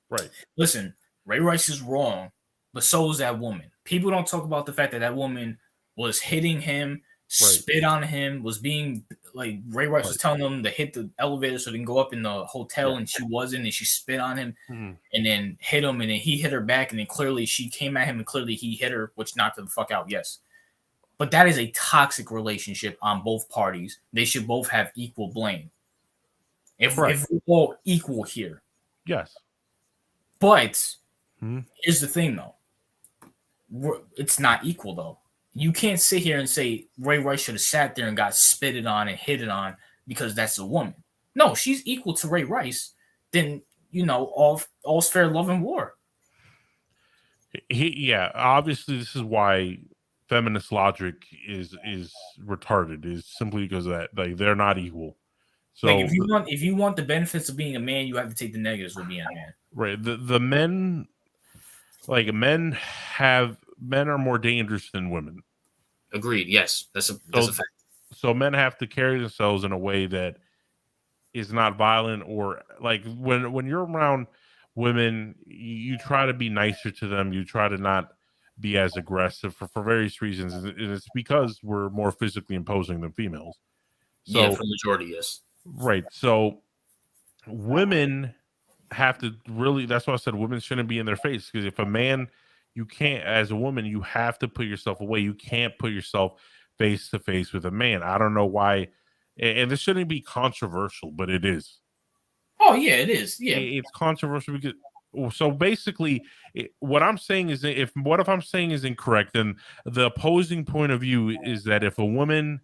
right, Listen, Ray Rice is wrong, but so is that woman. People don't talk about the fact that that woman was hitting him, right, spit on him, was being like Ray Rice was right. telling them to hit the elevator so they can go up in the hotel, Yeah. and she wasn't, and she spit on him Mhm. and then hit him, and then he hit her back, and then clearly she came at him, and clearly he hit her, which knocked her the fuck out. Yes. But that is a toxic relationship on both parties. They should both have equal blame. Correct. If we're all equal here. Yes. But Mhm. here's the thing though. It's not equal though. You can't sit here and say Ray Rice should have sat there and got spitted on and hit it on because that's a woman. No, she's equal to Ray Rice. Then all's fair, love and war. Yeah, obviously this is why feminist logic is retarded, is simply because of that, like, they're not equal. Like So if you want the benefits of being a man, you have to take the negatives of being a man. right, the men, like, men are more dangerous than women. Agreed. Yes, that's a So fact. men have to carry themselves in a way that is not violent, or like, when you're around women, you try to be nicer to them, you try to not be as aggressive for various reasons, and it's because we're more physically imposing than females. Yeah, So for the majority, yes. right, so women have to really, that's why I said women shouldn't be in their face, because if a man, you can't, as a woman, you have to put yourself away, you can't put yourself face to face with a man. I don't know why, and this shouldn't be controversial, but it is. Oh yeah, it is. Yeah, It's controversial because, so basically, what I'm saying is that if I'm saying is incorrect, then the opposing point of view is that if a woman,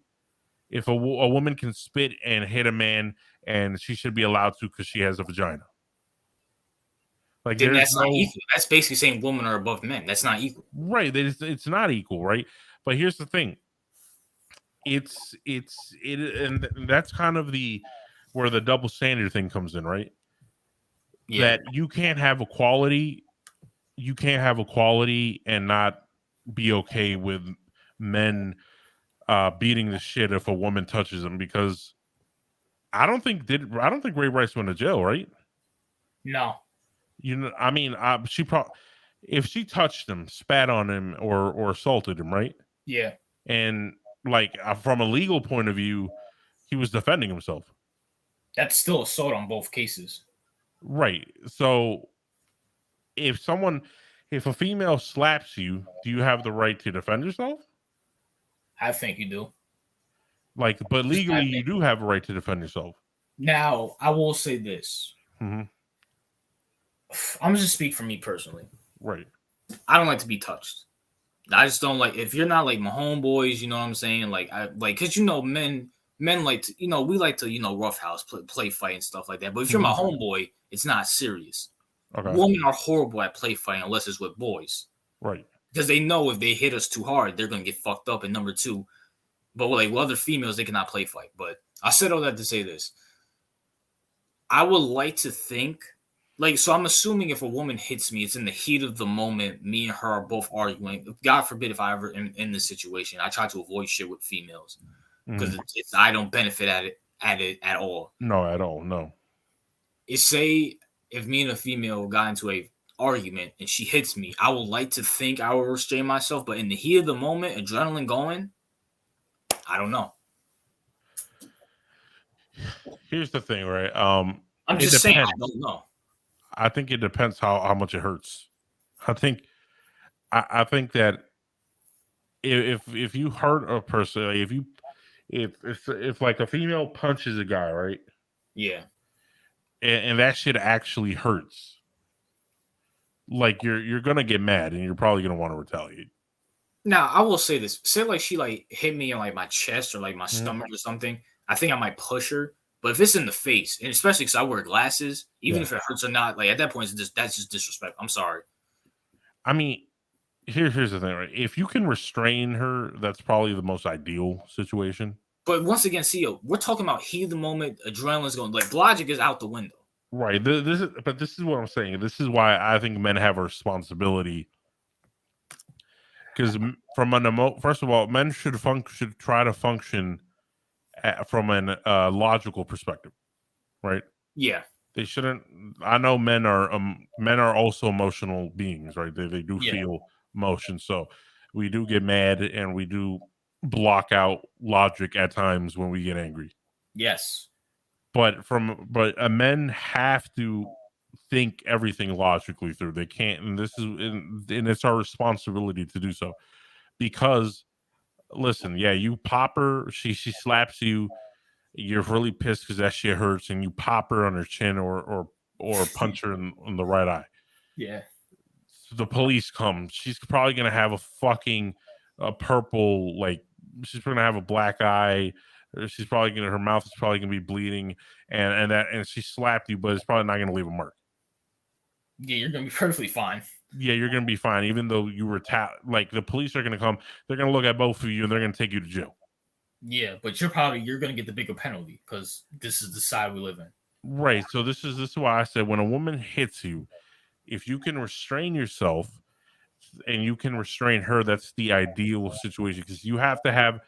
a woman can spit and hit a man, and she should be allowed to because she has a vagina. Like, then there's that's not no equal. That's basically saying women are above men. That's not equal. right. It's not equal, right? But here's the thing: and that's kind of the where the double standard thing comes in, right? Yeah. That you can't have equality and not be okay with men beating the shit if a woman touches them, because I don't think Ray Rice went to jail, right? No. You know, I mean, she probably, if she touched him, spat on him, or assaulted him, right? Yeah. And like, from a legal point of view, he was defending himself, That's still assault on both cases. right? So if someone, if a female slaps you, do you have the right to defend yourself? I think you do. Like, but Just my legally, you opinion. do have a right to defend yourself. Now, I will say this. Hmm. I'm just speak for me personally. Right. I don't like to be touched. I just don't like if you're not like my homeboys. You know what I'm saying? Like I like because men like to, we like to roughhouse play fight and stuff like that. But if you're my Hmm. homeboy, it's not serious. Okay. Women are horrible at play fighting unless it's with boys Right. because they know if they hit us too hard, they're gonna get fucked up. And number two, But like with other females, they cannot play fight. But I said all that to say this. I would like to think, like, so I'm assuming if a woman hits me, it's in the heat of the moment. Me and her are both arguing. God forbid if I ever am in this situation. I try to avoid shit with females because I don't benefit at it at all. No, at all. No. It's say if me and a female got into a argument and she hits me, I would like to think I will restrain myself, but in the heat of the moment, adrenaline going, I don't know. Here's the thing, right? I'm It just saying I depends. don't know. I think it depends how much it hurts. I think I think that if you hurt a person, like if like a female punches a guy, right, Yeah. and that shit actually hurts, like you're gonna get mad and you're probably gonna want to retaliate. Now I will say this: say like she like hit me in like my chest or like my Mhm. stomach or something. I think I might push her. But if it's in the face, and especially because I wear glasses, even Yeah, if it hurts or not, like at that point, that's just disrespect. I'm sorry. I mean, here's the thing, right? If you can restrain her, that's probably the most ideal situation. But once again, CEO, we're talking about heat of the moment, adrenaline's going like logic is out the window. Right. This is what I'm saying. This is why I think men have a responsibility because first of all, men should try to function from an logical perspective, right? Yeah, They shouldn't. I know men are also emotional beings, right? They do yeah, feel emotion, so we do get mad and we do block out logic at times when we get angry. yes, But men have to think everything logically through. They can't, and and it's our responsibility to do so because listen, yeah, you pop her, she slaps you, you're really pissed because that shit hurts, and you pop her on her chin or punch her in the right eye. yeah, So the police come. She's probably gonna have a fucking purple, like she's gonna have a black eye. She's probably gonna her mouth is probably gonna be bleeding, and she slapped you, but it's probably not gonna leave a mark. yeah. You're gonna be perfectly fine. Yeah, you're gonna be fine, even though you were like the police are gonna come. They're gonna look at both of you and they're gonna take you to jail. Yeah, but you're gonna get the bigger penalty because this is the side we live in. Right. So this is why I said when a woman hits you, if you can restrain yourself and you can restrain her, that's the ideal situation because you have to have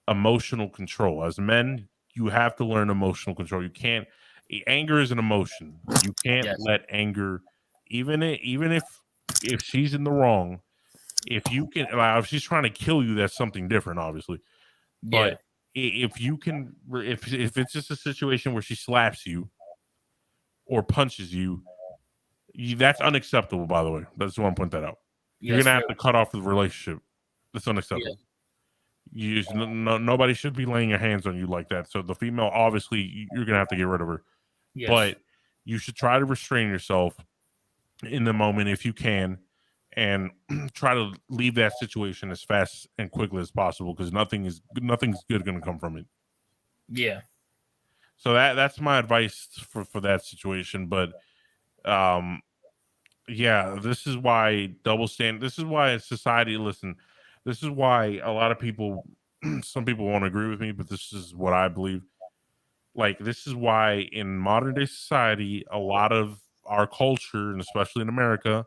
emotional control. As men, you have to learn emotional control. You can't anger is an emotion. You can't Yes, let anger, even if she's in the wrong, if you can, if she's trying to kill you, that's something different, obviously. But yeah, if you can, if it's just a situation where she slaps you or punches you, that's unacceptable. By the way, that's why I'm pointing that out. You're yes, gonna very, have to cut off the relationship. That's yeah, unacceptable. Nobody should be laying your hands on you like that. So the female, obviously, you're gonna have to get rid of her. yes, But you should try to restrain yourself in the moment if you can, and try to leave that situation as fast and quickly as possible because nothing's good going to come from it. yeah, So that's my advice for that situation. But um, yeah, this is why double standard. This is why society. Listen, this is why a lot of people, some people won't agree with me, but this is what I believe. Like this is why in modern day society, a lot of our culture, and especially in America,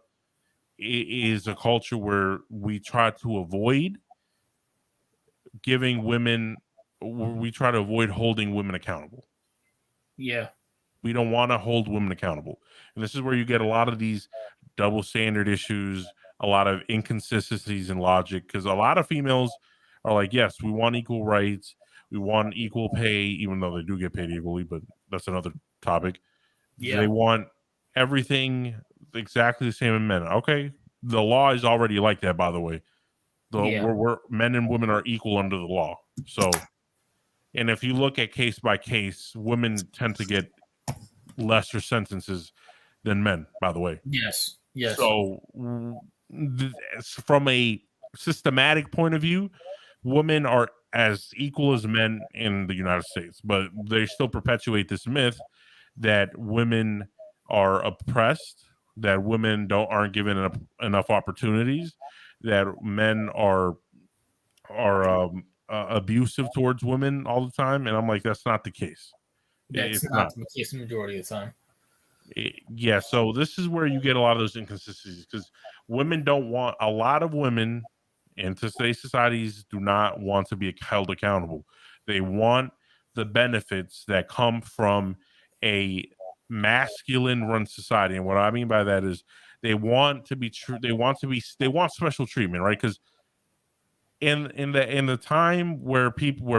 is a culture where we try to avoid giving women. We try to avoid holding women accountable. yeah, We don't want to hold women accountable. And this is where you get a lot of these double standard issues, a lot of inconsistencies in logic, because a lot of females are like, yes, we want equal rights, we want equal pay, even though they do get paid equally, but that's another topic. They yeah, want everything exactly the same in men. Okay. The law is already like that, by the way. yeah, We're men and women are equal under the law. So, and if you look at case by case, women tend to get lesser sentences than men, by the way. yes, yes, So, from a systematic point of view, women are as equal as men in the United States, but they still perpetuate this myth that women are oppressed, that women don't aren't given enough opportunities, that men are abusive towards women all the time, and I'm like, that's not the case. That's It's not not. the case the majority of the time. Yeah, so this is where you get a lot of those inconsistencies because women don't want a lot of women in today's societies do not want to be held accountable. They want the benefits that come from a masculine run society. And what I mean by that is they want to be true, they want special treatment, right? Because in the time where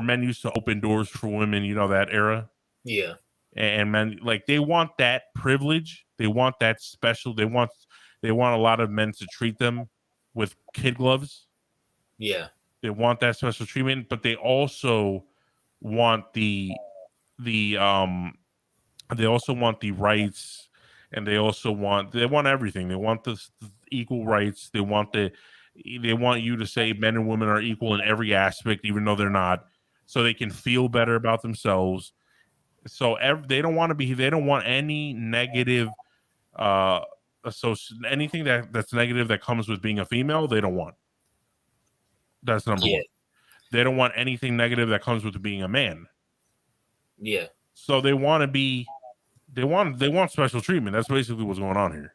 men used to open doors for women, that era, Yeah, and men like they want that privilege, they want that special, they want a lot of men to treat them with kid gloves, yeah, they want that special treatment, but they also want the they also want the rights, and they want everything. They want the equal rights. They want you to say men and women are equal in every aspect, even though they're not, so they can feel better about themselves. So they don't want any negative uh anything that's negative that comes with being a female. They don't want. That's number yeah, one. They don't want anything negative that comes with being a man. yeah. So they want special treatment. That's basically what's going on here.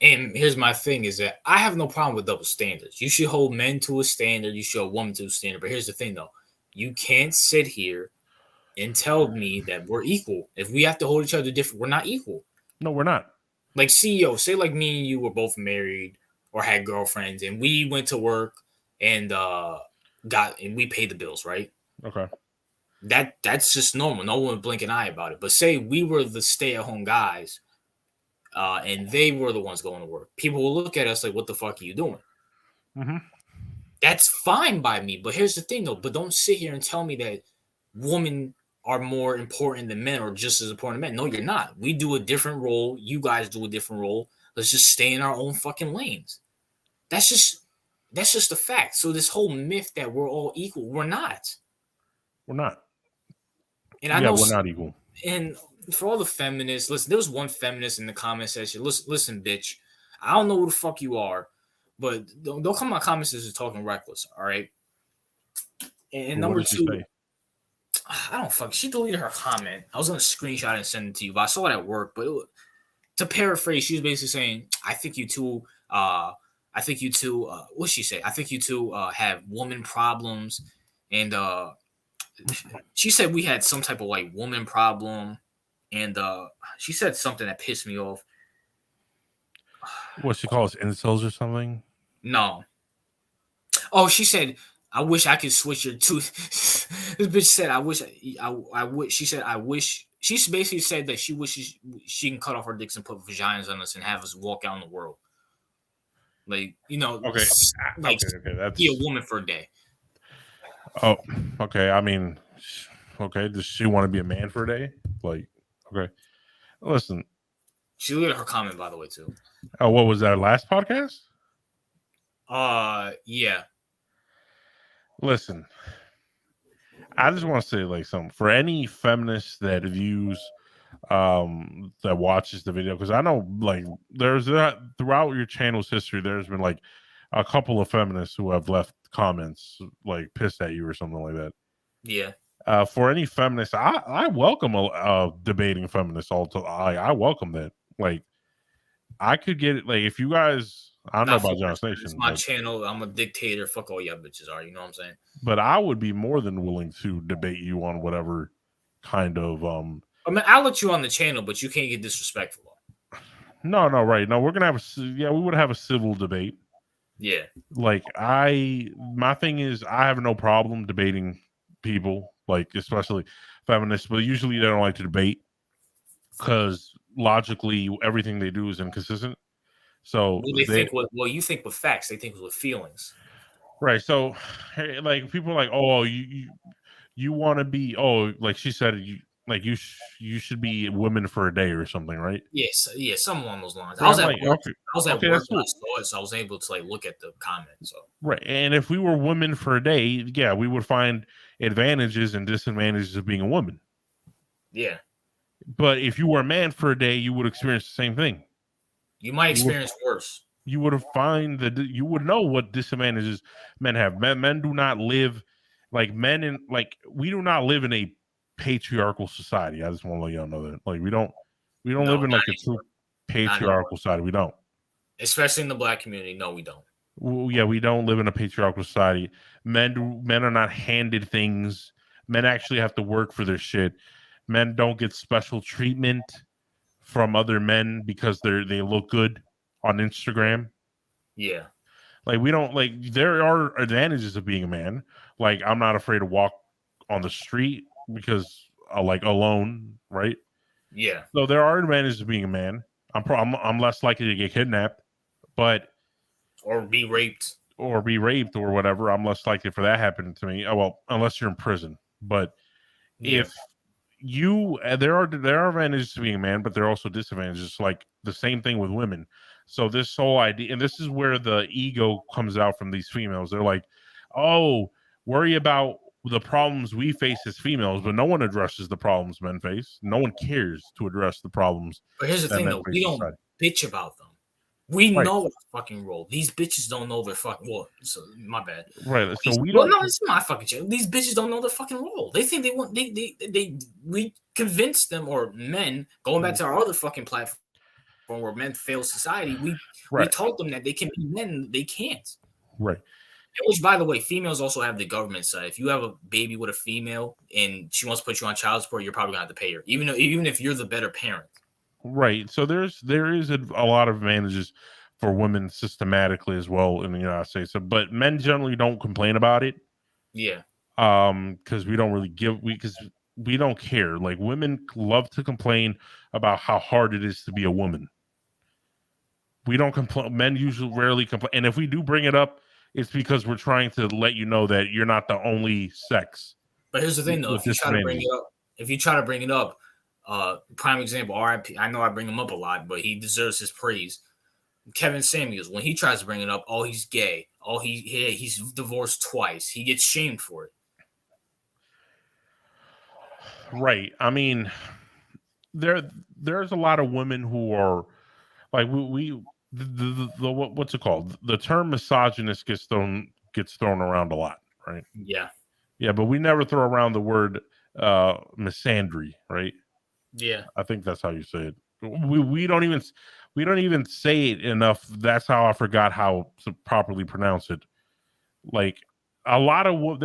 And here's my thing: is that I have no problem with double standards. You should hold men to a standard. You should hold women to a standard. But here's the thing, though: you can't sit here and tell me that we're equal. If we have to hold each other different, we're not equal. No, we're not. Like CEO, say like me and you were both married or had girlfriends, and we went to work and we paid the bills, right? Okay. That's just normal. No one would blink an eye about it. But say we were the stay-at-home guys, and they were the ones going to work. People will look at us like, "What the fuck are you doing?" Mm-hmm. That's fine by me. But here's the thing, though. But don't sit here and tell me that women are more important than men or just as important as men. No, you're not. We do a different role. You guys do a different role. Let's just stay in our own fucking lanes. That's just that's just a fact. So this whole myth that we're all equal, we're not. We're not. And I Yeah, know, we're not equal. and for all the feminists, listen, there was one feminist in the comment section. Listen, bitch. I don't know who the fuck you are, but don't come in my comments as you're talking reckless. All right. And What number did she two, say? I don't fuck. She deleted her comment. I was gonna screenshot and send it to you, but I saw it at work. But to paraphrase, she was basically saying, "I think you two, I think you two, what she say? I think you two have woman problems," and she said we had some type of like woman problem, and she said something that pissed me off. What she calls incels or something? No, oh, she said, "I wish I could switch your tooth." This bitch said, "I wish I wish." She said, "I wish." She basically said that she wishes she can cut off her dicks and put vaginas on us and have us walk out in the world. Like, Okay. like Okay. be a That's woman for a day. oh. Okay. I mean, okay. Does she want to be a man for a day? Like, okay. Listen. She looked at her comment, by the way, too. Oh, what was that last podcast? Yeah, Listen. I just want to say like something for any feminist that views that watches the video, because I know like there's that throughout your channel's history there's been like a couple of feminists who have left comments like pissed at you or something like that. yeah, For any feminist, I welcome a debating feminist. I welcome that. Like I could get it. Like if you guys, I don't know not for about John's it's Nation, my channel. I'm a dictator. Fuck all y'all bitches are. You know what I'm saying? but I would be more than willing to debate you on whatever kind of I mean, I'll let you on the channel, but you can't get disrespectful. no, right. No, we're gonna have yeah, we would have a civil debate. Yeah, Like my thing is I have no problem debating people, like especially feminists, but usually they don't like to debate because logically everything they do is inconsistent. So well, they think what well you think with facts. They think with feelings. right. So hey, like people are like, oh, you want to be, oh, like she said, you should be women for a day or something, right? Yes, yeah, something along those lines. I Right. was I'm at like, work. okay, I was at okay, work that's when I cool. saw it, so I was able to like look at the comment. So Right. And if we were women for a day, yeah, we would find advantages and disadvantages of being a woman. yeah, But if you were a man for a day, you would experience the same thing. you might You would experience worse. you would find that you would know what disadvantages men have. Men do not live Like men in like we do not live in a patriarchal society. I just want to let y'all know that. Like we don't No, live not in like a true anymore. Not anymore. patriarchal society. We don't. Especially in the black community. No, we don't. Yeah, we don't live in a patriarchal society. Men are not handed things. Men actually have to work for their shit. Men don't get special treatment from other men because they look good on Instagram. Yeah. Like we don't like there are advantages of being a man. Like I'm not afraid to walk on the street because like alone, right? Yeah. So there are advantages of being a man. I'm less likely to get kidnapped, but Or be raped. or be raped or whatever. I'm less likely for that happening to me. Oh, well, unless you're in prison. But Yeah. if you there are advantages to being a man, but there are also disadvantages. Like the same thing with women. So this whole idea, and this is where the ego comes out from these females. They're like, "Oh, worry about the problems we face as females, but no one addresses the problems men face. No one cares to address the problems But here's the that thing, men though. We face in don't society." bitch about them. We Right, know our fucking role. These bitches don't know their fucking. Well, so my bad. right. So we Well, don't. no, it's my fucking shit. These bitches don't know their fucking role. They think they want. We convince them, or men, going back Mm, to our other fucking platform where men fail society. We right, told them that they can be men. They can't. right. Which, by the way, females also have the government side. If you have a baby with a female and she wants to put you on child support, you're probably gonna have to pay her, even if you're the better parent. Right. So there is a lot of advantages for women systematically as well in the United States. So, but men generally don't complain about it Yeah, because we don't really give we because we don't care. Like women love to complain about how hard it is to be a woman. We don't complain. Men usually rarely complain, and if we do bring it up, it's because we're trying to let you know that you're not the only sex but here's the thing though. with If you try to bring disadvantages. it up, if you try to bring it up, prime example, RIP. I know I bring him up a lot, but he deserves his praise. Kevin Samuels, when he tries to bring it up, oh, he's gay. Oh, he's divorced twice. He gets shamed for it. Right. I mean, there there's a lot of women who are like we what's it called? The term misogynist gets thrown around a lot, right? Yeah, Yeah, but we never throw around the word misandry, right? yeah. I think that's how you say it. We don't even say it enough. That's how I forgot how to properly pronounce it. Like there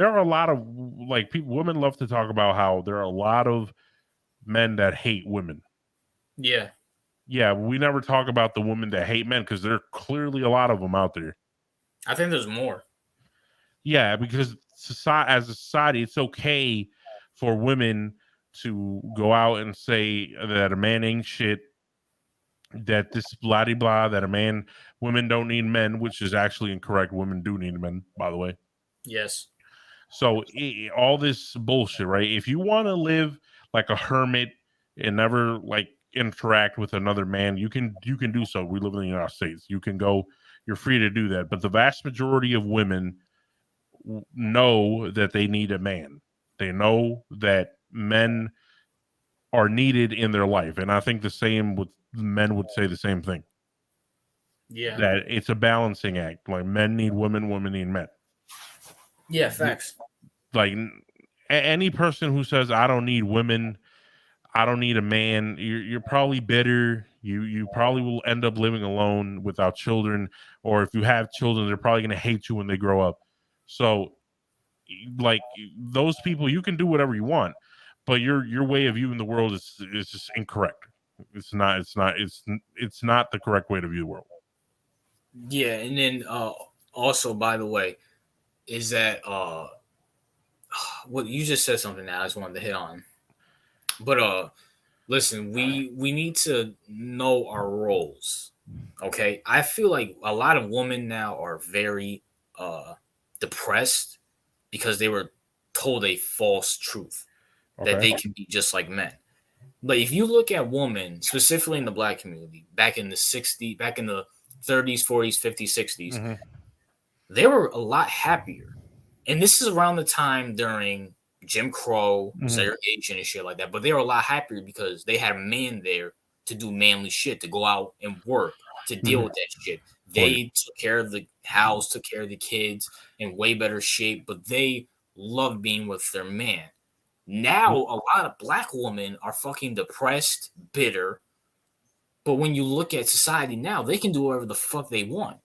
are a lot of like people women love to talk about how there are a lot of men that hate women. Yeah, Yeah, we never talk about the women that hate men because there are clearly a lot of them out there. I think there's more. Yeah, because as a society, it's okay for women to go out and say that a man ain't shit, that this blah de blah, that women don't need men, which is actually incorrect. Women do need men, by the way. Yes. So all this bullshit, right? If you want to live like a hermit and never like interact with another man, you can do so. We live in the United States. You can go. You're free to do that. But the vast majority of women know that they need a man. They know that men are needed in their life, and I think the same with men would say the same thing. Yeah. That it's a balancing act. Like men need women, women need men. Yeah. Facts. Like any person who says I don't need women, I don't need a man, you're probably bitter. You probably will end up living alone without children, or if you have children, they're probably going to hate you when they grow up. So like those people, you can do whatever you want, but your way of viewing the world is just incorrect. It's not the correct way to view the world. Yeah, and then also, by the way, is that what you just said something that I just wanted to hit on. But listen, we need to know our roles. Okay? I feel like a lot of women now are very depressed because they were told a false truth that Okay. they can be just like men. But if you look at women, specifically in the black community, back in the 30s, 40s, 50s, 60s, Hmm. they were a lot happier. And this is around the time during Jim Crow, Hmm. segregation, and shit like that. But they were a lot happier because they had a man there to do manly shit, to go out and work, to deal Hmm. with that shit. Right. They took care of the house, took care of the kids in way better shape, but they love being with their man. Now, a lot of black women are fucking depressed, bitter. But when you look at society now, they can do whatever the fuck they want.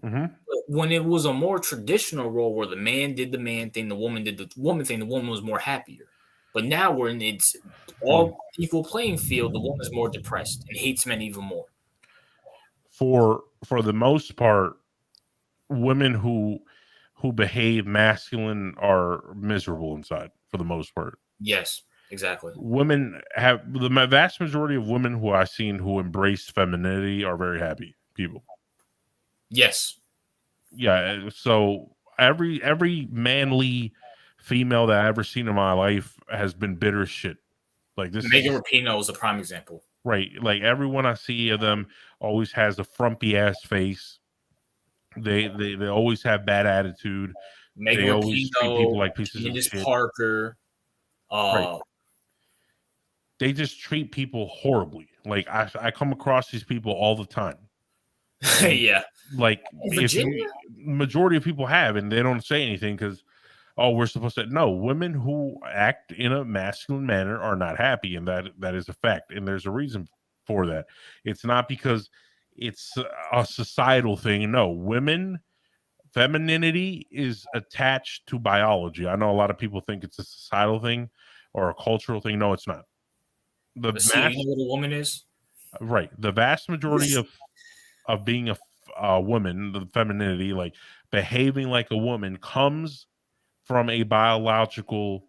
Mm-hmm. But when it was a more traditional role where the man did the man thing, the woman did the woman thing, the woman was more happier. But now we're in its all equal playing field. The woman is more depressed and hates men even more. For the most part, women who behave masculine are miserable inside for the most part. Yes, exactly. Women have the vast majority of women who I've seen who embrace femininity are very happy people. Yes. Yeah, so every manly female that I've ever seen in my life has been bitter as shit. Like this Megan is Rapinoe is a prime example. right. Like everyone I see of them always has a frumpy ass face. They always have bad attitude. Megan They always treat people Rapinoe, like pieces of Candace shit. Parker. Right. Uh, They just treat people horribly. Like I come across these people all the time. And yeah. like Oh, if Virginia. you majority of people have and they don't say anything because oh we're supposed to no women who act in a masculine manner are not happy and that is a fact and there's a reason for that. It's not because it's a societal thing. No, women femininity is attached to biology. I know a lot of people think it's a societal thing or a cultural thing. No, it's not. The Let's see. You mass know what a woman is? right. The vast majority of being a woman, the femininity, like behaving like a woman, comes from a biological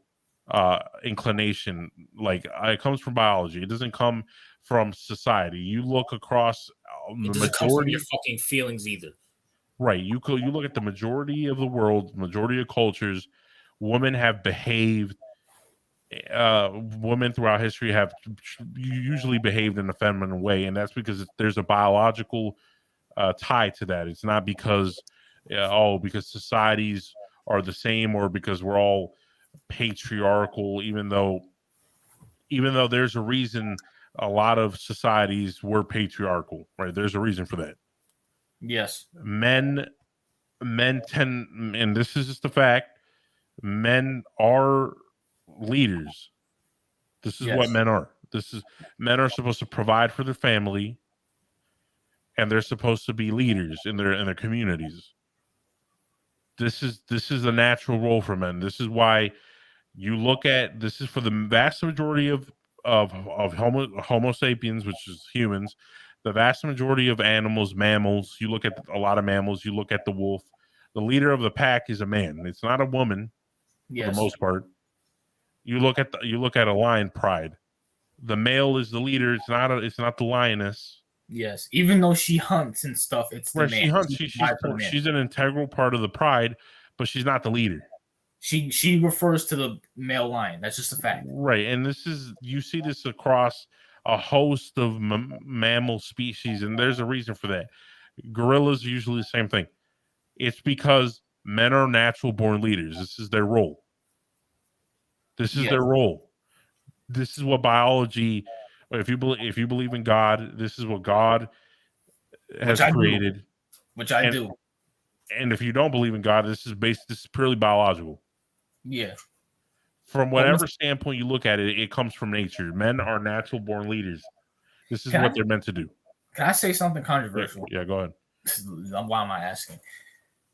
inclination. Like it comes from biology. It doesn't come from society. You look across It the doesn't come from your majority. fucking feelings either. Right. You look at the majority of the world, majority of cultures, women have behaved. Women throughout history have usually behaved in a feminine way, and that's because there's a biological tie to that. It's not because because societies are the same or because we're all patriarchal. Even though there's a reason a lot of societies were patriarchal, right? There's a reason for that. Yes. Men men tend, and this is just a fact, men are leaders. This is what Yes. men are. This is men are supposed to provide for their family and they're supposed to be leaders in their communities. This is a natural role for men. This is why you look at this is for the vast majority of homo sapiens, which is humans, the vast majority of animals, mammals. You look at a lot of mammals. You look at the wolf. The leader of the pack is a man. It's not a woman for the Yes. most part. You look at a lion, pride. The male is the leader. It's not the lioness. Yes. Even though she hunts and stuff, it's the Where man. she hunts, She provides for the man. she's an integral part of the pride, but she's not the leader. She refers to the male lion. That's just a fact. Right, and this is you see this across a host of mammal species, and there's a reason for that. Gorillas are usually the same thing. It's because men are natural born leaders. This is their role. This is Yes. their role. This is what biology. If you believe in God, this is what God Which has I do. created. Which I And do. if you don't believe in God, this is purely biological. Yeah. From But whatever standpoint you look at it, it comes from nature. Men are natural born leaders. This is can I what they're meant to do. can I say something Yeah, controversial? yeah, go ahead. Why am I asking?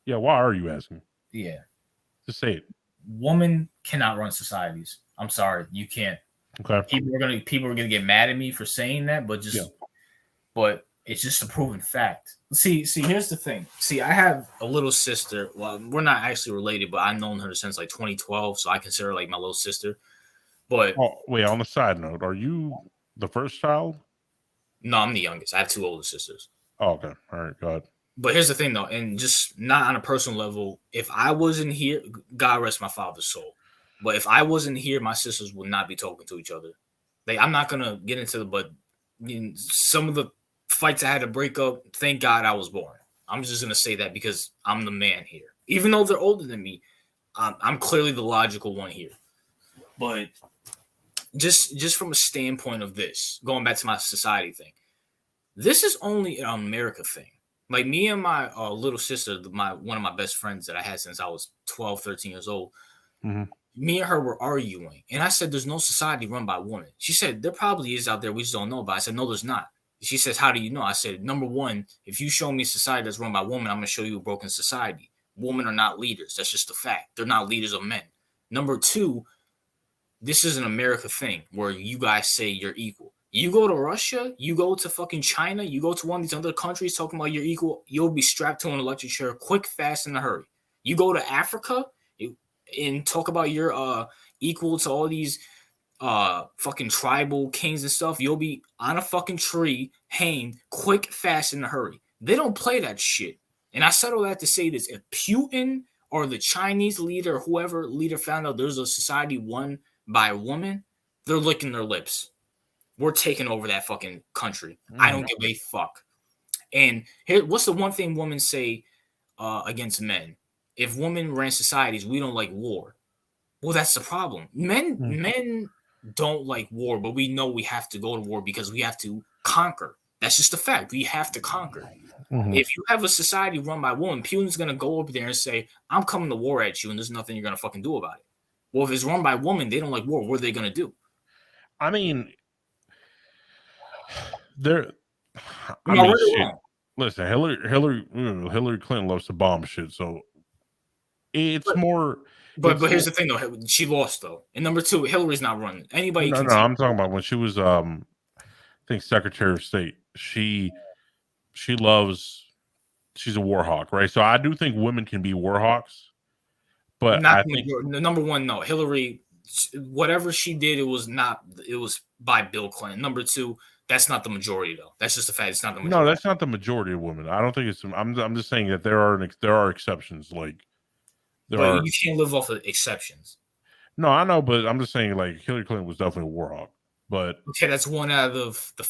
Yeah, why are you asking? Yeah. Just say it. Women cannot run societies. I'm sorry, you can't. Okay. People are gonna get mad at me for saying that, but Yeah. but it's just a proven fact. See, here's the thing. See, I have a little sister. Well, we're not actually related, but I've known her since like 2012, so I consider her like my little sister. But Oh, wait, on the side note, are you the first child? no, I'm the youngest. I have two older sisters. Oh, okay. All right, go ahead. But here's the thing, though, and just not on a personal level. If I wasn't here, God rest my father's soul. But if I wasn't here, my sisters would not be talking to each other. Like I'm not gonna get into the, but some of the fights I had to break up. Thank God I was born. I'm just gonna say that because I'm the man here. Even though they're older than me, I'm clearly the logical one here. But just from a standpoint of this, going back to my society thing, this is only an America thing. Like me and my little sister, one of my best friends that I had since I was 12, 13 years old. Mm-hmm. Me and her were arguing, and I said, "There's no society run by women." She said, "There probably is out there. We just don't know about." I said, "No, there's not." She says, "How do you know?" I said, "Number one, if you show me a society that's run by women, I'm gonna show you a broken society. Women are not leaders. That's just a fact. They're not leaders of men. Number two, this is an America thing where you guys say you're equal. You go to Russia, you go to fucking China, you go to one of these other countries talking about you're equal, you'll be strapped to an electric chair quick, fast, in a hurry. You go to Africa and talk about you're equal to all these fucking tribal kings and stuff, you'll be on a fucking tree, hanged quick, fast, in a hurry. They don't play that shit. And I said all that to say this: if Putin or the Chinese leader, whoever leader, found out there's a society won by a woman, they're licking their lips. We're taking over that fucking country. I Mm-hmm. don't give a fuck. And here, what's the one thing women say against men? If women ran societies, we don't like war. Well, that's the problem. Men don't like war, but we know we have to go to war because we have to conquer. That's just a fact. We have to conquer. Mm-hmm. If you have a society run by women, Putin's gonna go up there and say, "I'm coming to war at you, and there's nothing you're gonna fucking do about it." Well, if it's run by women, they don't like war. What are they gonna do? I mean, there. I Am I right mean, or shit. wrong? Listen, Hillary Clinton loves to bomb shit, so it's But more. but It's here's the thing though, she lost though. And number two, Hillary's not running. Anybody no, can no. take. I'm talking about when she was, I think Secretary of State. She loves. She's a war hawk, right? So I do think women can be war hawks, but Not I the think majority. Number one, no. Hillary, whatever she did, it was not. It was by Bill Clinton. Number two, that's not the majority though. That's just a fact. It's not the no, majority. that's not the majority of women. I don't think it's. I'm just saying that there are exceptions. Like there But are. you can't live off of exceptions. No, I know, but I'm just saying like Hillary Clinton was definitely a war hawk. But Okay, that's one out of the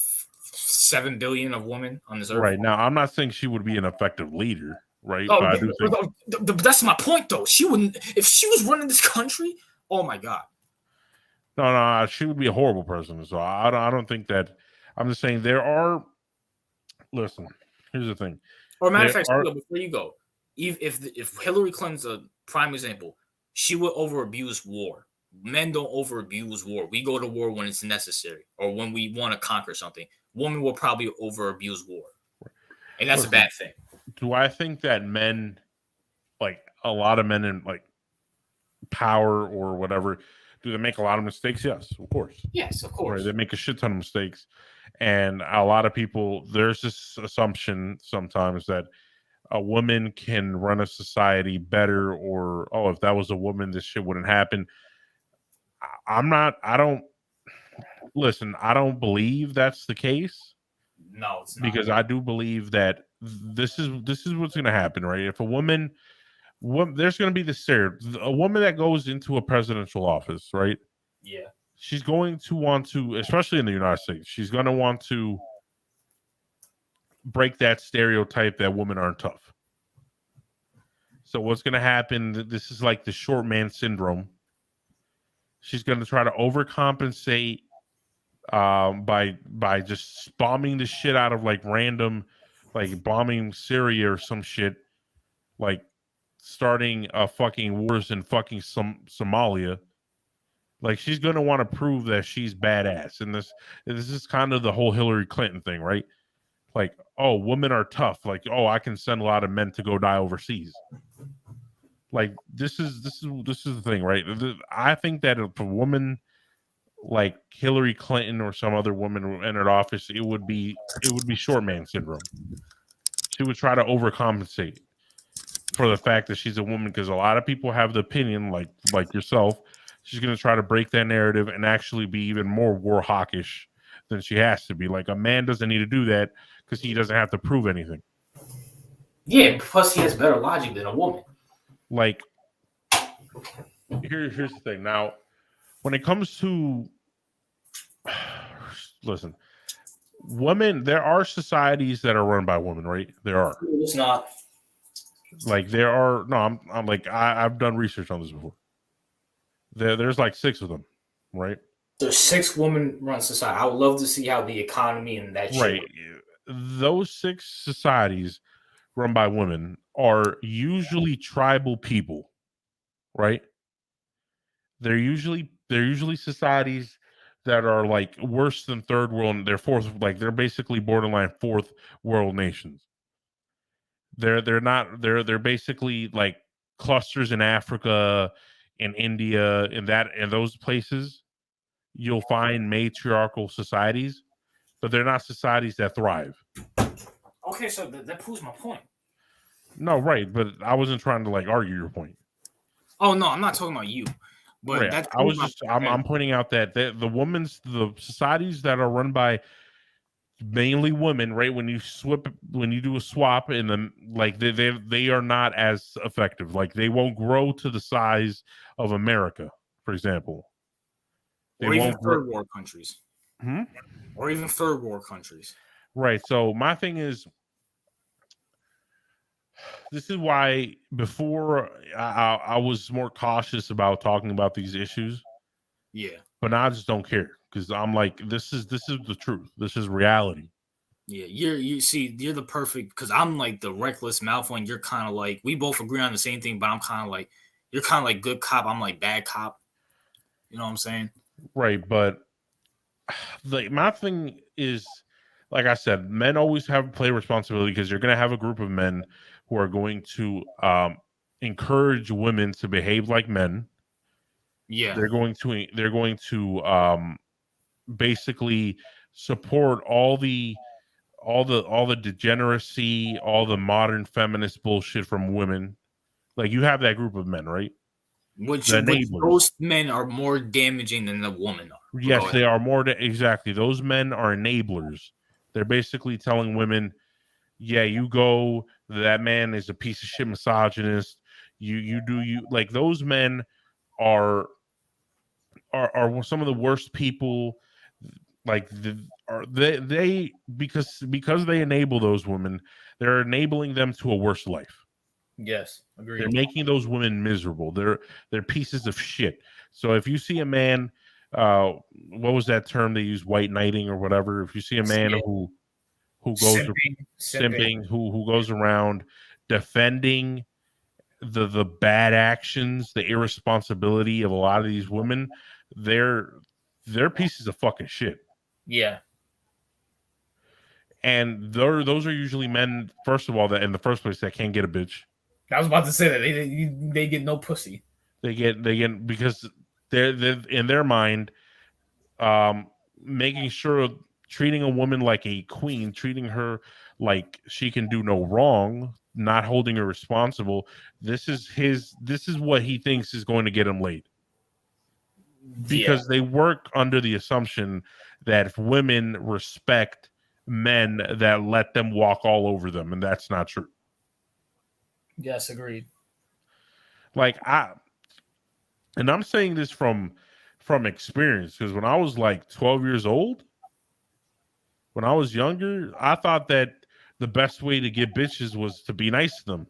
7 billion of women on this earth. right now, I'm not saying she would be an effective leader, right? Oh, But I do think that's my point though. She wouldn't if she was running this country. Oh my god. no, she would be a horrible president. So I don't think that. I'm just saying there are. Listen, here's the thing. Or matter of There fact, are before you go, if Hillary Clinton's a prime example, she would over abuse war. Men don't over abuse war. We go to war when it's necessary or when we want to conquer something. Women will probably over abuse war, and that's a listen. bad thing. Do I think that men, like a lot of men in like power or whatever, do they make a lot of mistakes? Yes, of course. Yes, of Right, they course. make a shit ton of mistakes, and a lot of people. There's this assumption sometimes that a woman can run a society better, or oh, if that was a woman, this shit wouldn't happen. I'm not. I don't listen. I don't believe that's the case No, it's not. because I do believe that this is what's going to happen, right? If a woman, there's going to be this stereotype. A woman that goes into a presidential office, right? Yeah. She's going to want to, especially in the United States, she's going to want to break that stereotype that women aren't tough. So what's going to happen? This is like the short man syndrome. She's going to try to overcompensate by just bombing the shit out of like random, like bombing Syria or some shit, like starting fucking wars in fucking Somalia. Like she's gonna want to prove that she's badass, and this is kind of the whole Hillary Clinton thing, right? Like, oh, women are tough. Like, oh, I can send a lot of men to go die overseas. Like, this is the thing, right? I think that if a woman like Hillary Clinton or some other woman entered office, it would be short man syndrome. She would try to overcompensate for the fact that she's a woman because a lot of people have the opinion, like yourself, she's going to try to break that narrative and actually be even more war hawkish than she has to be. Like a man doesn't need to do that because he doesn't have to prove anything. Yeah. Plus, he has better logic than a woman. Like here's the thing. Now, when it comes to listen, women, there are societies that are run by women, right? There are. It's not. Like there are no, I'm like I've done research on this before. There's like 6 of them, right? There's 6 women-run society. I would love to see how the economy and that shit Right. works. Those 6 societies, run by women are usually tribal people, right? They're usually societies that are like worse than third world. They're fourth, like they're basically borderline fourth world nations. They're not they're basically like clusters in Africa, in India, in those places. You'll find matriarchal societies, but they're not societies that thrive. Okay, so that proves my point. No, right, but I wasn't trying to like argue your point. Oh no, I'm not talking about you, but Right. that I proves was my just point. I'm pointing out that the societies that are run by mainly women, right? When you do a swap in them, like they are not as effective. Like they won't grow to the size of America, for example. They Or even won't grow. third world countries, Hmm? or even third world countries. Right. So my thing is, this is why before I was more cautious about talking about these issues, Yeah, but now I just don't care because I'm like, this is the truth. This is reality. yeah. You're the perfect because I'm like the reckless mouth one. You're kind of like we both agree on the same thing, but I'm kind of like you're kind of like good cop. I'm like bad cop. You know what I'm saying? Right. But like my thing is, like I said, men always have play responsibility because you're going to have a group of men who are going to encourage women to behave like men. Yeah. They're going to basically support all the degeneracy, all the modern feminist bullshit from women. Like you have that group of men, right? The Which enablers. those men are more damaging than the woman are. But go Yes, ahead. they are more exactly. Those men are enablers. They're basically telling women, yeah, you go, that man is a piece of shit misogynist. You like those men are are some of the worst people. Like are they because they enable those women, they're enabling them to a worse life. Yes, They're agreed. making those women miserable. They're pieces of shit. So if you see a man, what was that term they use, white knighting or whatever? If you see a man Yeah. who goes Simping. simping, who goes around defending the bad actions, the irresponsibility of a lot of these women, they're they're pieces of fucking shit. Yeah. And those are usually men, first of all, that in the first place that can't get a bitch. I was about to say that they get no pussy. They get because they're in their mind, um, making sure treating a woman like a queen, treating her like she can do no wrong, not holding her responsible. This is what he thinks is going to get him laid Yeah. because they work under the assumption that if women respect men that let them walk all over them, and that's not true. Yes, agreed. Like and I'm saying this from experience because when I was like 12 years old, when I was younger, I thought that the best way to get bitches was to be nice to them.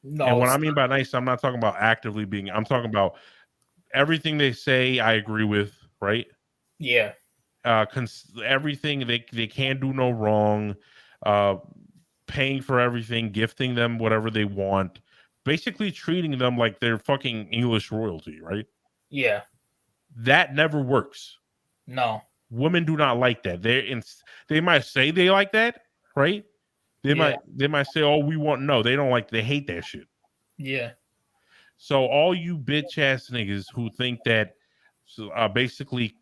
And No, what I it's mean by nice, I'm not talking about actively being, I'm talking about everything they say I agree with, right? yeah. Everything they can't do no wrong, uh paying for everything, gifting them whatever they want, basically treating them like they're fucking English royalty, right? Yeah. That never works. No. Women do not like that. They might say they like that, right? Yeah. They might say, "Oh, we want," no, they don't like. They hate that shit. Yeah. So all you bitch ass niggas who think that basically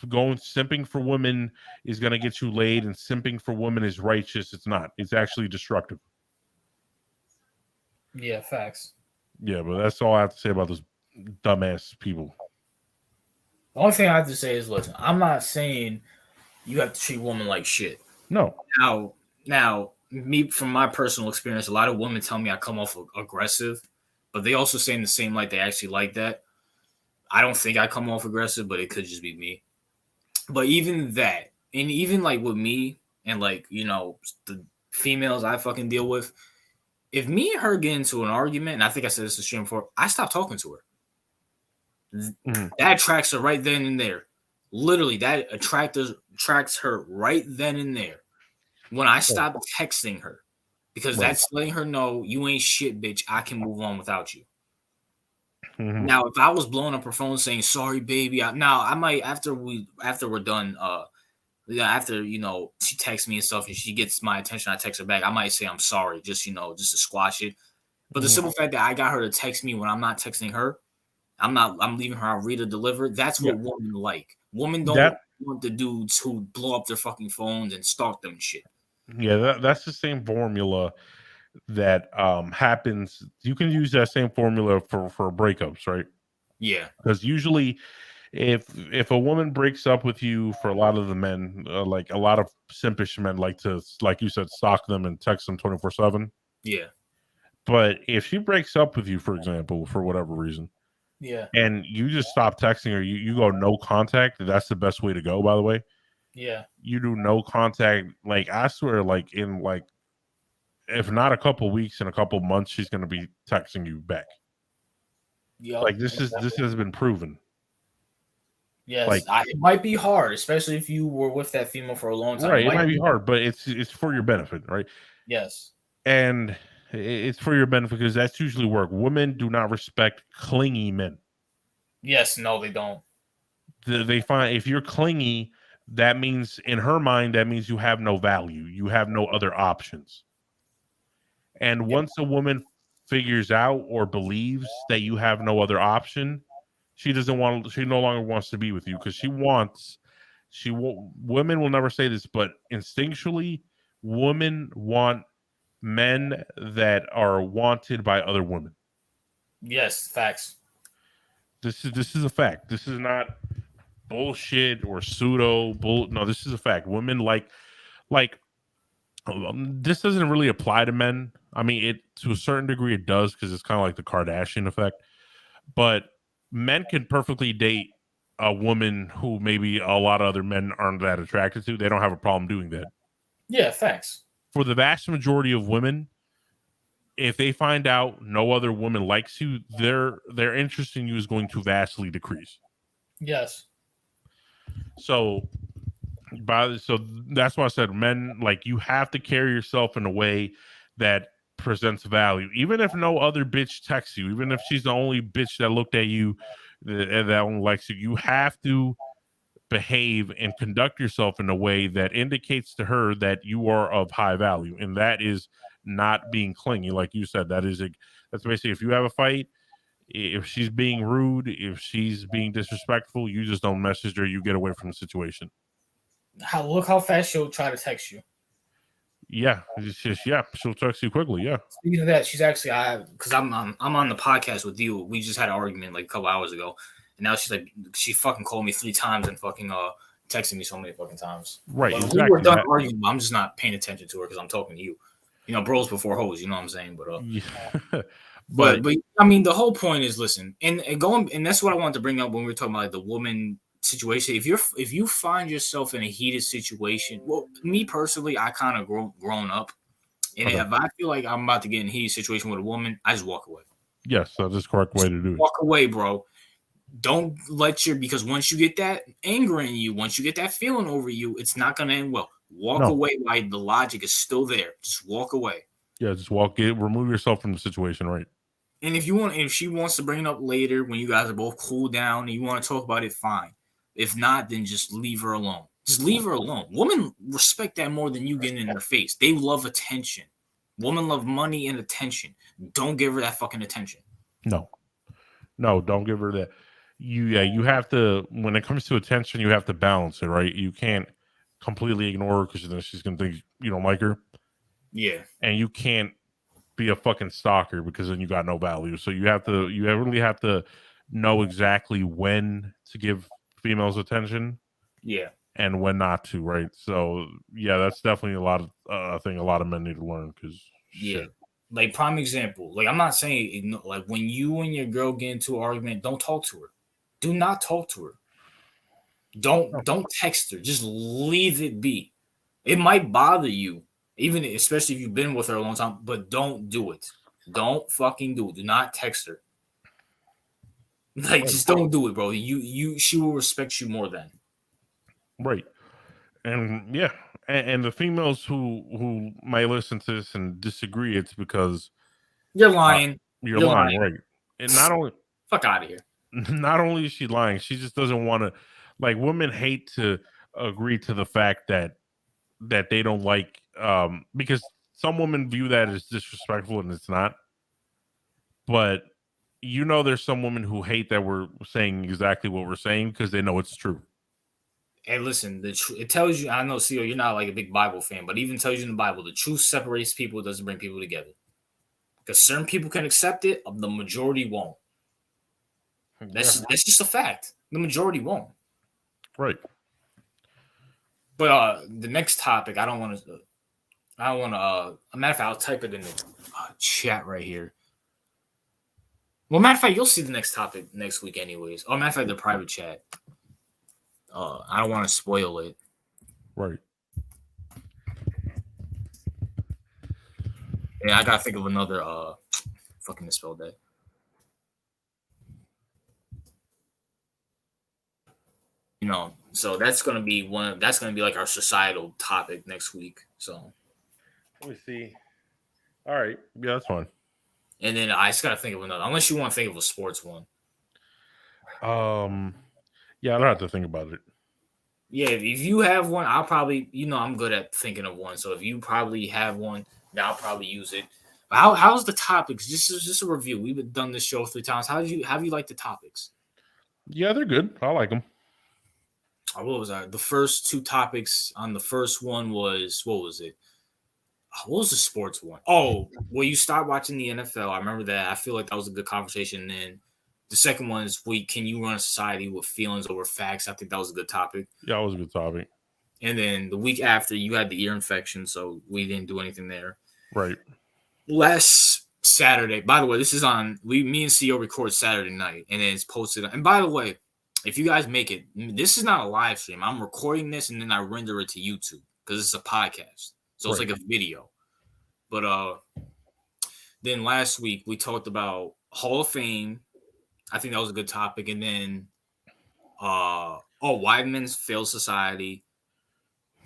going simping for women is gonna get you laid and simping for women is righteous, it's not. It's actually destructive. Yeah. Facts. Yeah, but that's all I have to say about those dumbass people. The only thing I have to say is, listen, I'm not saying you have to treat women like shit. No, Now, me from my personal experience, a lot of women tell me I come off aggressive, but they also say in the same light they actually like that. I don't think I come off aggressive, but it could just be me. But even that, and even like with me and like the females I fucking deal with, if me and her get into an argument, and I think I said this to stream before, I stop talking to her. mhm. That attracts her right then and there. Literally, that attracts her right then and there. When I Right. stop texting her, because Right. that's letting her know you ain't shit, bitch. I can move on without you. Mm-hmm. Now, if I was blowing up her phone saying sorry, baby, now I might after we're done, yeah, after she texts me and stuff and she gets my attention, I text her back. I might say I'm sorry, just just to squash it. But the Mm-hmm. simple fact that I got her to text me when I'm not texting her, I'm leaving her on read or deliver. That's Yeah. what women like. Women don't That want the dudes who blow up their fucking phones and stalk them and shit. that's the same formula that happens. You can use that same formula for breakups, right? Yeah, Because usually if a woman breaks up with you, for a lot of the men, like a lot of simpish men like to, like you said, stalk them and text them 24/7. yeah, But if she breaks up with you, for example, for whatever reason, yeah, and you just stop texting her, you go no contact, that's the best way to go, by the way. yeah, You do no contact, like I swear, like in like, if not a couple weeks, in a couple months, she's gonna be texting you back. yep, Like this exactly. has been proven. Yes, Like, it might be hard, especially if you were with that female for a long time. It right, it might might be be hard, but it's for your benefit, right? yes, And it's for your benefit because that's usually work. Women do not respect clingy men. yes, no, they don't. They find if you're clingy, that means in her mind that means you have no value. You have no other options. And Yep, once a woman figures out or believes that you have no other option, she doesn't want. She no longer wants to be with you because she wants. Women will never say this, but instinctually, women want men that are wanted by other women. yes, facts. This is a fact. This is not bullshit or pseudo bull. No, this is a fact. Women like this doesn't really apply to men. I mean, it to a certain degree it does because it's kind of like the Kardashian effect. But men can perfectly date a woman who maybe a lot of other men aren't that attracted to. They don't have a problem doing that. Yeah, facts. For the vast majority of women, if they find out no other woman likes you, their interest in you is going to vastly decrease. Yes, So so that's why I said men, like, you have to carry yourself in a way that presents value, even if no other bitch texts you, even if she's the only bitch that looked at you that only likes you. You have to behave and conduct yourself in a way that indicates to her that you are of high value, and that is not being clingy, like you said. That's basically, if you have a fight, if she's being rude, if she's being disrespectful, you just don't message her. You get away from the situation. look how fast she'll try to text you. Yeah, it's just, yeah, she'll text you quickly. Yeah, Speaking of that, she's actually because I'm on the podcast with you. We just had an argument like a couple hours ago, and now she's like she fucking called me 3 times and fucking texted me so many fucking times. right, But we were exactly done that. arguing. I'm just not paying attention to her because I'm talking to you. Bros before hoes. You know what I'm saying? Yeah. But But I mean, the whole point is listen, and going, and that's what I wanted to bring up when we were talking about like, the woman situation. If you find yourself in a heated situation, well, me personally, I kind of grown up, and okay, if I feel like I'm about to get in a heated situation with a woman, I just walk away. yes, that's the correct way Just to do it. walk away, bro. Don't let because once you get that anger in you, once you get that feeling over you, it's not gonna end well. Walk No, away while the logic is still there. Just walk away. yeah, just remove yourself from the situation, right? And if she wants to bring it up later when you guys are both cool down and you want to talk about it, fine. If not, then just leave her alone. Just leave her alone. Women respect that more than you getting in their face. They love attention. Women love money and attention. Don't give her that fucking attention. No, no, don't give her that. You have to, when it comes to attention, you have to balance it, right? You can't completely ignore her because then she's gonna think you don't like her, Yeah, and you can't be a fucking stalker because then you got no value. So you really have to know exactly when to give females attention yeah, and when not to, right? So yeah, that's definitely a lot of I think a lot of men need to learn because yeah. shit. Like prime example. Like I'm not saying like when you and your girl get into an argument, don't talk to her. Do not talk to her. No, Don't text her. Just leave it be. It might bother you, even especially if you've been with her a long time, but don't do it. Don't fucking do it. Do not text her. Like right, just don't do it, bro. She will respect you more then. right, and yeah. and the females who might listen to this and disagree, it's because You're uh, lying. you're You're lying, lying. right? And not only Fuck out of here. not only is she lying, she just doesn't want to. Like, women hate to agree to the fact that they don't like, because some women view that as disrespectful and it's not. But there's some women who hate that we're saying exactly what we're saying because they know it's true. Hey, listen, it tells you. I know, CEO, you're not like a big Bible fan, but it even tells you in the Bible, the truth separates people, it doesn't bring people together. Because certain people can accept it, the majority won't. That's just a fact. The majority won't. Right. But the next topic, I don't want to. A matter of fact, I'll type it in the chat right here. Well, matter of fact, you'll see the next topic next week, anyways. Oh, matter of fact, the private chat. I don't want to spoil it. Right. Yeah, I gotta think of another. Fucking misspelled that. So that's gonna be that's gonna be like our societal topic next week. So let me see. All right, yeah, that's fine. And then I just gotta think of another, unless you want to think of a sports one. Yeah, I don't have to think about it. Yeah, if you have one, I'll probably, I'm good at thinking of one. So if you probably have one, then I'll probably use it. How's the topics? Just a review. We've done this show 3 times. How you like the topics? Yeah, they're good. I like them. What was that? The first 2 topics on the first one was, what was it? What was the sports one? Oh, well, you start watching the NFL. I remember that. I feel like that was a good conversation. And then the second one is, can you run a society with feelings over facts? I think that was a good topic. Yeah, it was a good topic. And then the week after, you had the ear infection, so we didn't do anything there. Right. Last Saturday, by the way, this is on, me and CEO record Saturday night, and then it's posted. And by the way, if you guys make it, this is not a live stream. I'm recording this, and then I render it to YouTube because it's a podcast. So it's like a video. But then last week, we talked about Hall of Fame. I think that was a good topic. And then, why men's fail society.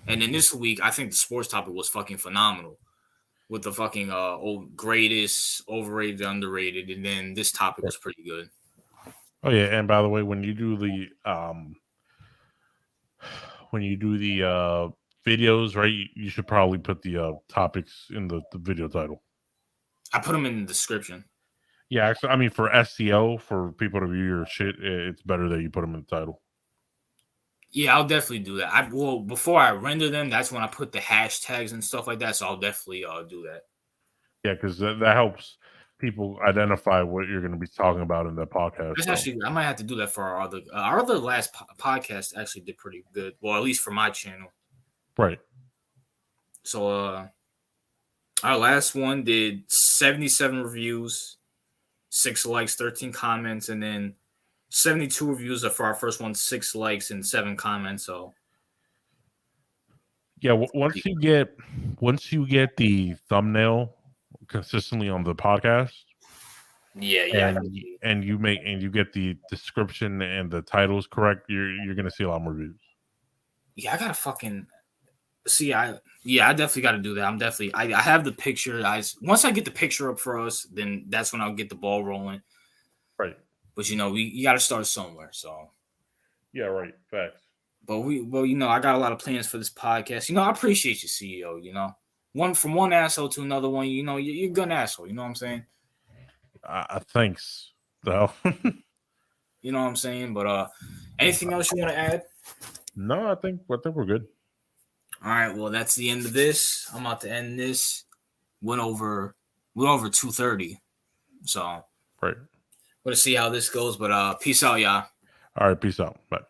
And then this week, I think the sports topic was fucking phenomenal with the fucking greatest, overrated, underrated. And then this topic was pretty good. Oh yeah, and by the way, when you do the videos, right, you should probably put the topics in the video title. I put them in the description. Yeah, actually, I mean, for SEO, for people to view your shit, it's better that you put them in the title. Yeah, I'll definitely do that. Before I render them, that's when I put the hashtags and stuff like that. So I'll definitely do that. Yeah, because that helps people identify what you're going to be talking about in the podcast. Actually, I might have to do that for our other last podcast. Actually, did pretty good. Well, at least for my channel. Right. So our last one did 77 reviews, 6 likes, 13 comments, and then 72 reviews for our first one, 6 likes and 7 comments. So yeah, once you get the thumbnail consistently on the podcast, and you get the description and the titles correct, you're gonna see a lot more views. Yeah, I gotta fucking see. I definitely got to do that. I have the picture. Once I get the picture up for us, then that's when I'll get the ball rolling. Right. But you got to start somewhere. So yeah, right. Facts. But I got a lot of plans for this podcast. I appreciate you, CEO. From one asshole to another one. You're a good asshole. You know what I'm saying? Thanks, though. You know what I'm saying? But anything else you want to add? No, I think we're good. All right. Well, that's the end of this. I'm about to end this. Went over 2:30. So right. We'll see how this goes. But peace out, y'all. All right. Peace out. Bye.